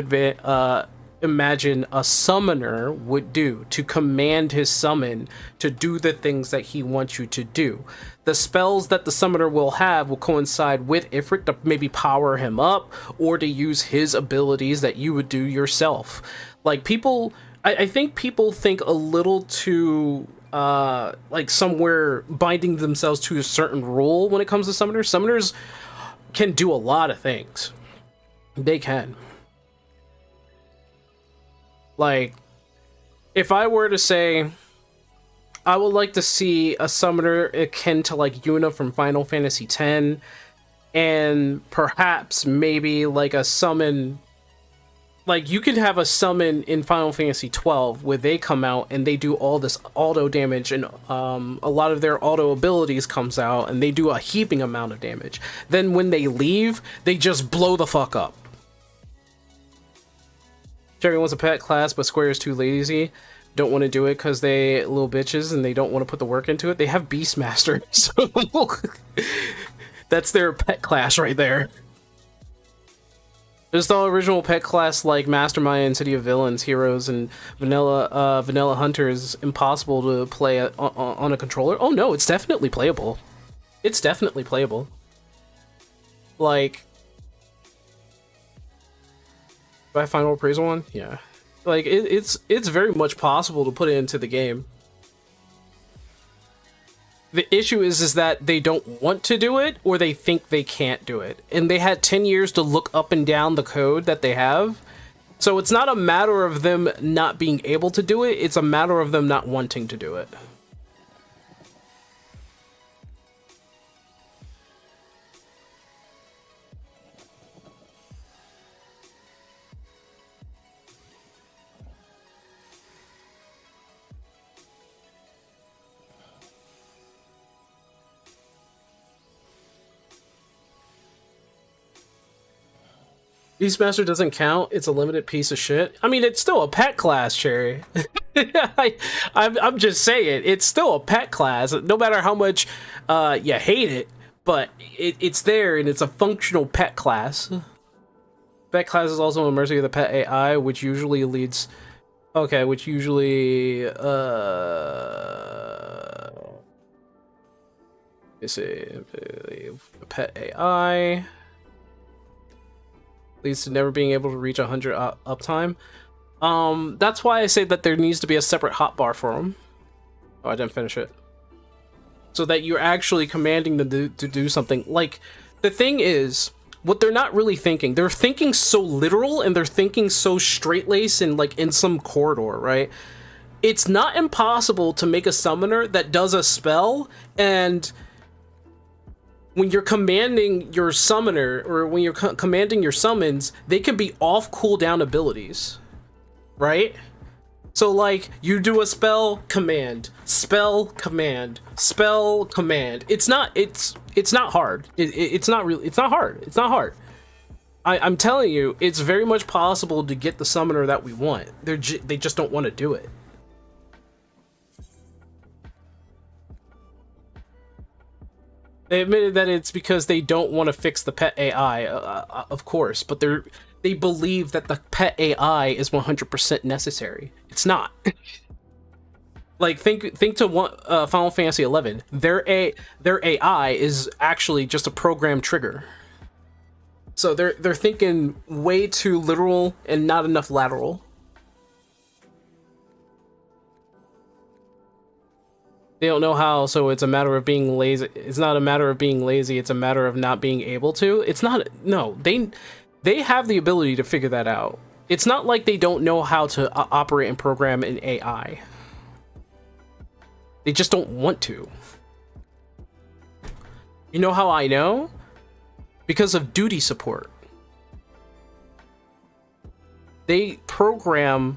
imagine a summoner would do, to command his summon to do the things that he wants you to do. The spells that the summoner will have will coincide with Ifrit to maybe power him up, or to use his abilities that you would do yourself. Like, people, I think people think a little too like somewhere binding themselves to a certain rule when it comes to summoners. Summoners can do a lot of things. They can. Like, if I were to say, I would like to see a summoner akin to like Yuna from Final Fantasy X, and perhaps maybe like a summon, like you could have a summon in Final Fantasy XII where they come out and they do all this auto damage, and a lot of their auto abilities comes out and they do a heaping amount of damage. Then when they leave, they just blow the fuck up. Jerry wants a pet class, but Square is too lazy. Don't want to do it because they little bitches and they don't want to put the work into it. They have Beastmaster, so that's their pet class right there. Just the original pet class like Mastermind and City of Villains, Heroes, and Vanilla Hunter is impossible to play on a controller. Oh no, it's definitely playable. It's definitely playable. Like, by Final Appraisal one, yeah, like it's very much possible to put it into the game. The issue is that they don't want to do it, or they think they can't do it, and they had 10 years to look up and down the code that they have. So it's not a matter of them not being able to do it, it's a matter of them not wanting to do it. Beastmaster doesn't count. It's a limited piece of shit. I mean, it's still a pet class, Cherry. I'm just saying, it's still a pet class. No matter how much you hate it, but it's there, and it's a functional pet class. Pet class is also a mercy of the pet AI, which usually leads... Okay, which usually... let's see... Pet AI... leads to never being able to reach 100 uptime. That's why I say that there needs to be a separate hotbar for them. Oh, I didn't finish it. So that you're actually commanding them to do something. Like, the thing is, what they're not really thinking, they're thinking so literal, and they're thinking so straight-laced and like in some corridor, right? It's not impossible to make a summoner that does a spell, and when you're commanding your summoner, or when you're commanding your summons, they can be off cooldown abilities, right? So like, you do a spell, command, spell, command, spell, command. It's not hard. It's not really, it's not hard. It's not hard. I'm telling you, it's very much possible to get the summoner that we want. They just don't want to do it. They admitted that it's because they don't want to fix the pet AI, of course, but they believe that the pet AI is 100% necessary. It's not. Like, think to Final Fantasy XI. Their AI is actually just a program trigger. So they're thinking way too literal and not enough lateral. They don't know how, so it's a matter of being lazy. It's not a matter of being lazy, it's a matter of not being able to. It's not, no, they have the ability to figure that out. It's not like they don't know how to operate and program an AI. They just don't want to. You know how I know? Because of duty support. They program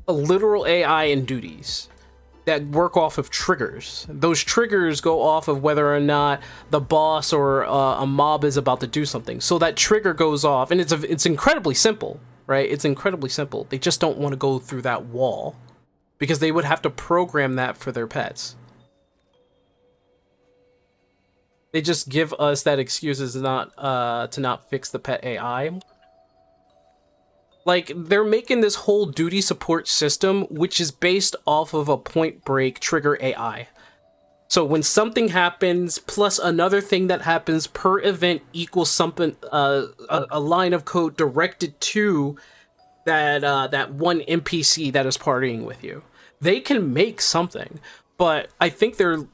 a literal AI in duties. that work off of triggers. Those triggers go off of whether or not the boss or a mob is about to do something. So that trigger goes off, and it's incredibly simple, right? It's incredibly simple. They just don't want to go through that wall because they would have to program that for their pets. They just give us that excuse is not to not fix the pet AI. Like, they're making this whole duty support system, which is based off of a Point Break trigger AI. So when something happens, plus another thing that happens per event equals something, a line of code directed to that one NPC that is partying with you. They can make something, but I think they're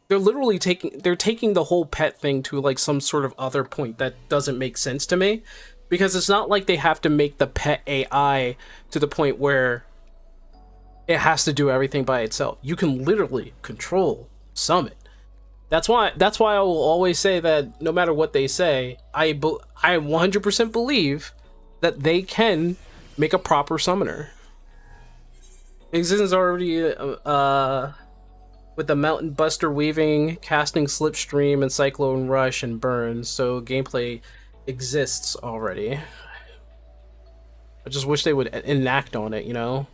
literally taking the whole pet thing to like some sort of other point that doesn't make sense to me. Because it's not like they have to make the pet AI to the point where it has to do everything by itself. You can literally control summon. That's why I will always say that no matter what they say, I 100% believe that they can make a proper summoner. Existence already with the Mountain Buster weaving, casting Slipstream and Cyclone Rush and Burn, so gameplay exists already. I just wish they would enact on it, you know?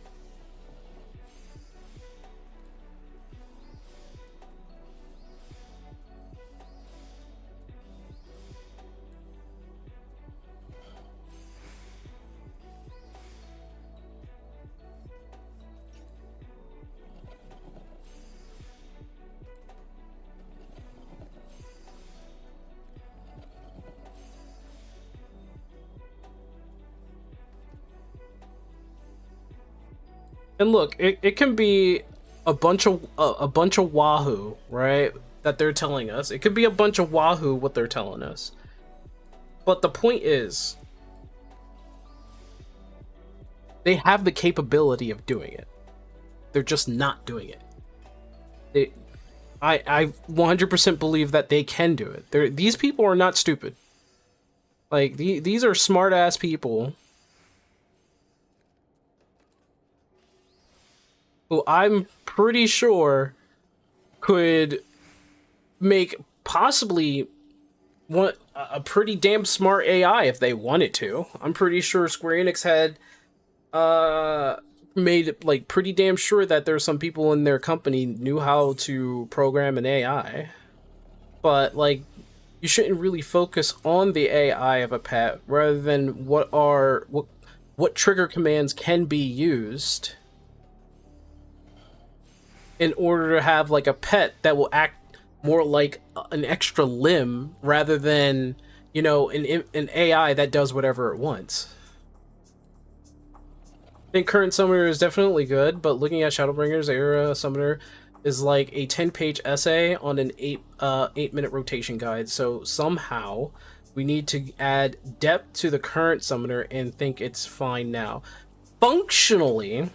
And look, it can be a bunch of wahoo, right? That they're telling us. It could be a bunch of wahoo what they're telling us. But the point is, they have the capability of doing it. They're just not doing it. I 100% believe that they can do it. These people are not stupid. Like these are smart ass people who I'm pretty sure could make possibly a pretty damn smart AI if they wanted to. I'm pretty sure Square Enix had made like pretty damn sure that there's some people in their company knew how to program an AI. But like, you shouldn't really focus on the AI of a pet rather than what trigger commands can be used in order to have like a pet that will act more like an extra limb rather than, you know, an AI that does whatever it wants. I think current summoner is definitely good, but looking at Shadowbringer's era summoner is like a 10-page essay on an 8-minute rotation guide. So somehow we need to add depth to the current summoner and think it's fine now. Functionally,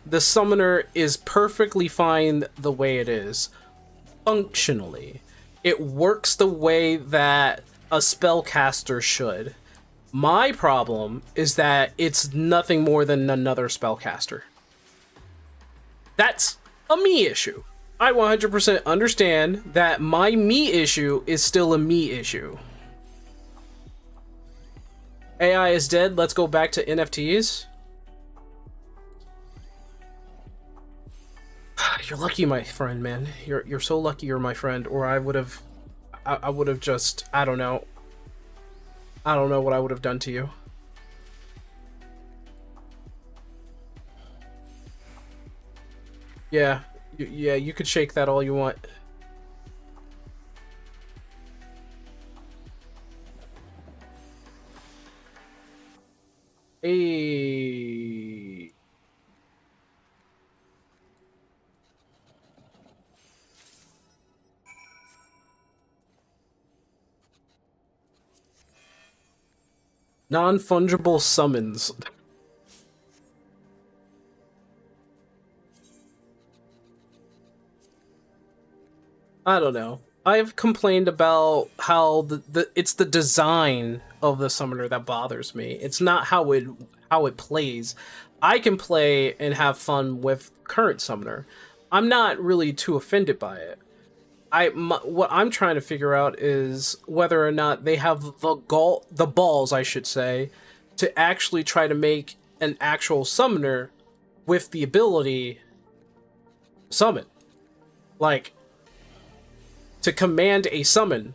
the summoner is perfectly fine the way it is. Functionally. It works the way that a spellcaster should. My problem is that it's nothing more than another spellcaster. That's a me issue. I 100% understand that my me issue is still a me issue. AI is dead. Let's go back to NFTs. You're lucky, my friend, man. You're so lucky you're my friend, or I would have just, I don't know what I would have done to you. Yeah, you could shake that all you want. Hey. Non-fungible summons. I don't know. I've complained about how it's the design of the summoner that bothers me. It's not how it plays. I can play and have fun with current summoner. I'm not really too offended by it. What I'm trying to figure out is whether or not they have the balls, I should say, to actually try to make an actual summoner with the ability summon, like to command a summon.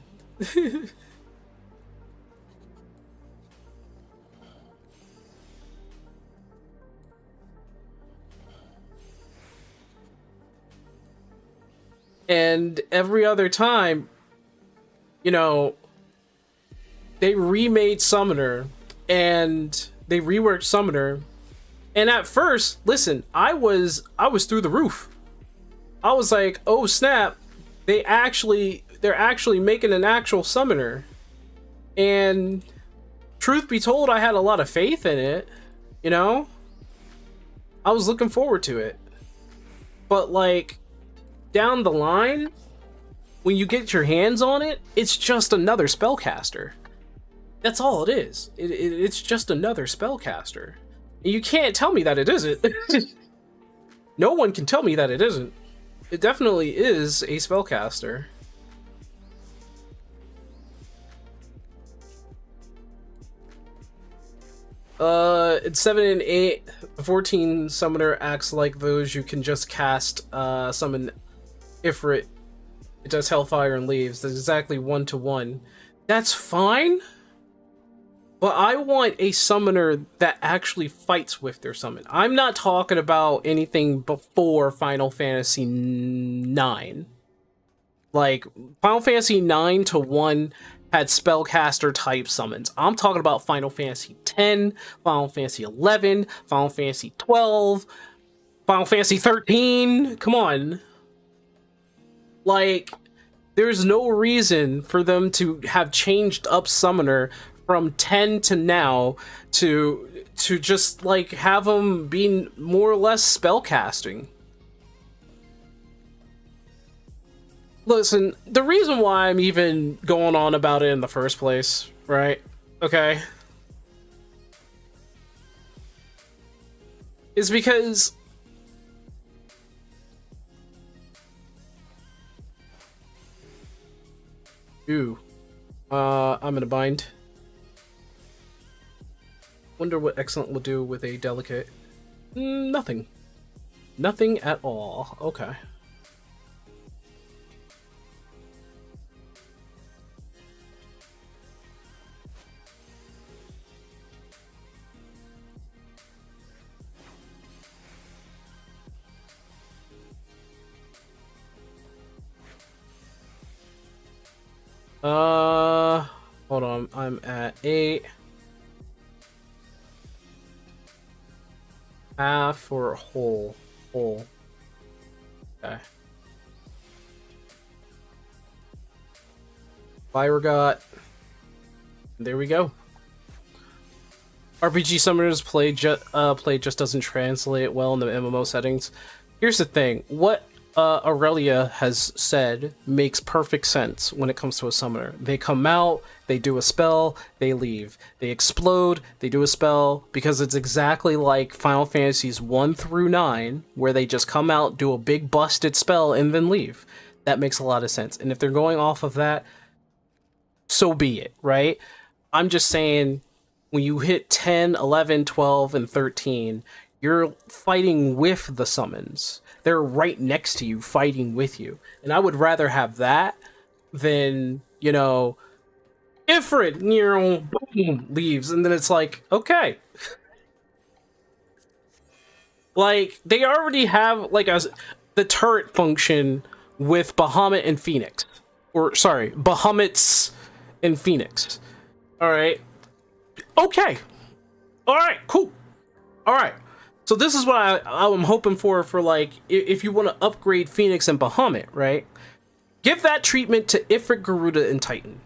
And every other time, you know, they remade Summoner and they reworked Summoner. And at first, listen, I was through the roof. I was like, oh snap, they're actually making an actual Summoner. And truth be told, I had a lot of faith in it, you know? I was looking forward to it. But like, down the line, when you get your hands on it, it's just another spellcaster. That's all it is. It's just another spellcaster. And you can't tell me that it isn't. No one can tell me that it isn't. It definitely is a spellcaster. In 7 and 8, the 14 summoner acts like those you can just cast, summon Ifrit. It does Hellfire and leaves. That's exactly 1-to-1. That's fine, but I want a summoner that actually fights with their summon. I'm not talking about anything before Final Fantasy 9. Like, Final Fantasy 9-to-1 had spellcaster type summons. I'm talking about Final Fantasy 10, Final Fantasy 11, Final Fantasy 12, Final Fantasy 13. Come on. Like, there's no reason for them to have changed up Summoner from 10 to now to just, like, have them be more or less spellcasting. Listen, the reason why I'm even going on about it in the first place, right? Okay? Is because ooh. I'm in a bind. Wonder what Excellent will do with a Delicate. Nothing. Nothing at all. Okay. Hold on, I'm at 8. Half or whole? Whole. Okay. Fire got. There we go. RPG summoners play just doesn't translate well in the MMO settings. Here's the thing. What Aurelia has said makes perfect sense when it comes to a summoner. They come out, they do a spell, they leave. They explode, they do a spell, because it's exactly like Final Fantasies 1-9, where they just come out, do a big busted spell, and then leave. That makes a lot of sense. And if they're going off of that, so be it, right? I'm just saying, when you hit 10, 11, 12, and 13, you're fighting with the summons. They're right next to you, fighting with you. And I would rather have that than, you know, Ifrit, you know, boom, leaves. And then it's like, okay. Like, they already have, like, the turret function with Bahamut and Phoenix. Or, sorry, Bahamut's and Phoenix. Alright. Okay. Alright, cool. Alright. So this is what I'm hoping for like, if you want to upgrade Phoenix and Bahamut, right? Give that treatment to Ifrit, Garuda, and Titan.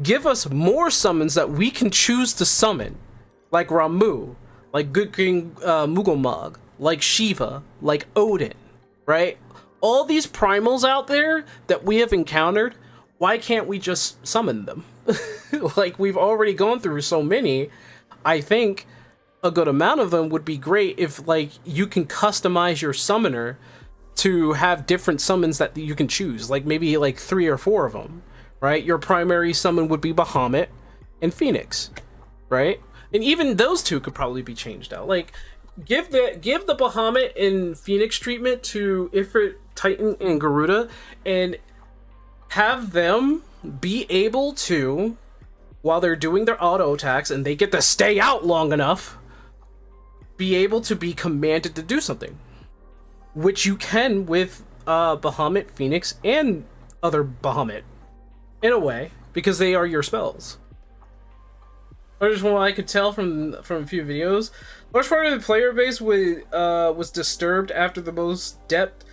Give us more summons that we can choose to summon, like Ramu, like Good King Mugomog, like Shiva, like Odin, right? All these primals out there that we have encountered, why can't we just summon them? Like, we've already gone through so many. I think a good amount of them would be great if, like, you can customize your summoner to have different summons that you can choose, like maybe like 3 or 4 of them, right? Your primary summon would be Bahamut and Phoenix, right? And even those two could probably be changed out. Like, give the Bahamut and Phoenix treatment to Ifrit, Titan, and Garuda, and have them be able to, while they're doing their auto attacks and they get to stay out long enough, be able to be commanded to do something, which you can with Bahamut, Phoenix, and other Bahamut, in a way, because they are your spells. Or just from what I could tell from a few videos, large part of the player base was disturbed after the most depth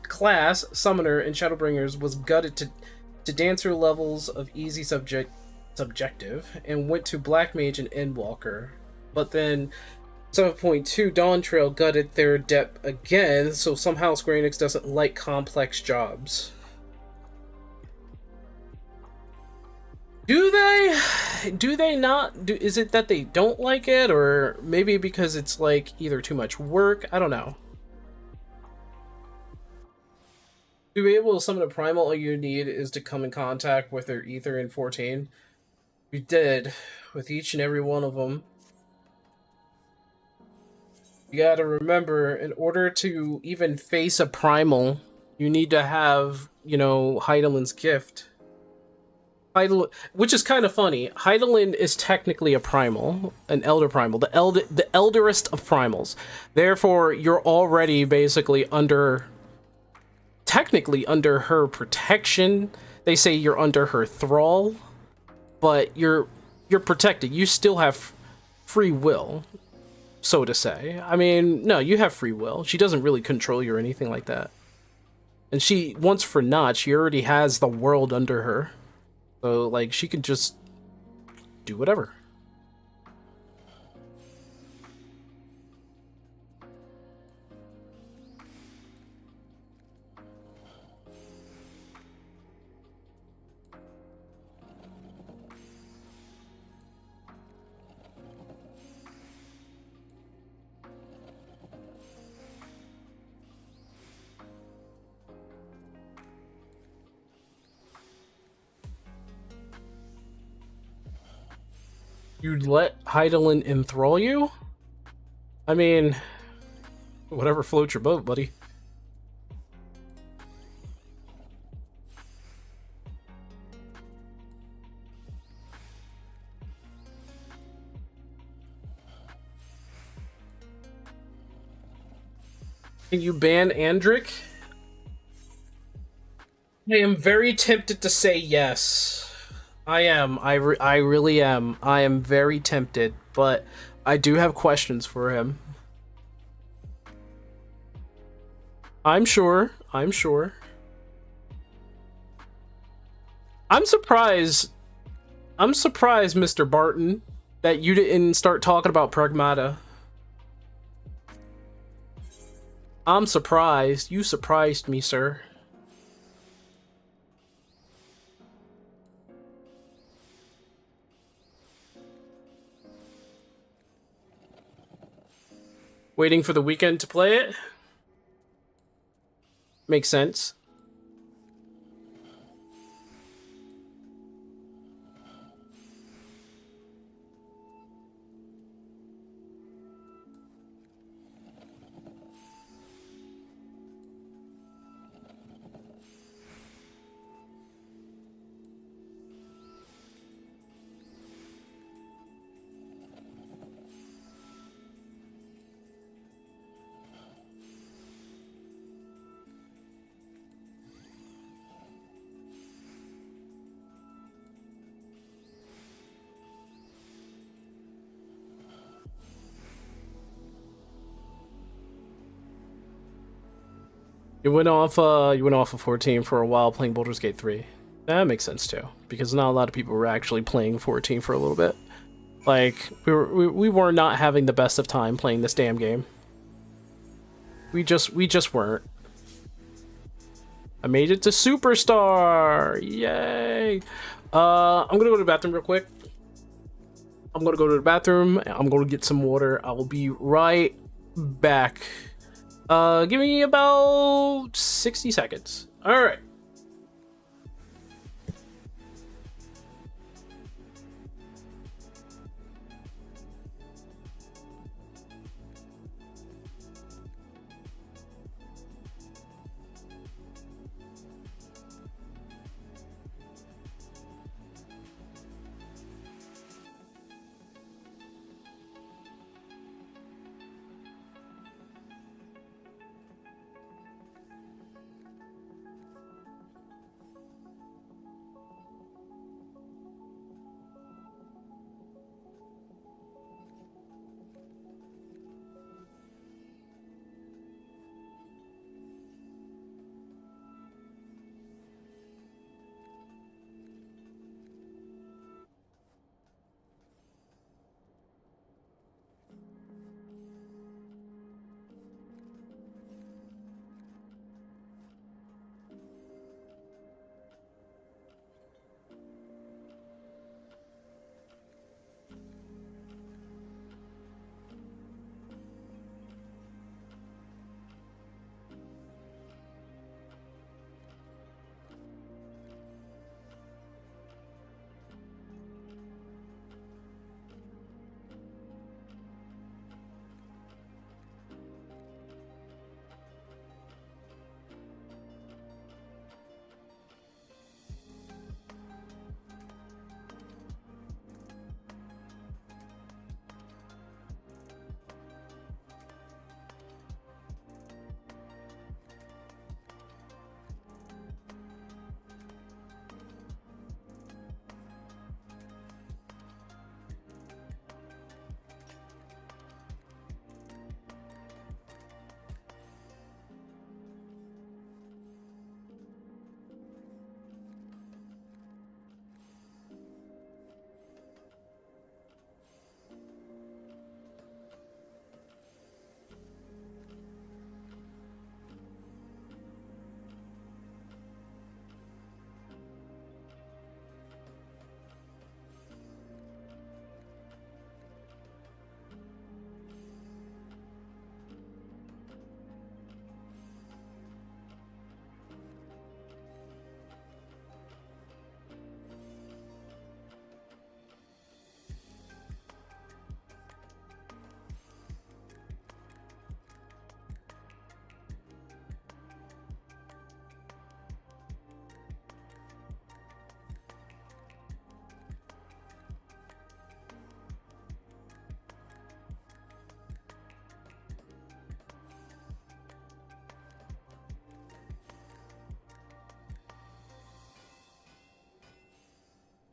class summoner in Shadowbringers was gutted to dancer levels of easy subjective and went to Black Mage and Endwalker. But then 7.2 Dawn Trail gutted their depth again, so somehow Square Enix doesn't like complex jobs. Do they not? Is it that they don't like it, or maybe because it's like either too much work? I don't know. To be able to summon a primal, all you need is to come in contact with their ether in 14. You did with each and every one of them. You gotta remember, in order to even face a primal, you need to have, you know, Heidelin's gift. Which is kind of funny. Heidelin is technically a primal, an elder primal, the elderest of primals. Therefore, you're already basically technically under her protection. They say you're under her thrall, but you're protected. You still have free will, so to say. I mean, no, you have free will. She doesn't really control you or anything like that. And she, once for naught, she already has the world under her. So, like, she can just do whatever. You'd let Heidelin enthrall you? I mean, whatever floats your boat, buddy. Can you ban Andric? I am very tempted to say yes. I am. I really am. I am very tempted, but I do have questions for him. I'm sure. I'm surprised. Mr. Barton, that you didn't start talking about Pragmata. I'm surprised. You surprised me, sir. Waiting for the weekend to play it? Makes sense. You went off of 14 for a while playing Baldur's Gate 3. That makes sense too, because not a lot of people were actually playing 14 for a little bit. Like, we were not having the best of time playing this damn game. We just weren't. I made it to Superstar! Yay! I'm gonna go to the bathroom real quick. I'm gonna get some water. I will be right back. Give me about 60 seconds. All right.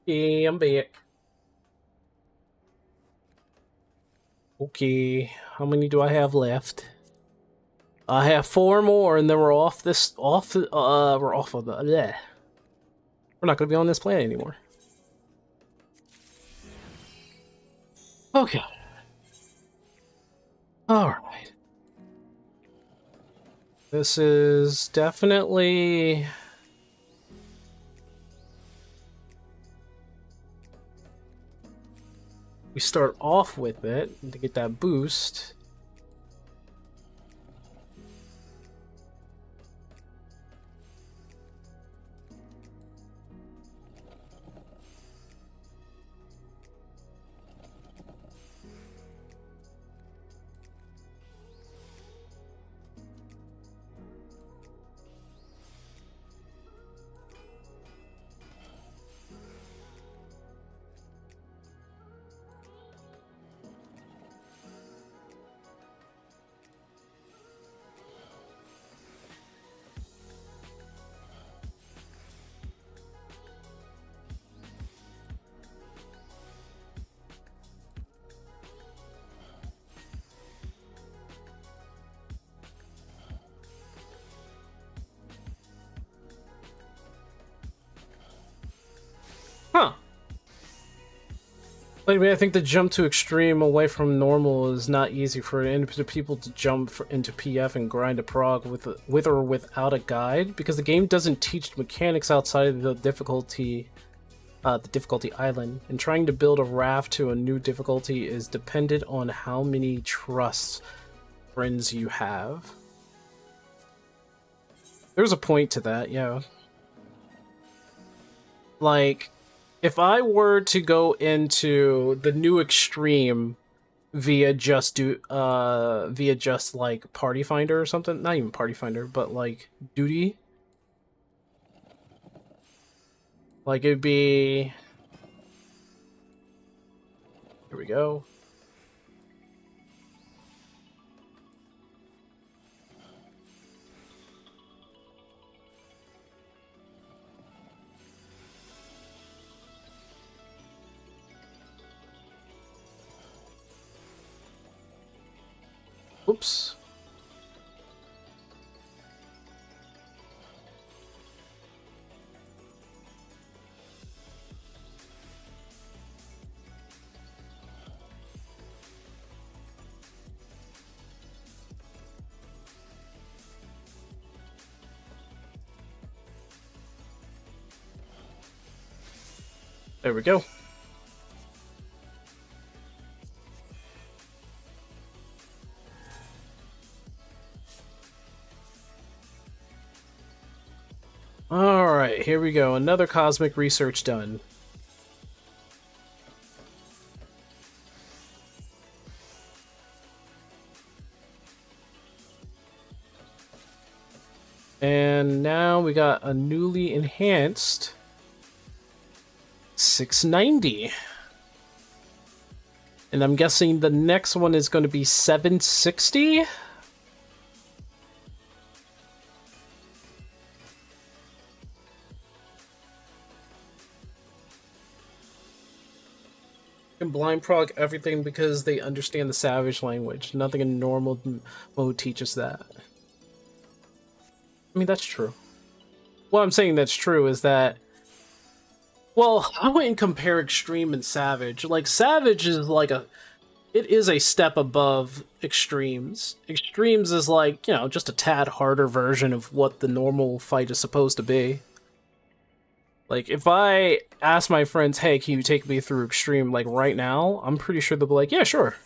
Yeah, I'm back. Okay, how many do I have left? I have 4 more, and then we're off this. We're off of the. Bleh. We're not gonna be on this planet anymore. Okay. All right. This is definitely. We start off with it to get that boost. Huh. Anyway, I think the jump to extreme away from normal is not easy for people to jump into PF and grind a prog with or without a guide, because the game doesn't teach mechanics outside of the difficulty island, and trying to build a raft to a new difficulty is dependent on how many trust friends you have. There's a point to that, yeah. Like, if I were to go into the new extreme via just like Party Finder or something, not even Party Finder, but like Duty, like it'd be, here we go. Oops. There we go. Alright, here we go. Another cosmic research done. And now we got a newly enhanced 690. And I'm guessing the next one is going to be 760? Can blind prog everything because they understand the savage language. Nothing in normal mode teaches that. I mean, that's true. What I'm saying that's true is that, well, I wouldn't compare extreme and savage. Like, savage is like it is a step above extremes. Extremes is like, you know, just a tad harder version of what the normal fight is supposed to be. Like, if I ask my friends, hey, can you take me through extreme, like, right now? I'm pretty sure they'll be like, yeah, sure.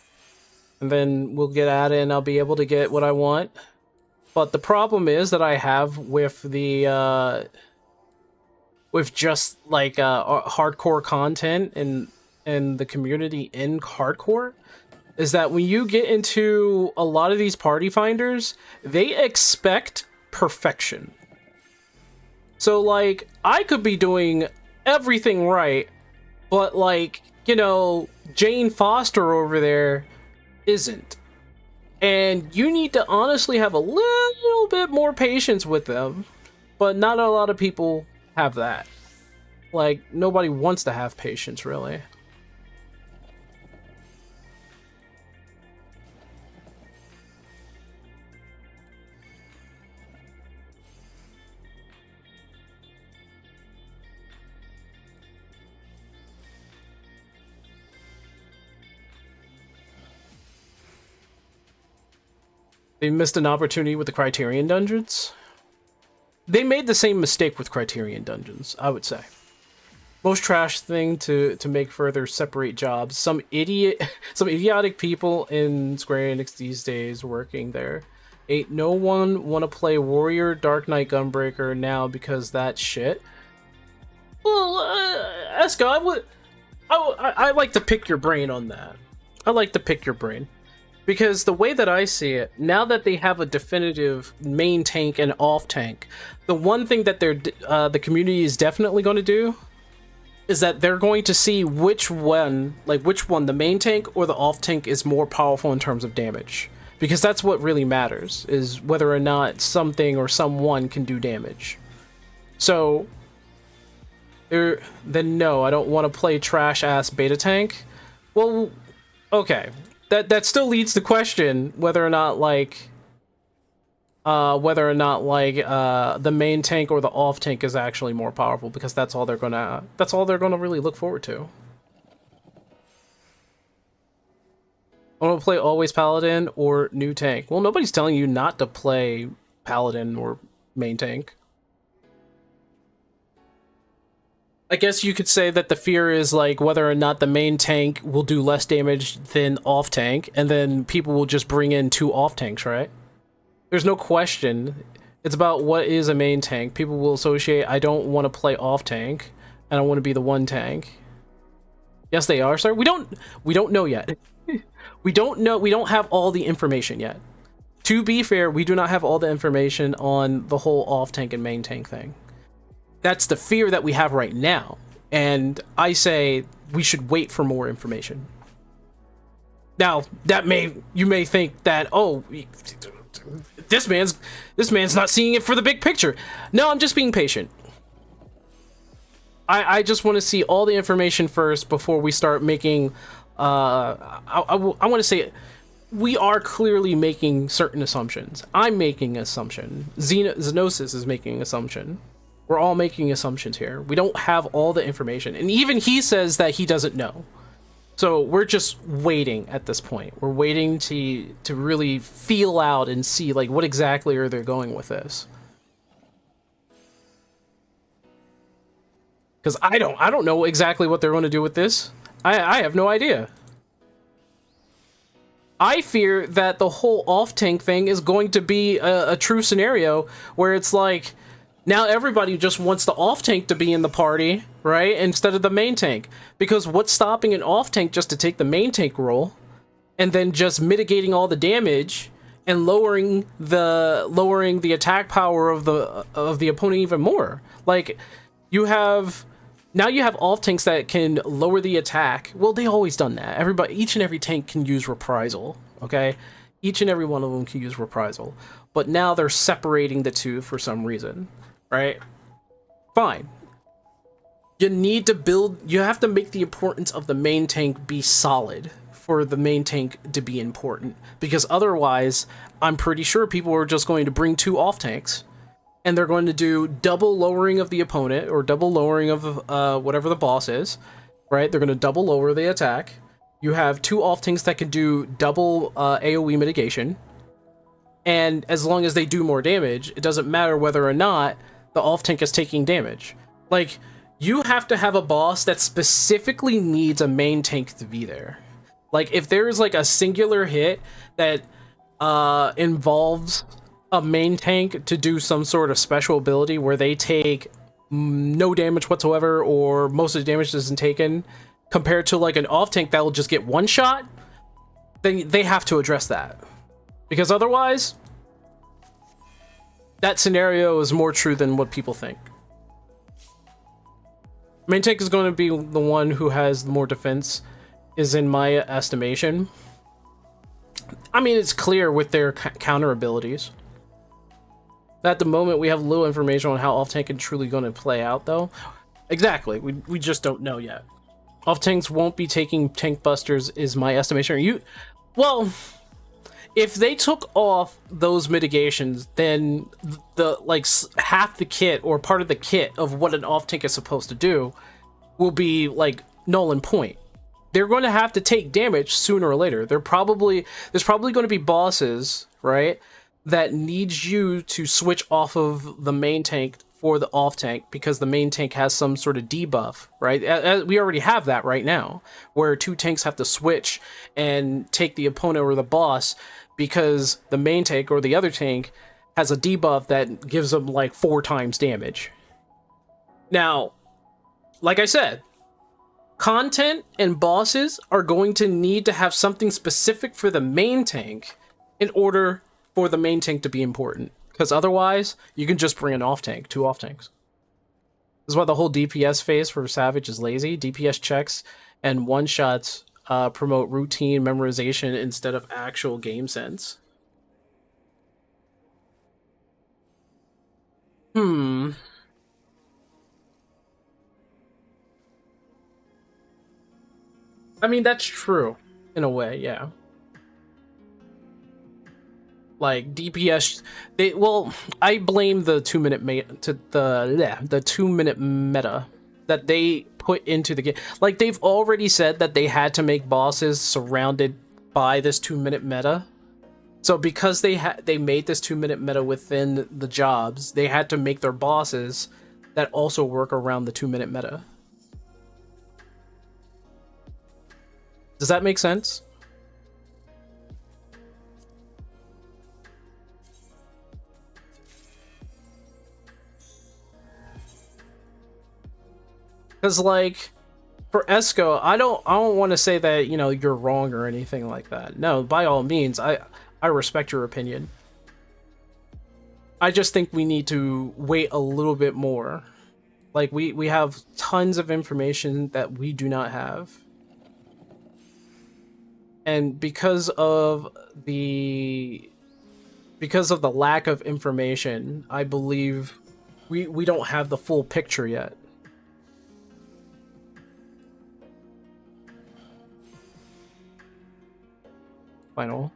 And then we'll get at it and I'll be able to get what I want. But the problem is that I have with the, with just, like, hardcore content and the community in hardcore, is that when you get into a lot of these party finders, they expect perfection. So, like, I could be doing everything right, but, like, you know, Jane Foster over there isn't. And you need to honestly have a little bit more patience with them, but not a lot of people have that. Like, nobody wants to have patience, really. They missed an opportunity with the Criterion Dungeons. They made the same mistake with Criterion Dungeons, I would say. Most trash thing to make further separate jobs. Some idiotic people in Square Enix these days working there. Ain't no one want to play Warrior Dark Knight Gunbreaker now because that shit. Well, Eska, I like to pick your brain on that. I like to pick your brain. Because the way that I see it, now that they have a definitive main tank and off tank, the one thing that the community is definitely going to do is that they're going to see which one, the main tank or the off tank is more powerful in terms of damage. Because that's what really matters, is whether or not something or someone can do damage. So, then no, I don't want to play trash-ass beta tank. Well, okay. That still leads to question whether or not the main tank or the off tank is actually more powerful, because that's all they're gonna really look forward to. I want to play always paladin or new tank. Well, nobody's telling you not to play paladin or main tank. I guess you could say that the fear is like whether or not the main tank will do less damage than off tank, and then people will just bring in two off tanks, right? There's no question. It's about what is a main tank. People will associate, I don't want to play off tank, and I want to be the one tank. Yes, they are, sir. We don't know yet. We don't know. We don't have all the information yet. To be fair, we do not have all the information on the whole off tank and main tank thing. That's the fear that we have right now. And I say we should wait for more information. Now, you may think that, oh, this man's not seeing it for the big picture. No, I'm just being patient. I just want to see all the information first before we start making I want to say we are clearly making certain assumptions. I'm making an assumption. Xenosis is making an assumption. We're all making assumptions here. We don't have all the information. And even he says that he doesn't know. So we're just waiting at this point. We're waiting to really feel out and see like what exactly are they going with this. Because I don't know exactly what they're going to do with this. I have no idea. I fear that the whole off-tank thing is going to be a true scenario where it's like, now everybody just wants the off-tank to be in the party, right? Instead of the main tank. Because what's stopping an off-tank just to take the main tank role and then just mitigating all the damage and lowering the attack power of the opponent even more? Like, now you have off tanks that can lower the attack. Well, they always done that. Each and every tank can use reprisal, okay? Each and every one of them can use reprisal. But now they're separating the two for some reason, right? Fine. You have to make the importance of the main tank be solid for the main tank to be important. Because otherwise, I'm pretty sure people are just going to bring 2 off tanks. And they're going to do double lowering of the opponent, or double lowering of whatever the boss is, right? They're going to double lower the attack. You have 2 off tanks that can do double AoE mitigation. And as long as they do more damage, it doesn't matter whether or not the off tank is taking damage. Like, you have to have a boss that specifically needs a main tank to be there. Like, if there's like a singular hit that involves a main tank to do some sort of special ability where they take no damage whatsoever, or most of the damage isn't taken, compared to like an off tank that will just get 1 shot, then they have to address that. Because otherwise, that scenario is more true than what people think. Main tank is going to be the one who has more defense, is in my estimation. I mean, it's clear with their counter abilities. At the moment, we have little information on how off-tank is truly going to play out, though. Exactly, we just don't know yet. Off-tanks won't be taking tank busters, is my estimation. Well, if they took off those mitigations, then half the kit, or part of the kit of what an off-tank is supposed to do, will be like null and point. They're going to have to take damage sooner or later. There's probably going to be bosses, right, that needs you to switch off of the main tank for the off tank, because the main tank has some sort of debuff, right? We already have that right now, where 2 tanks have to switch and take the opponent or the boss because the main tank or the other tank has a debuff that gives them like 4 times damage. Now, like I said, content and bosses are going to need to have something specific for the main tank in order for the main tank to be important, because otherwise you can just bring an off tank, 2 off tanks. This is why the whole DPS phase for Savage is lazy. DPS checks and one-shots promote routine memorization instead of actual game sense. I mean, that's true in a way, yeah. Like DPS, I blame the 2-minute the 2-minute meta that they put into the game. Like, they've already said that they had to make bosses surrounded by this 2-minute meta. So because they made this 2-minute meta within the jobs, they had to make their bosses that also work around the 2-minute meta. Does that make sense? Because like for Esco, I don't want to say that, you know, you're wrong or anything like that. No, by all means, I respect your opinion. I just think we need to wait a little bit more. Like we have tons of information that we do not have. And because of the lack of information, I believe we don't have the full picture yet. Final.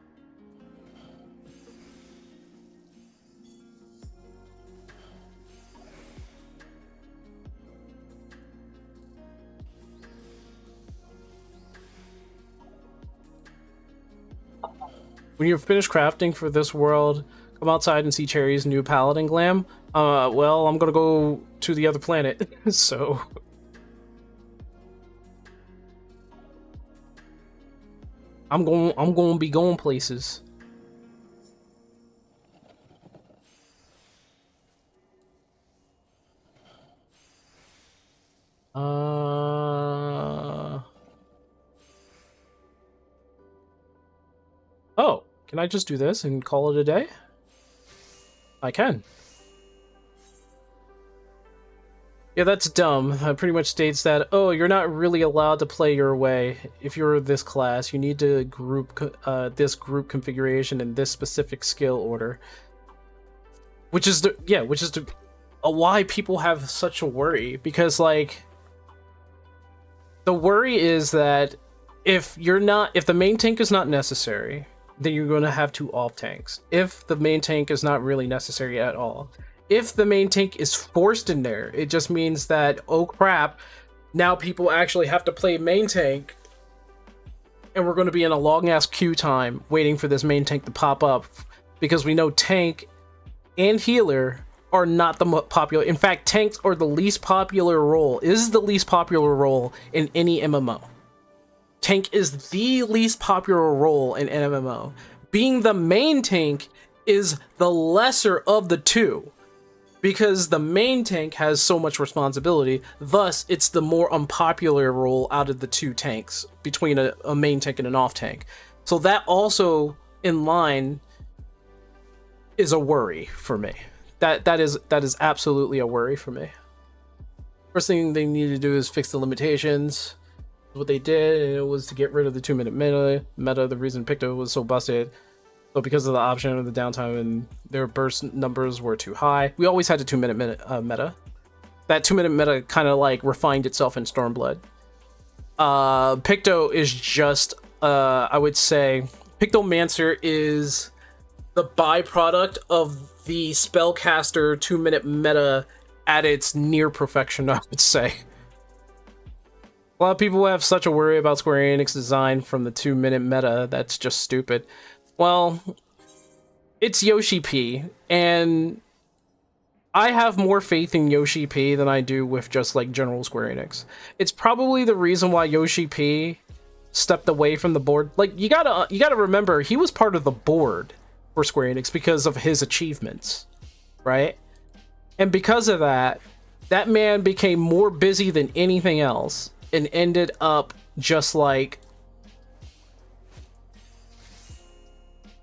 When you're finished crafting for this world, come outside and see Cherry's new paladin glam. Well, I'm gonna go to the other planet, so... I'm going to be going places. Oh, can I just do this and call it a day? I can. Yeah, that's dumb. It pretty much states that, oh, you're not really allowed to play your way. If you're this class, you need to group this group configuration in this specific skill order. Which is why people have such a worry. Because, like, the worry is that if the main tank is not necessary, then you're going to have 2 off tanks. If the main tank is not really necessary at all, if the main tank is forced in there, it just means that, oh crap, now people actually have to play main tank, and we're going to be in a long-ass queue time waiting for this main tank to pop up, because we know tank and healer are not the popular. In fact, tanks are the least popular role, is the least popular role in any MMO. Tank is the least popular role in an MMO. Being the main tank is the lesser of the two, because the main tank has so much responsibility, thus it's the more unpopular role out of the 2 tanks, between a main tank and an off tank. So that also, in line, is a worry for me. That is absolutely a worry for me. First thing they need to do is fix the limitations. What they did, and it was to get rid of the 2-minute meta. The reason Picto was so busted, but because of the option of the downtime and their burst numbers were too high. We always had a 2-minute meta. That 2-minute meta kind of like refined itself in Stormblood. Picto is just, I would say, Pictomancer is the byproduct of the spellcaster 2-minute meta at its near perfection, I would say. A lot of people have such a worry about Square Enix design from the 2-minute meta. That's just stupid. Well, it's Yoshi P, and I have more faith in Yoshi P than I do with just like general Square Enix. It's probably the reason why Yoshi P stepped away from the board. Like, you gotta remember, he was part of the board for Square Enix because of his achievements, right? And because of that, that man became more busy than anything else, and ended up just like...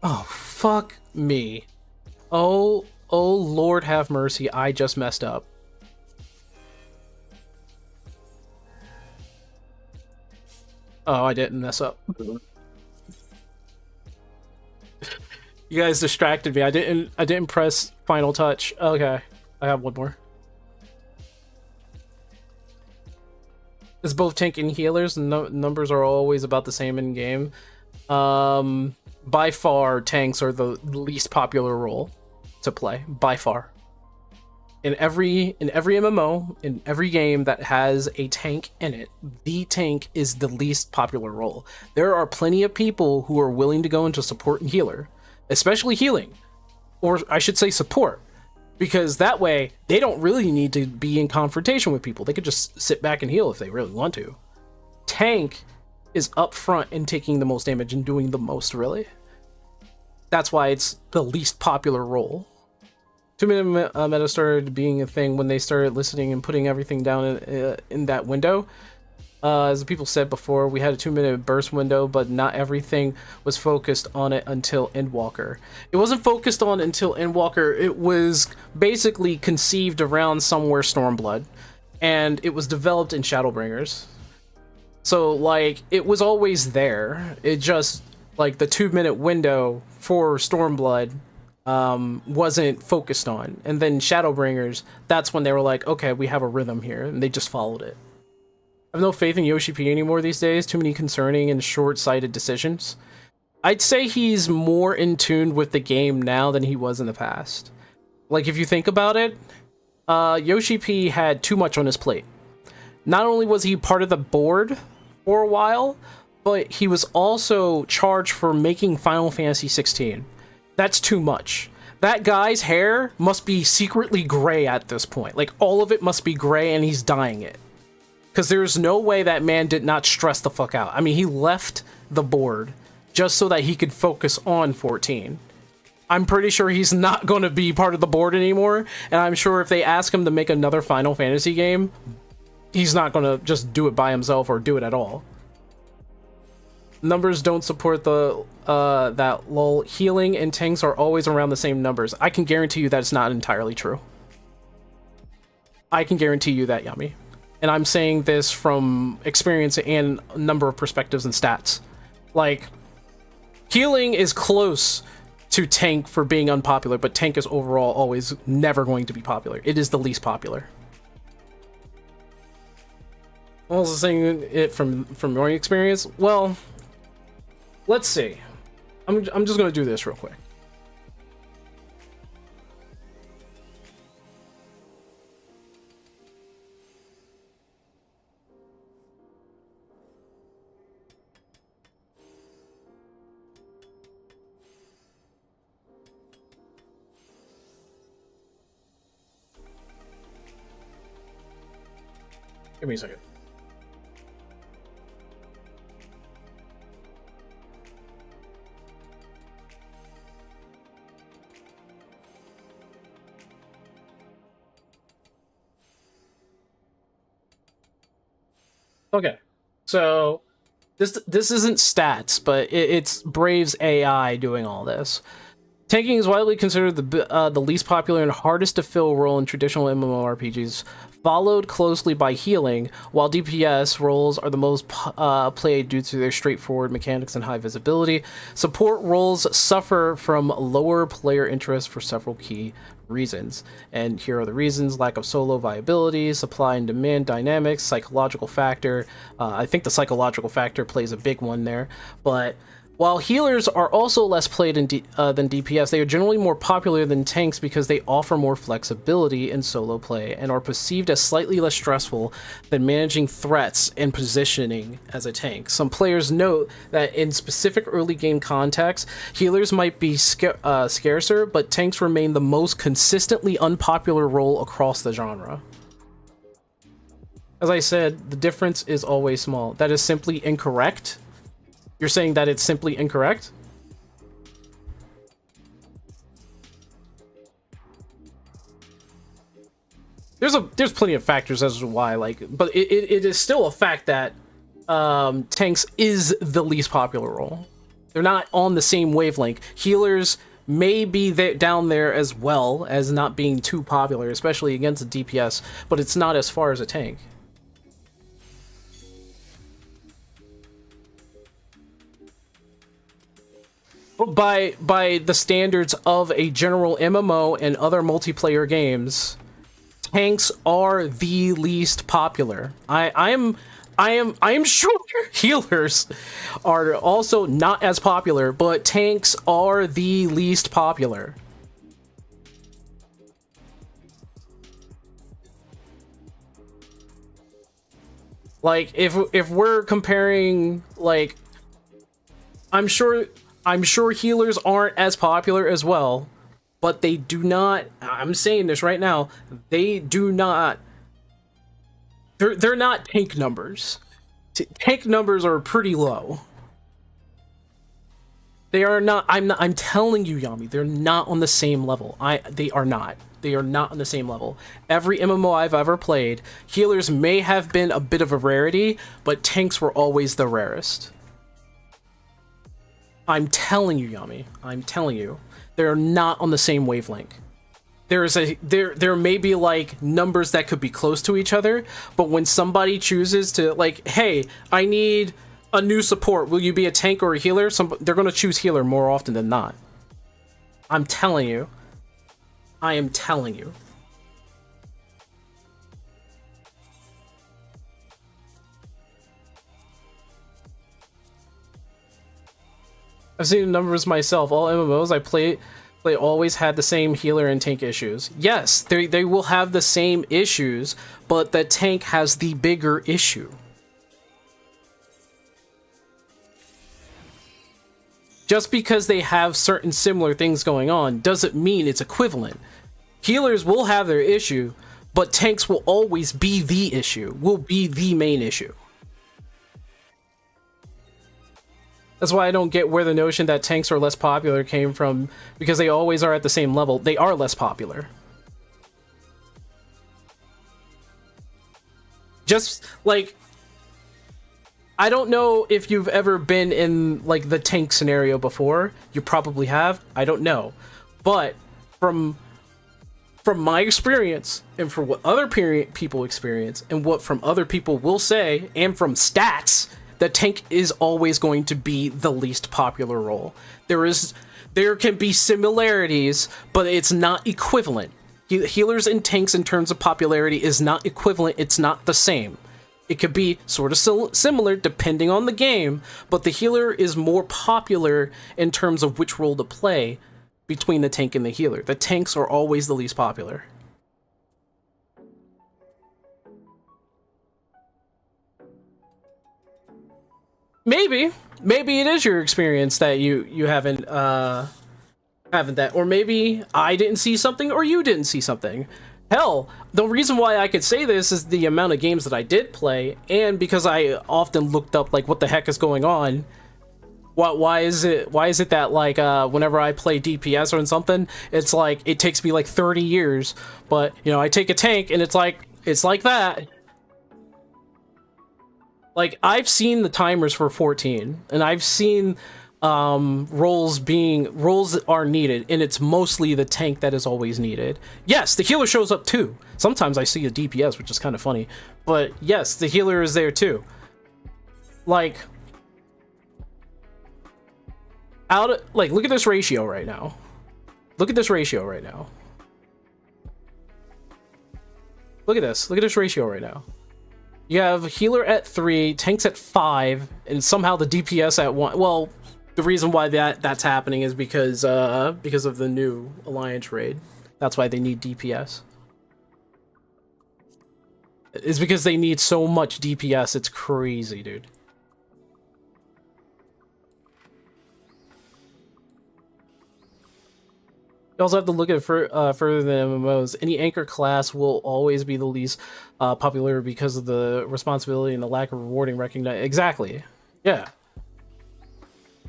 Oh, fuck me. Oh Lord have mercy, I just messed up. Oh, I didn't mess up. You guys distracted me. I didn't press final touch. Okay, I have one more. It's both tank and healers, and numbers are always about the same in game. By far, tanks are the least popular role to play. By far. In every MMO, in every game that has a tank in it, the tank is the least popular role. There are plenty of people who are willing to go into support and healer, especially healing, or I should say support, because that way they don't really need to be in confrontation with people. They could just sit back and heal if they really want to. Tank is up front and taking the most damage and doing the most, really. That's why it's the least popular role. 2-minute meta started being a thing when they started listening and putting everything down in that window. As the people said before, we had a 2-minute burst window, but not everything was focused on it until Endwalker. It wasn't focused on until Endwalker. It was basically conceived around somewhere Stormblood, and it was developed in Shadowbringers. So, like, it was always there. It just, like, the 2-minute window for Stormblood wasn't focused on. And then Shadowbringers, that's when they were like, okay, we have a rhythm here, and they just followed it. I have no faith in Yoshi P anymore these days. Too many concerning and short-sighted decisions. I'd say he's more in tune with the game now than he was in the past. Like, if you think about it, Yoshi P had too much on his plate. Not only was he part of the board for a while, but he was also charged for making Final Fantasy 16. That's too much. That guy's hair must be secretly gray at this point. Like, all of it must be gray, and he's dyeing it. Because there's no way that man did not stress the fuck out. I mean, he left the board just so that he could focus on 14. I'm pretty sure he's not going to be part of the board anymore, and I'm sure if they ask him to make another Final Fantasy game, he's not going to just do it by himself or do it at all. Numbers don't support the that lol. Healing and tanks are always around the same numbers. I can guarantee you that's not entirely true. I can guarantee you that, Yummy. And I'm saying this from experience and a number of perspectives and stats. Like, healing is close to tank for being unpopular, but tank is overall always never going to be popular. It is the least popular. I'm also saying it from your experience. Well, let's see. I'm just going to do this real quick. Give me a second. Okay, so this isn't stats, but it's Brave's AI doing all this. Tanking is widely considered the least popular and hardest to fill role in traditional MMORPGs, followed closely by healing, while DPS roles are the most played due to their straightforward mechanics and high visibility. Support roles suffer from lower player interest for several key reasons. And here are the reasons: lack of solo viability, supply and demand dynamics, psychological factor. I think the psychological factor plays a big one there, but while healers are also less played than DPS, they are generally more popular than tanks because they offer more flexibility in solo play and are perceived as slightly less stressful than managing threats and positioning as a tank. Some players note that in specific early game contexts, healers might be scarcer, but tanks remain the most consistently unpopular role across the genre. As I said, the difference is always small. That is simply incorrect. You're saying that it's simply incorrect? There's plenty of factors as to why, like, but it is still a fact that tanks is the least popular role. They're not on the same wavelength. Healers may be down there as well as not being too popular, especially against a DPS, but it's not as far as a tank. By the standards of a general MMO and other multiplayer games, tanks are the least popular. I am sure healers are also not as popular, but tanks are the least popular. Like, if we're comparing, like, I'm sure healers aren't as popular as well, but they do not, I'm saying this right now, they do not, they're not tank numbers. Tank numbers are pretty low. They are not. I'm telling you, Yami, they're not on the same level. They are not. They are not on the same level. Every MMO I've ever played, healers may have been a bit of a rarity, but tanks were always the rarest. I'm telling you, Yami. I'm telling you. They're not on the same wavelength. There may be like numbers that could be close to each other, but when somebody chooses to like, hey, I need a new support, will you be a tank or a healer? They're going to choose healer more often than not. I'm telling you. I am telling you. I've seen the numbers myself. All MMOs I play always had the same healer and tank issues. Yes, they will have the same issues, but the tank has the bigger issue. Just because they have certain similar things going on doesn't mean it's equivalent. Healers will have their issue, but tanks will always be the issue, will be the main issue. That's why I don't get where the notion that tanks are less popular came from, because they always are at the same level. They are less popular. Just like, I don't know if you've ever been in like the tank scenario before. You probably have. I don't know. But from my experience and from what other people experience and what from other people will say and from stats, the tank is always going to be the least popular role. There can be similarities, but it's not equivalent. Healers and tanks in terms of popularity is not equivalent. It's not the same. It could be sort of similar depending on the game, but the healer is more popular in terms of which role to play between the tank and the healer. The tanks are always the least popular. Maybe it is your experience that you haven't that, or maybe I didn't see something or you didn't see something. Hell, the reason why I could say this is the amount of games that I did play, and because I often looked up like what the heck is going on. Why is it that like whenever I play DPS or something, it's like it takes me like 30 years, but you know, I take a tank and it's like that. Like, I've seen the timers for 14, and I've seen roles are needed, and it's mostly the tank that is always needed. Yes, the healer shows up too. Sometimes I see a DPS, which is kind of funny, but yes, the healer is there too. Like, look at this ratio right now. Look at this ratio right now. Look at this ratio right now. You have healer at 3, tanks at 5, and somehow the DPS at 1. Well, the reason why that's happening is because of the new Alliance raid. That's why they need DPS. It's because they need so much DPS. It's crazy, dude. You also have to look at it further than MMOs. Any anchor class will always be the least popular because of the responsibility and the lack of rewarding recognition. Exactly. Yeah.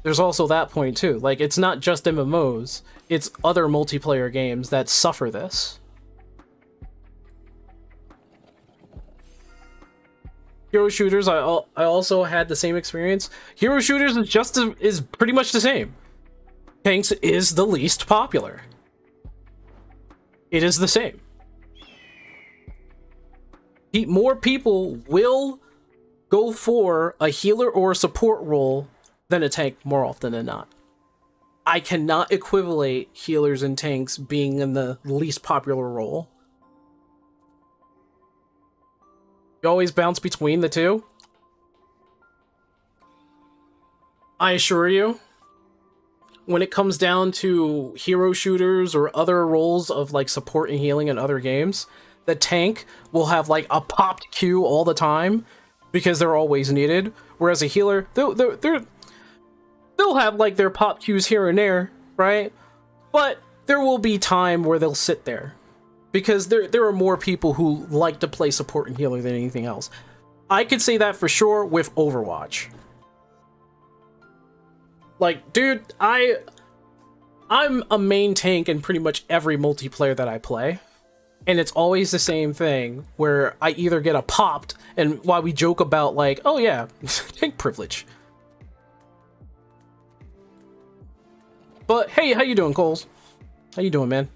There's also that point too. Like, it's not just MMOs. It's other multiplayer games that suffer this. Hero shooters, I also had the same experience. Hero shooters is pretty much the same. Tanks is the least popular. It is the same. More people will go for a healer or a support role than a tank more often than not. I cannot equivalate healers and tanks being in the least popular role. You always bounce between the two. I assure you, when it comes down to hero shooters or other roles of like support and healing in other games, the tank will have like a popped Q all the time because they're always needed. Whereas a healer, they'll have like their pop Qs here and there, right? But there will be time where they'll sit there because there are more people who like to play support and healer than anything else. I could say that for sure with Overwatch. Like, dude, I'm a main tank in pretty much every multiplayer that I play. And it's always the same thing, where I either get a popped, and while we joke about, like, oh yeah, tank privilege. But hey, how you doing, Coles? How you doing, man?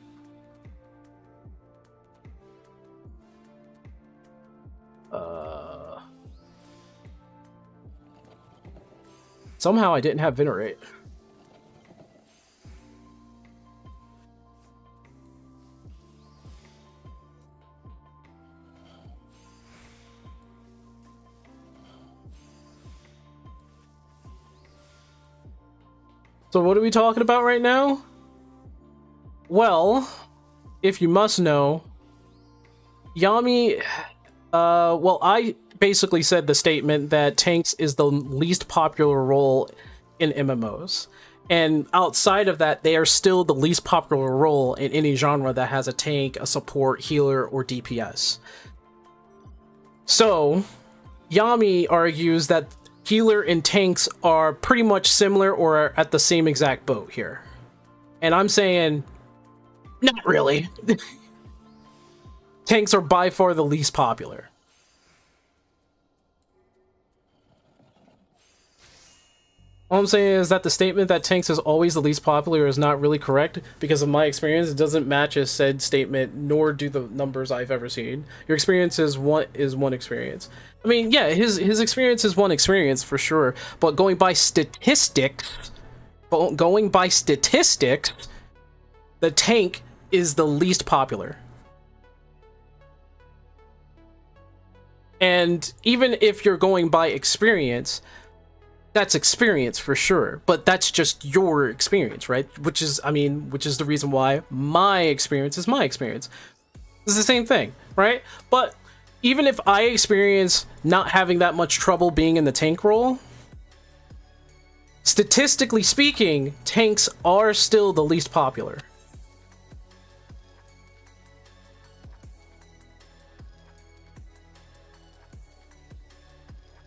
Somehow I didn't have Venerate. So what are we talking about right now? Well, if you must know, Yami, well, I basically said the statement that tanks is the least popular role in MMOs. And outside of that, they are still the least popular role in any genre that has a tank, a support, healer, or DPS. So, Yami argues that healer and tanks are pretty much similar or are at the same exact boat here. And I'm saying, not really. Tanks are by far the least popular. All I'm saying is that the statement that tanks is always the least popular is not really correct, because of my experience, it doesn't match a said statement, nor do the numbers I've ever seen. Your experience is one experience. I mean, yeah, his experience is one experience for sure, but going by statistics, the tank is the least popular. And even if you're going by experience, that's experience for sure, but that's just your experience, right? Which is the reason why my experience is my experience. It's the same thing, right? But even if I experience not having that much trouble being in the tank role, statistically speaking, tanks are still the least popular.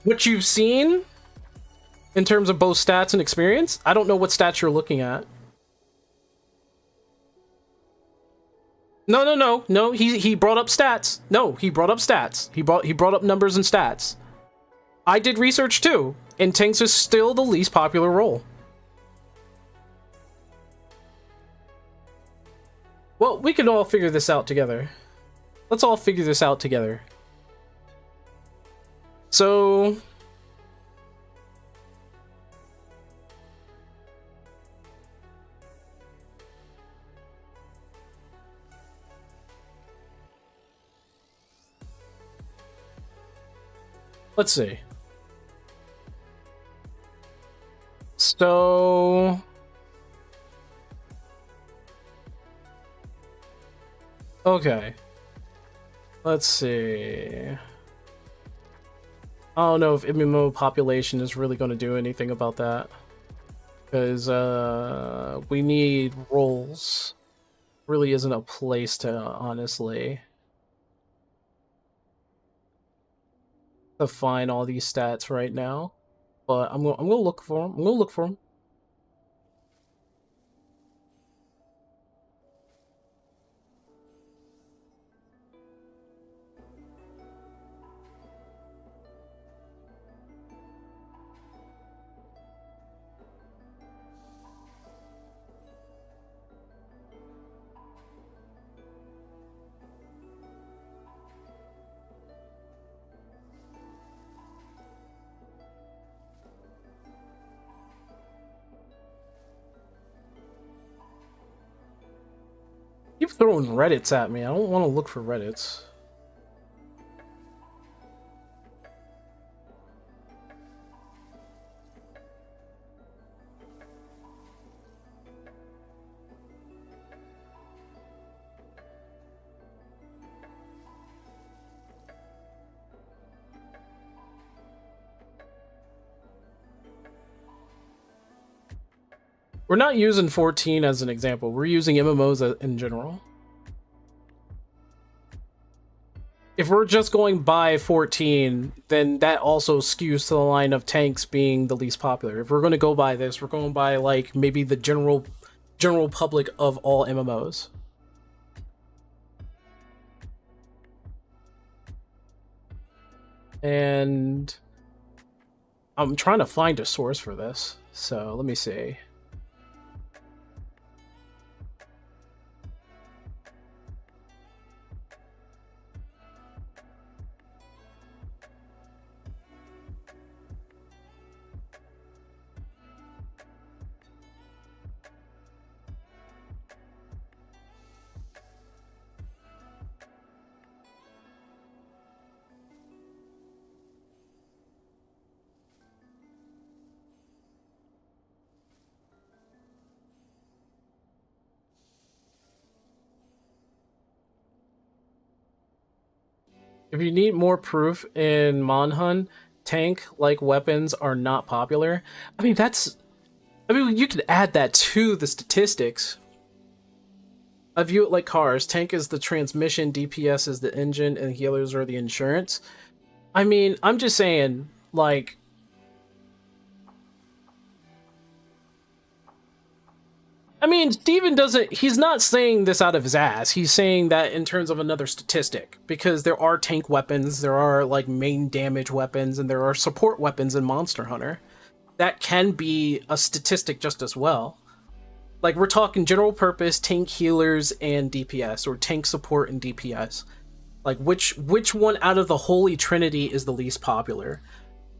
What you've seen in terms of both stats and experience, I don't know what stats you're looking at. No. He brought up stats. No, he brought up stats. He brought up numbers and stats. I did research too, and tanks is still the least popular role. Well, we can all figure this out together. Let's all figure this out together. So, let's see. So, okay. Let's see. I don't know if MMO population is really going to do anything about that, because we need roles. Really isn't a place to honestly define all these stats right now, but I'm gonna look for them. I'm gonna look for them. Keep throwing Reddits at me. I don't want to look for Reddits. We're not using 14 as an example. We're using MMOs in general. if we're just going by 14, then that also skews to the line of tanks being the least popular. If we're going to go by this, we're going by like maybe the general public of all MMOs. And I'm trying to find a source for this, so let me see. If you need more proof in Monhun, tank-like weapons are not popular. I mean, you could add that to the statistics. I view it like cars. Tank is the transmission, DPS is the engine, and healers are the insurance. I mean, I'm just saying, like... I mean, Steven he's not saying this out of his ass. He's saying that in terms of another statistic, because there are tank weapons, there are like main damage weapons, and there are support weapons in Monster Hunter. That can be a statistic just as well. Like, we're talking general purpose, tank healers, and DPS, or tank support and DPS. Like, which one out of the Holy Trinity is the least popular?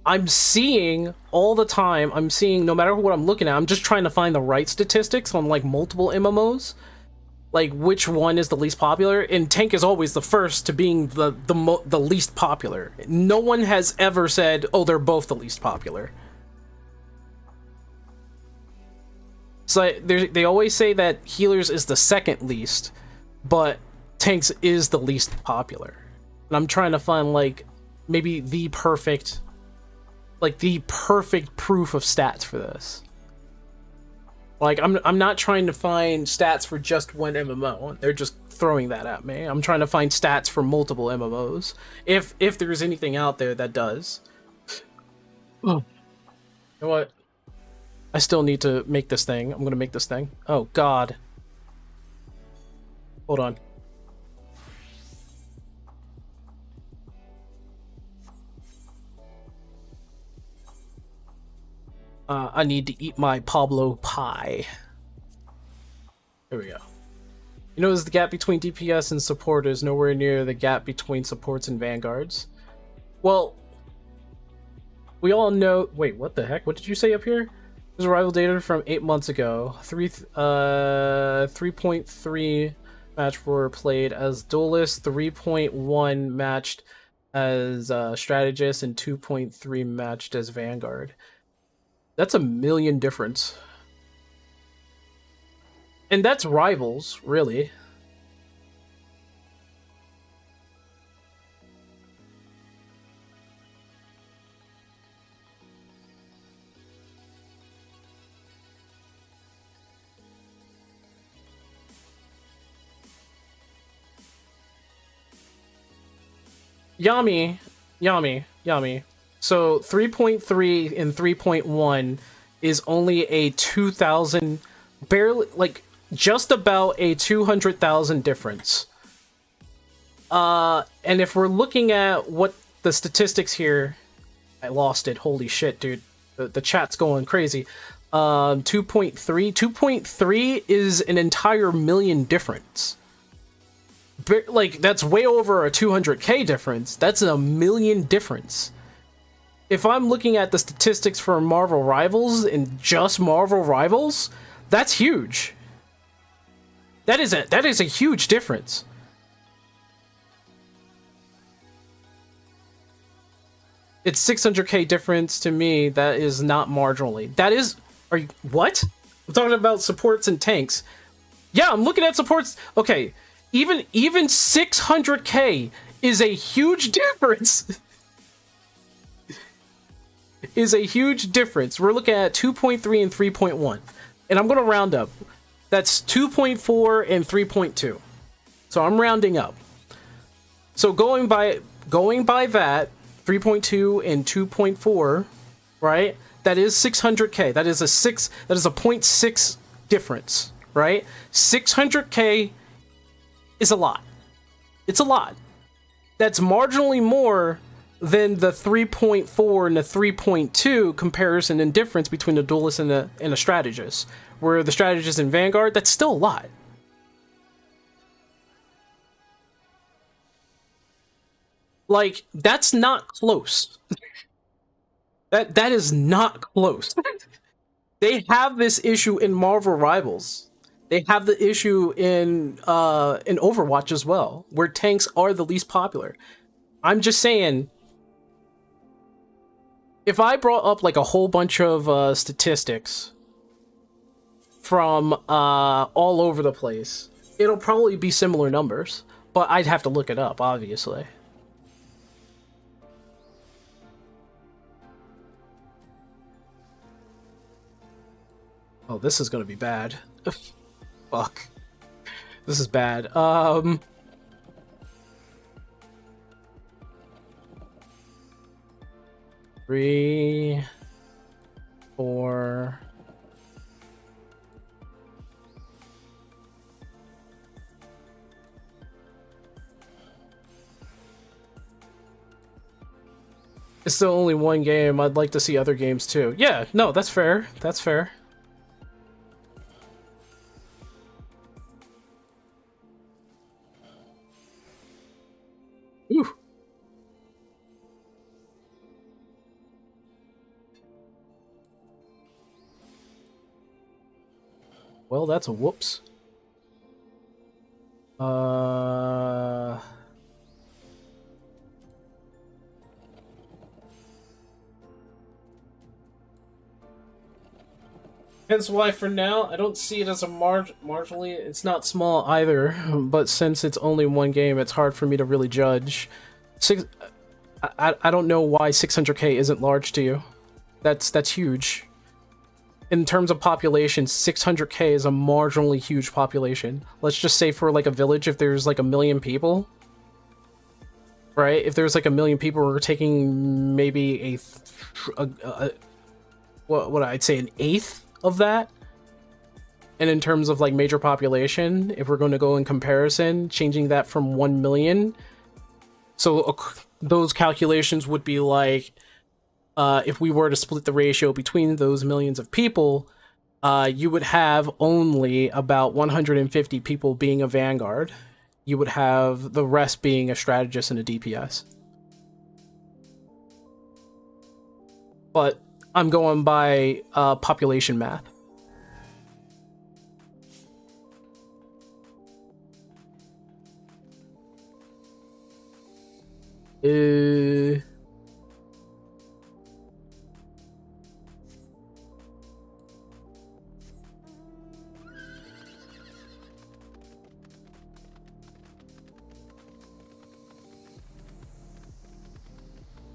I'm seeing all the time, no matter what I'm looking at, I'm just trying to find the right statistics on like multiple MMOs. Like which one is the least popular, and tank is always the first to being the least popular. No one has ever said, oh, they're both the least popular. So they always say that healers is the second least, but tanks is the least popular. And I'm trying to find like maybe the perfect proof of stats for this. Like, I'm not trying to find stats for just one MMO. They're just throwing that at me. I'm trying to find stats for multiple MMOs. If there's anything out there that does. Oh. You know what? I still need to make this thing. I'm gonna make this thing. Oh, God. Hold on. I need to eat my Pablo pie. Here we go. You notice the gap between DPS and support is nowhere near the gap between supports and vanguards. Well, we all know... Wait, what the heck? What did you say up here? There's arrival data from 8 months ago. 3.3 match were played as duelist, 3.1 matched as strategist, and 2.3 matched as vanguard. That's a million difference. And that's rivals, really. Yami. So 3.3 and 3.1 is only a 2,000, barely, like, just about a 200,000 difference. And if we're looking at what the statistics here, I lost it. Holy shit, dude. The chat's going crazy. 2.3 is an entire million difference. Like, that's way over a 200k difference. That's a million difference. If I'm looking at the statistics for Marvel Rivals and just Marvel Rivals, that's huge. That is a huge difference. It's 600k difference to me. That is not marginally. That is... Are you... What? I'm talking about supports and tanks. Yeah, I'm looking at supports... Okay, even 600k is a huge difference. Is a huge difference. We're looking at 2.3 and 3.1. And I'm going to round up. That's 2.4 and 3.2. So I'm rounding up. So going by that 3.2 and 2.4, right? That is 600K. That is a 0.6 difference, right? 600K is a lot. It's a lot. That's marginally more than the 3.4 and the 3.2 comparison and difference between the duelist and a strategist. Where the strategist in Vanguard, that's still a lot. Like, that's not close. That is not close. They have this issue in Marvel Rivals. They have the issue in Overwatch as well, where tanks are the least popular. I'm just saying, if I brought up like a whole bunch of statistics from all over the place, it'll probably be similar numbers, but I'd have to look it up, obviously. Oh, this is gonna be bad. Fuck. This is bad. 3, 4. It's still only one game. I'd like to see other games too. Yeah, no, that's fair. That's fair. Ooh. Well, that's a whoops. Hence why for now I don't see it as a marginally. It's not small either, but since it's only one game, it's hard for me to really judge. I don't know why 600K isn't large to you. That's huge. In terms of population, 600K is a marginally huge population. Let's just say for like a village, if there's like 1 million people, right? If there's like 1 million people, we're taking maybe what I'd say an eighth of that. And in terms of like major population, if we're going to go in comparison, changing that from 1 million, so those calculations would be like, if we were to split the ratio between those millions of people, you would have only about 150 people being a Vanguard. You would have the rest being a strategist and a DPS. But I'm going by population math.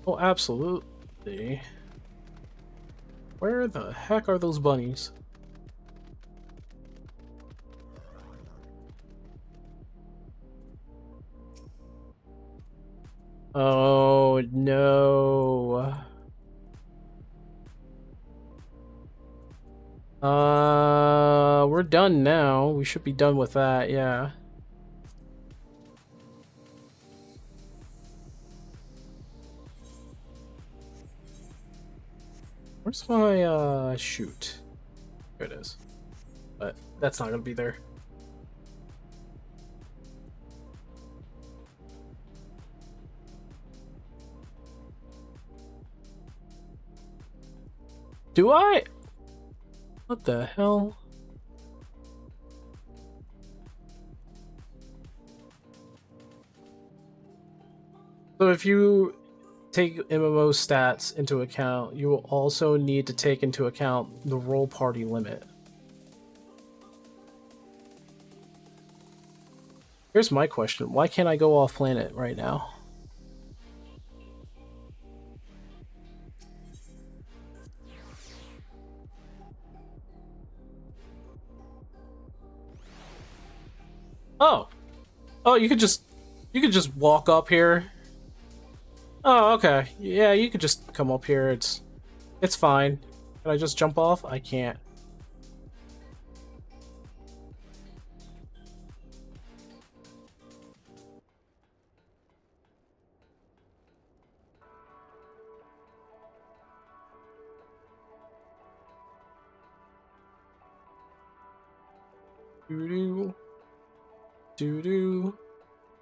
Oh, absolutely. Where the heck are those bunnies? Oh, no. We're done now. We should be done with that, yeah. Where's my, shoot? There it is. But that's not gonna be there. Do I? What the hell? So if you take MMO stats into account, you will also need to take into account the role party limit. Here's my question. Why can't I go off planet right now? Oh. Oh, you could just... You could just walk up here. Oh, okay. Yeah, you could just come up here. It's fine. Can I just jump off? I can't. Doo-doo. Doo-doo.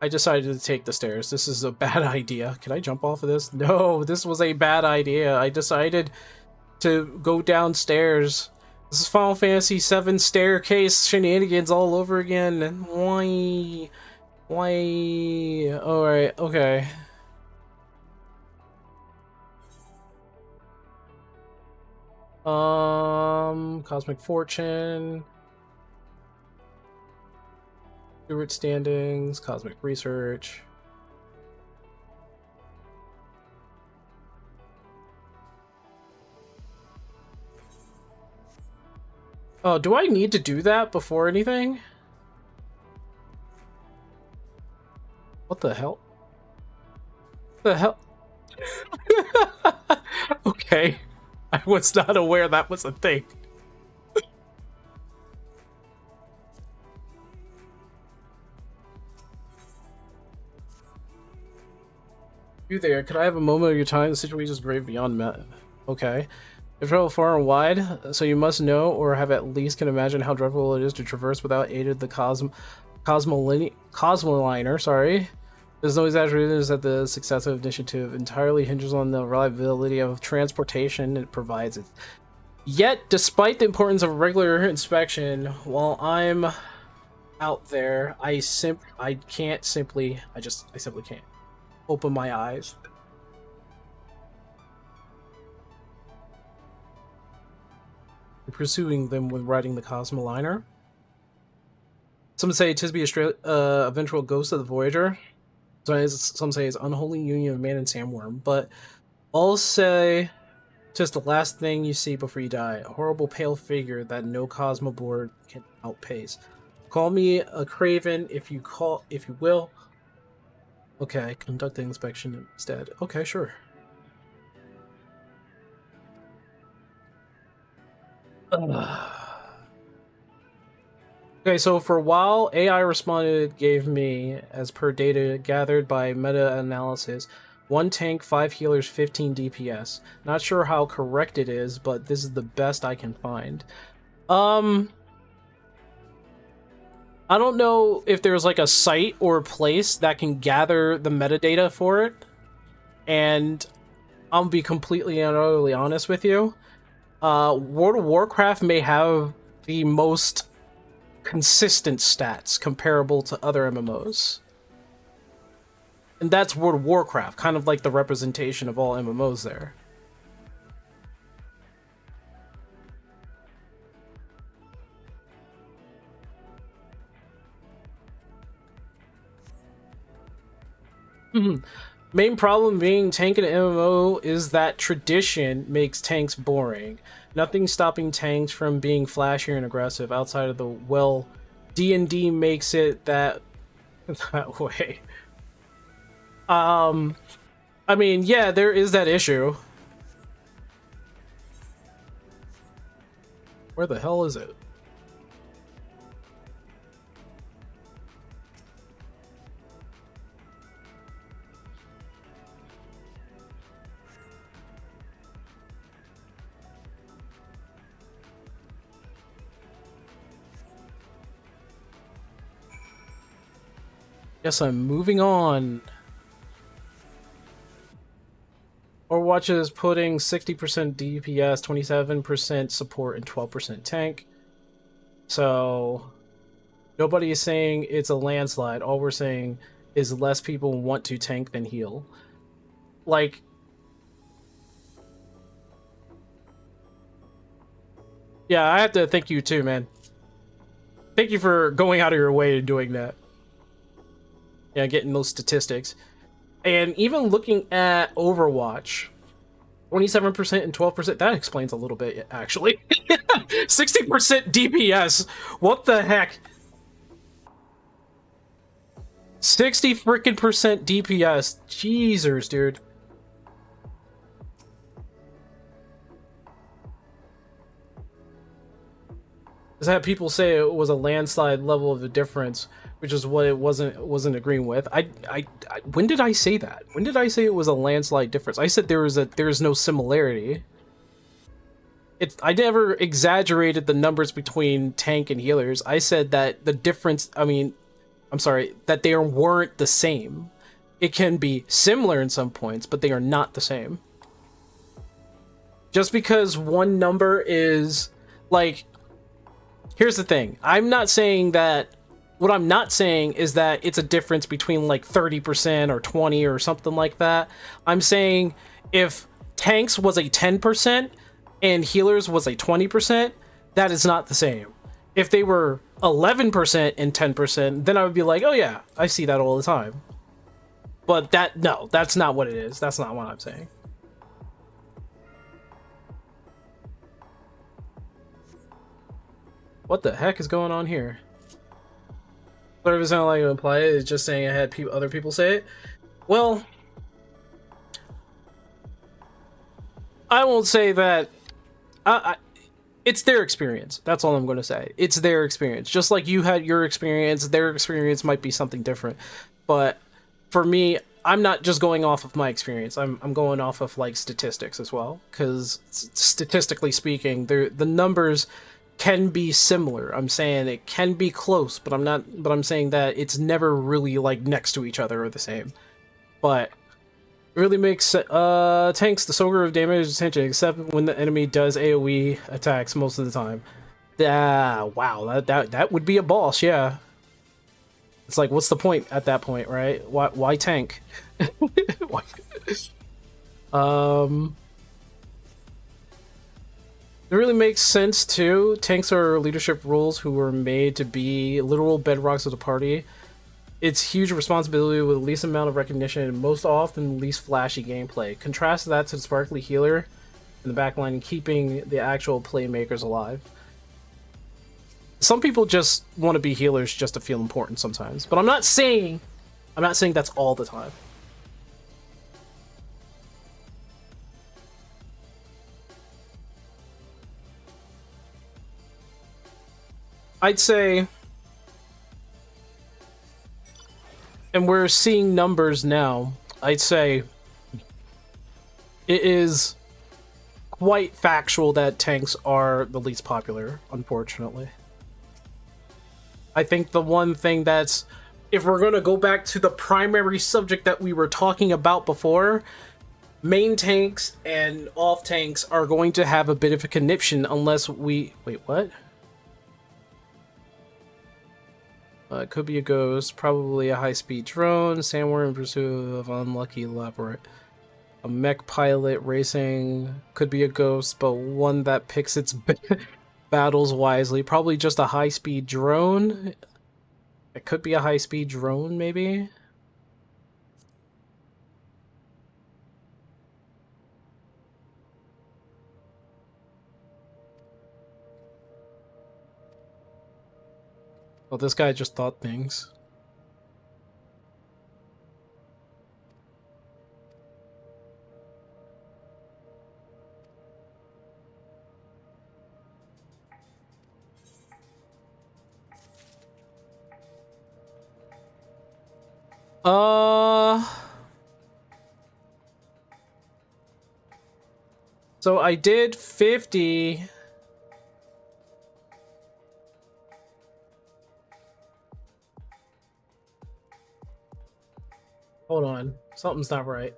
I decided to take the stairs. This is a bad idea. Can I jump off of this? No, this was a bad idea. I decided to go downstairs. This is Final Fantasy VII staircase shenanigans all over again. Why? Why? Alright, okay. Cosmic Fortune. Stewart standings, cosmic research. Oh, do I need to do that before anything? What the hell? What the hell? Okay. I was not aware that was a thing. You there, could I have a moment of your time? The situation is grave beyond met. Okay. You've traveled far and wide, so you must know, or have at least can imagine how dreadful it is to traverse without aid of the Cosmoliner, sorry. There's no exaggeration that the success of initiative entirely hinges on the reliability of transportation it provides. Yet, despite the importance of regular inspection, while I'm out there, I simply can't open my eyes. Pursuing them when riding the Cosmoliner. Some say Tisbe is a ventral ghost of the Voyager. Some say it's unholy union of man and sandworm. But all say just the last thing you see before you die. A horrible pale figure that no Cosmoboard can outpace. Call me a craven if you will. Okay, conduct the inspection instead. Okay, sure. Okay, so for a while, AI responded gave me, as per data gathered by meta-analysis, 1 tank, 5 healers, 15 DPS. Not sure how correct it is, but this is the best I can find. I don't know if there's like a site or a place that can gather the metadata for it. And I'll be completely and utterly honest with you. World of Warcraft may have the most consistent stats comparable to other MMOs. And that's World of Warcraft, kind of like the representation of all MMOs there. Main problem being tank in MMO is that tradition makes tanks boring. Nothing stopping tanks from being flashier and aggressive outside of the, well, D&D makes it that way. I mean, yeah, there is that issue. Where the hell is it? Guess I'm moving on. Overwatch is putting 60% DPS, 27% support, and 12% tank. So nobody is saying it's a landslide. All we're saying is less people want to tank than heal. Like, yeah, I have to thank you too, man. Thank you for going out of your way and doing that. Yeah, getting those statistics. And even looking at Overwatch, 27% and 12%, that explains a little bit, actually. 60% DPS. What the heck? 60 freaking percent DPS. Jeezers, dude. Just had people say it was a landslide level of the difference, which is what it wasn't agreeing with. I when did I say that? When did I say it was a landslide difference? I said there is no similarity. I never exaggerated the numbers between tank and healers. I said that the difference, I'm sorry, that they weren't the same. It can be similar in some points, but they are not the same. Just because one number is like, here's the thing. I'm not saying that, what I'm not saying is that it's a difference between like 30% or 20 or something like that. I'm saying if tanks was a 10% and healers was a 20%, that is not the same. If they were 11% and 10%, then I would be like, oh yeah, I see that all the time. But no, that's not what it is. That's not what I'm saying. What the heck is going on here? 30% like to imply it is just saying I had other people say it. Well, I won't say that. It's their experience. That's all I'm going to say. It's their experience. Just like you had your experience, their experience might be something different. But for me, I'm not just going off of my experience. I'm going off of like statistics as well. Because statistically speaking, the numbers can be similar. I'm saying it can be close, but I'm saying that it's never really like next to each other or the same. But it really makes tanks the soaker of damage attention, except when the enemy does AoE attacks most of the time. Wow, that would be a boss, yeah. It's like, what's the point at that point, right? Why tank? Why? It really makes sense too. Tanks are leadership roles who were made to be literal bedrocks of the party. It's huge responsibility with the least amount of recognition and most often least flashy gameplay. Contrast that to the sparkly healer in the backline and keeping the actual playmakers alive. Some people just want to be healers just to feel important sometimes, but I'm not saying that's all the time. I'd say, and we're seeing numbers now, I'd say it is quite factual that tanks are the least popular, unfortunately. I think the one thing that's, if we're going to go back to the primary subject that we were talking about before, main tanks and off tanks are going to have a bit of a conniption unless we... Wait, what? It could be a ghost, probably a high-speed drone, sandworm in pursuit of unlucky labyrinth. A mech pilot racing, could be a ghost, but one that picks its battles wisely. Probably just a high-speed drone. It could be a high-speed drone, maybe? Well, this guy just thought things. So I did 50. Hold on, something's not right.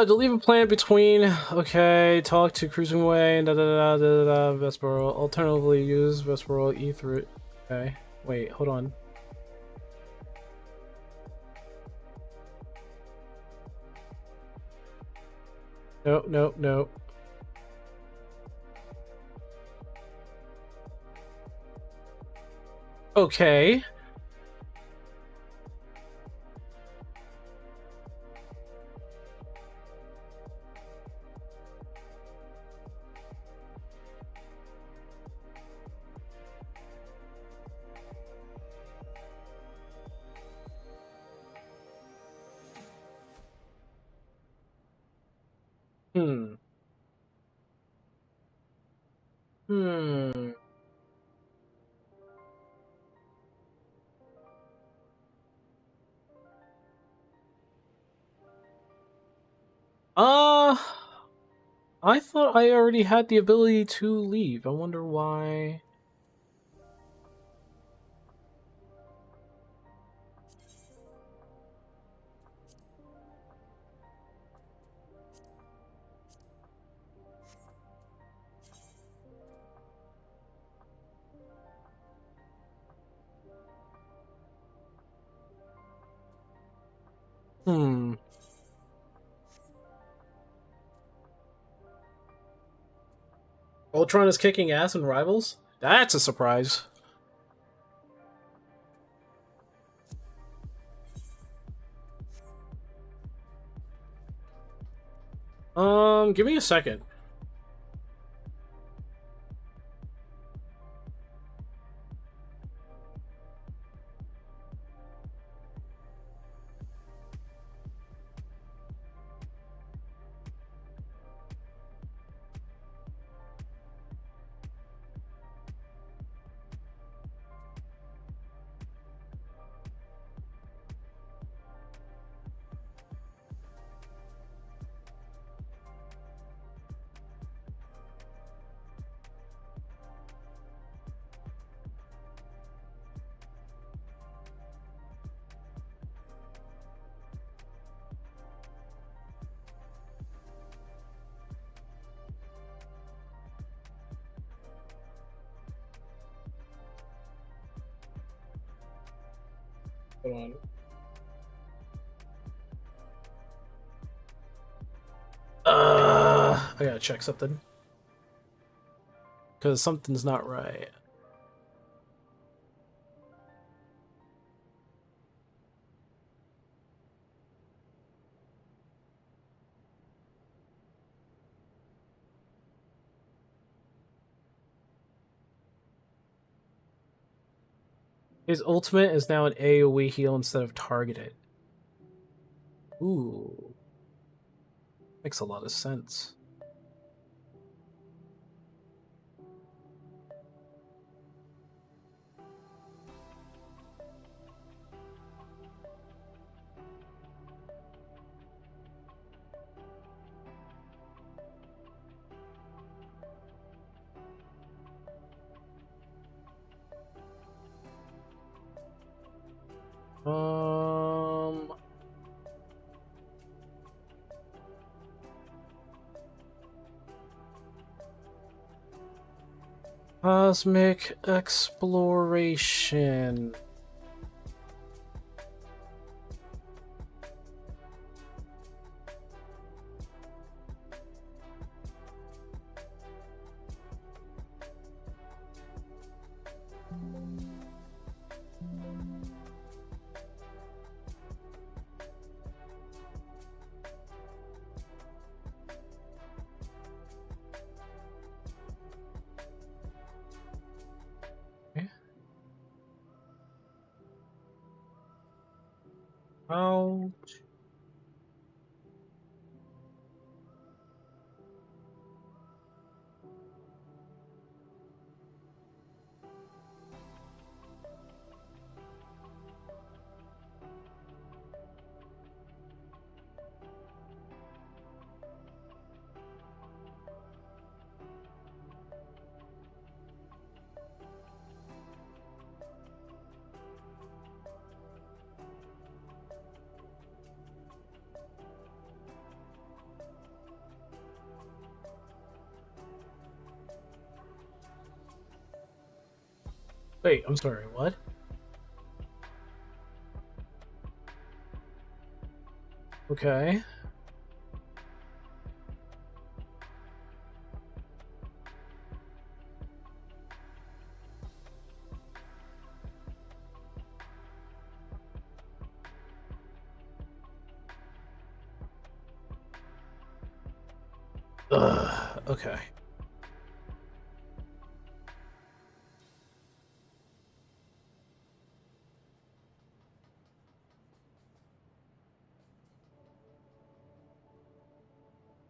To leave a plan between, okay, talk to cruising way, Vesperal, alternatively use Vesperal E through, okay, wait, hold on. No, no, no. Okay. Hmm. Hmm. Uh, I thought I already had the ability to leave. I wonder why. Hmm. Ultron is kicking ass in Rivals? That's a surprise. Give me a second. Hold on. I gotta check something. Because something's not right. His ultimate is now an AoE heal instead of targeted. Ooh. Makes a lot of sense. Um... Cosmic Exploration. How? Wait, I'm sorry, what? Okay. Okay.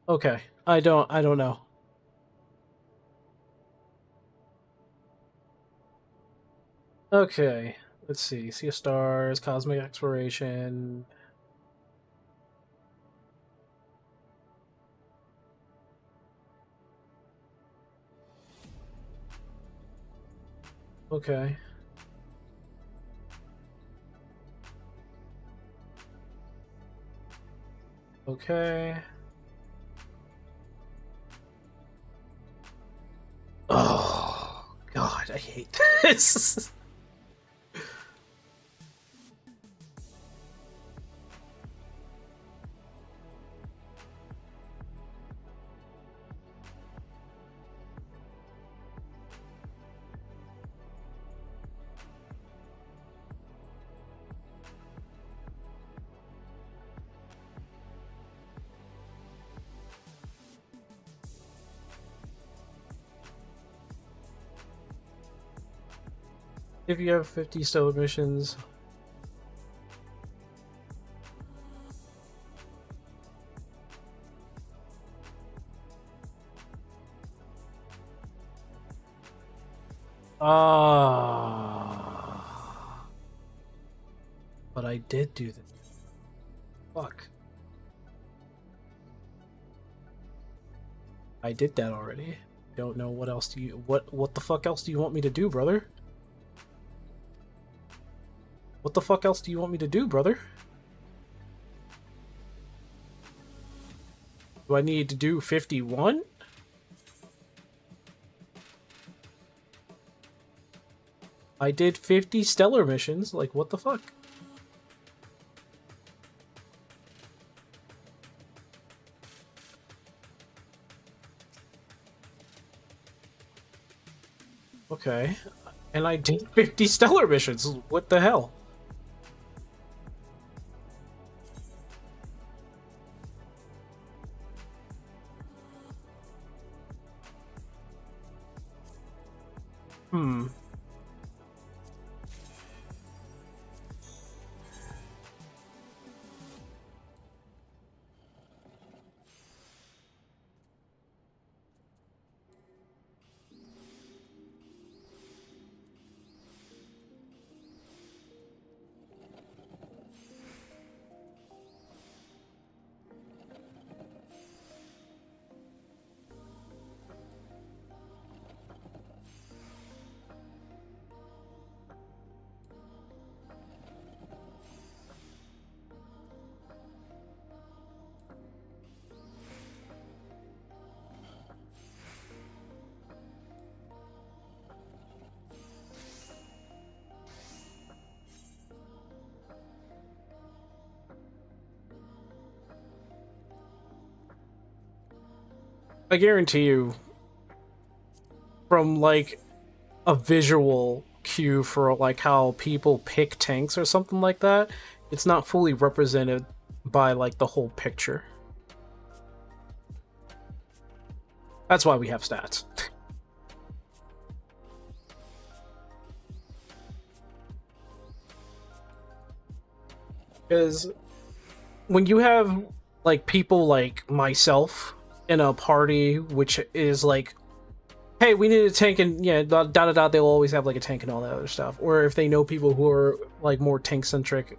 Okay. I don't know. Okay. Let's see. Sea of Stars, Cosmic Exploration. Okay. Okay. Oh, God, I hate this. If you have 50 stellar missions. Ah. But I did do this. Fuck. I did that already. Don't know what else do you what the fuck else do you want me to do, brother? What the fuck else do you want me to do, brother? Do I need to do 51? I did 50 stellar missions, like what the fuck? Okay. And I did 50 stellar missions. What the hell? Hmm. I guarantee you, from like a visual cue for like how people pick tanks or something like that, it's not fully represented by like the whole picture. That's why we have stats. Because when you have like people like myself in a party, which is like, hey, we need a tank, and yeah, da da da, they'll always have like a tank and all that other stuff. Or if they know people who are like more tank centric,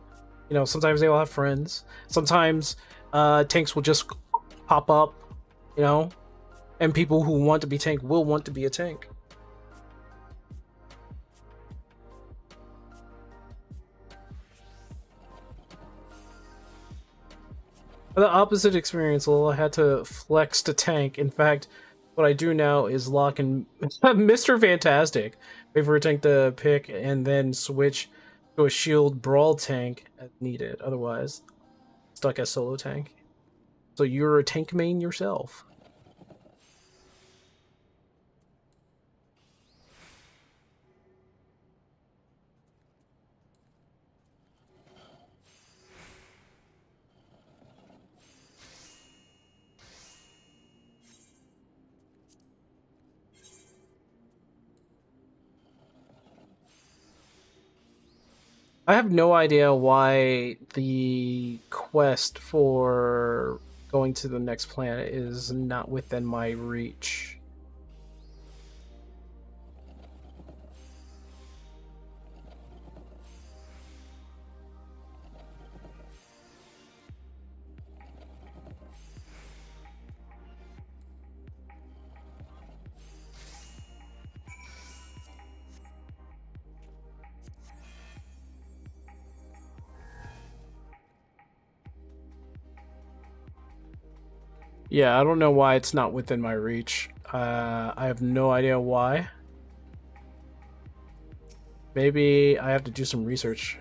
you know, sometimes they will have friends. Sometimes tanks will just pop up, you know, and people who want to be tank will want to be a tank. The opposite experience, although I had to flex to tank. In fact, what I do now is lock in Mr. Fantastic, wait for a tank to pick, and then switch to a shield brawl tank as needed. Otherwise, stuck as solo tank. So you're a tank main yourself. I have no idea why the quest for going to the next planet is not within my reach. Yeah, I don't know why it's not within my reach. I have no idea why. Maybe I have to do some research.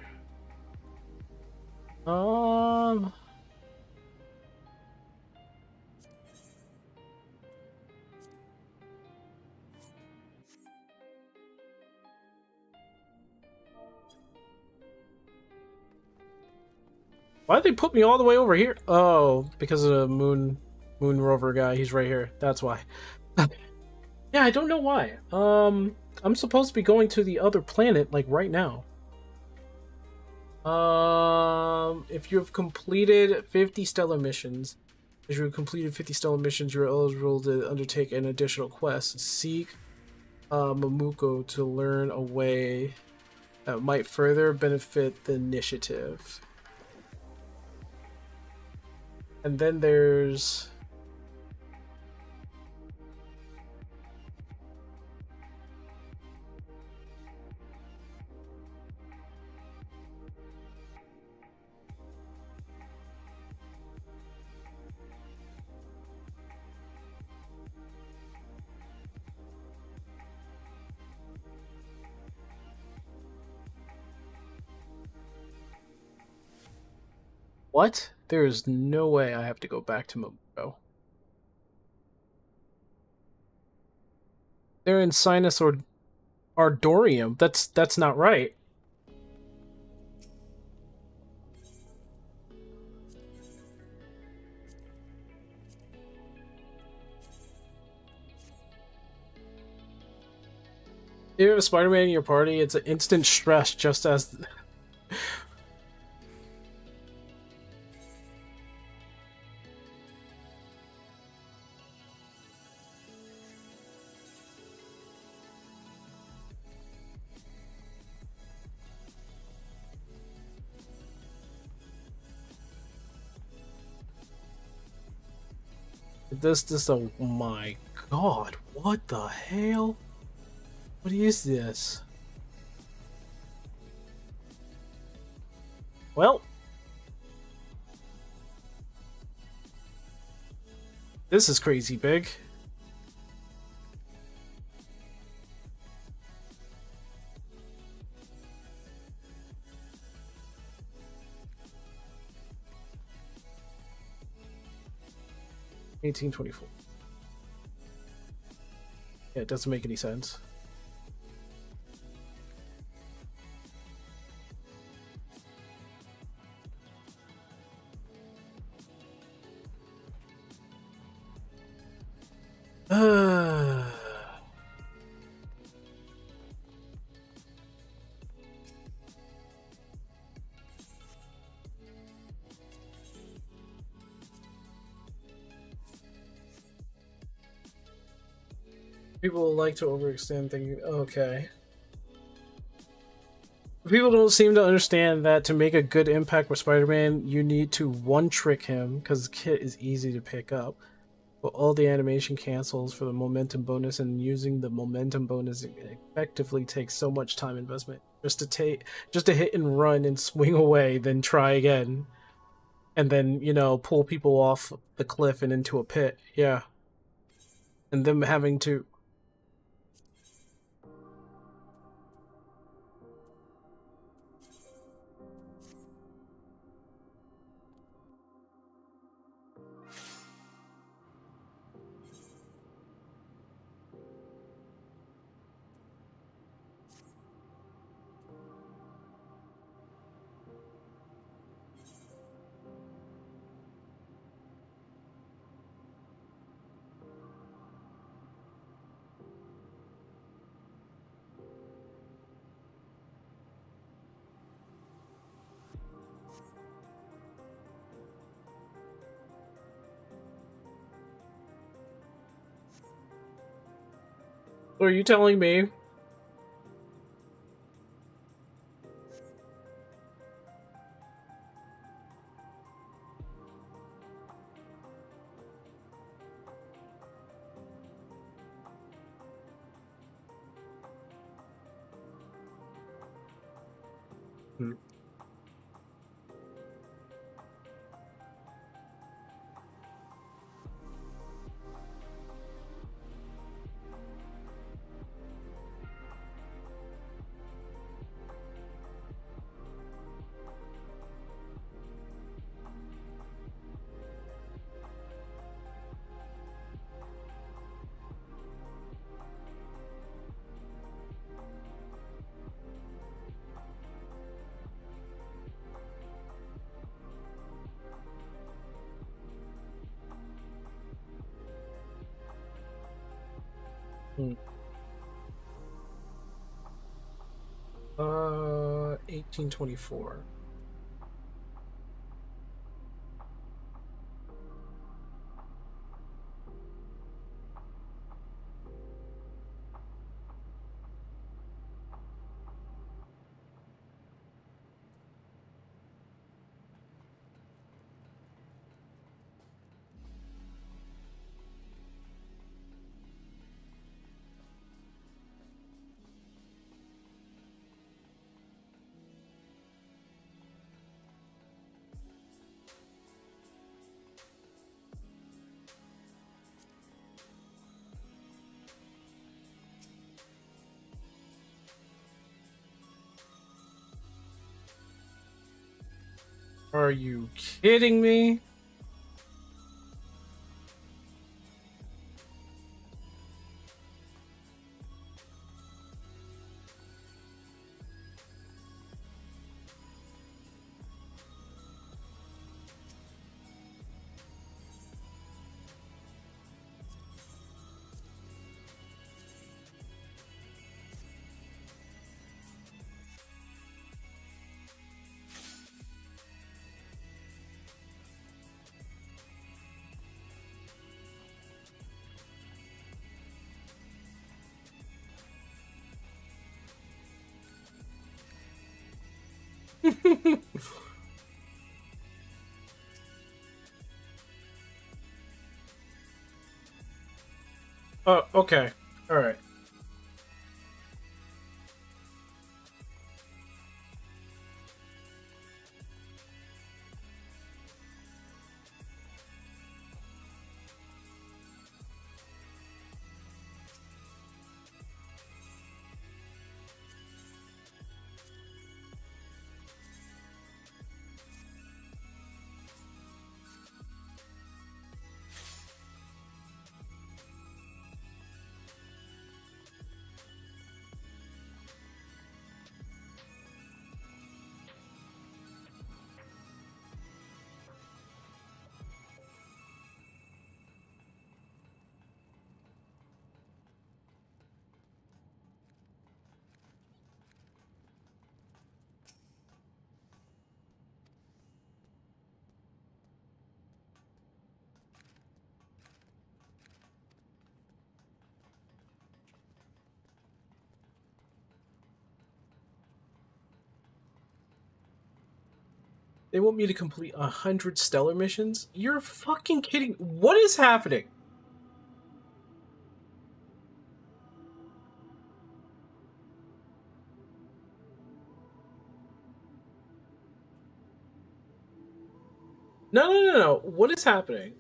Why'd they put me all the way over here? Oh, because of the moon rover guy. He's right here. That's why. Yeah, I don't know why. I'm supposed to be going to the other planet like right now. If you have completed 50 stellar missions, if you have completed 50 stellar missions, you're eligible to undertake an additional quest. Seek Mamuko to learn a way that might further benefit the initiative. And then there's... What? There is no way I have to go back to Mamuko. They're in Sinus or Ardorium. That's not right. If you have a Spider-Man in your party, it's an instant stress just as... This, oh my god, what the hell? What is this? Well, this is crazy big. $18.24. Yeah, it doesn't make any sense. People like to overextend thinking, okay. People don't seem to understand that to make a good impact with Spider-Man, you need to one-trick him, because the kit is easy to pick up. But all the animation cancels for the momentum bonus, and using the momentum bonus effectively takes so much time investment. Just to hit and run and swing away, then try again. And then, you know, pull people off the cliff and into a pit. Yeah. And them having to... So are you telling me? Hmm. Hmm. 1824. Are you kidding me? Oh, okay. All right. They want me to complete 100 stellar missions? You're fucking kidding. What is happening? No, no, no, no. What is happening?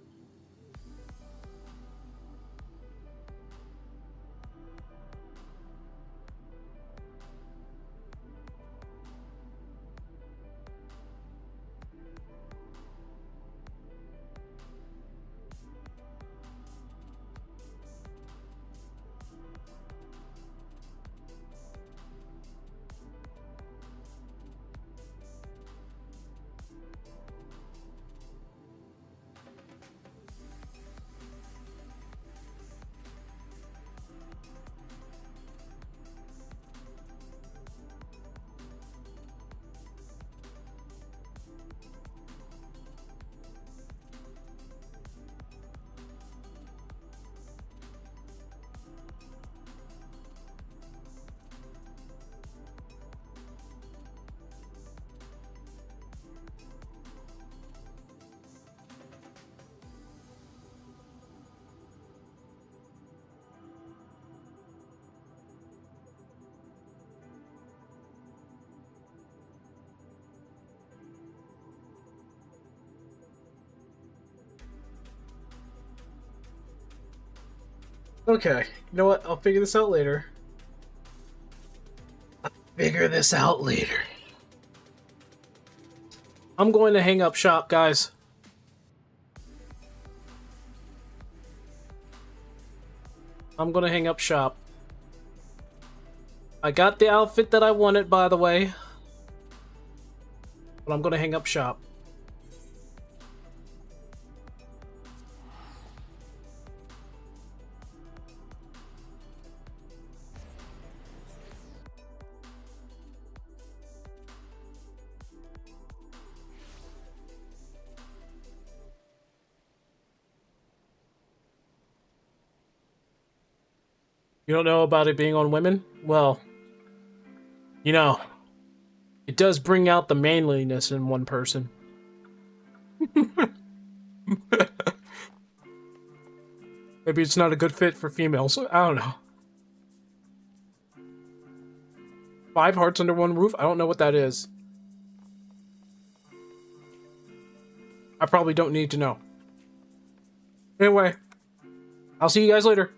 Okay, you know what? I'll figure this out later. Figure this out later. I'm going to hang up shop, guys. I'm going to hang up shop. I got the outfit that I wanted, by the way. But I'm going to hang up shop. You don't know about it being on women? Well, you know, it does bring out the manliness in one person. Maybe it's not a good fit for females. I don't know. 5 hearts under one roof? I don't know what that is. I probably don't need to know. Anyway, I'll see you guys later.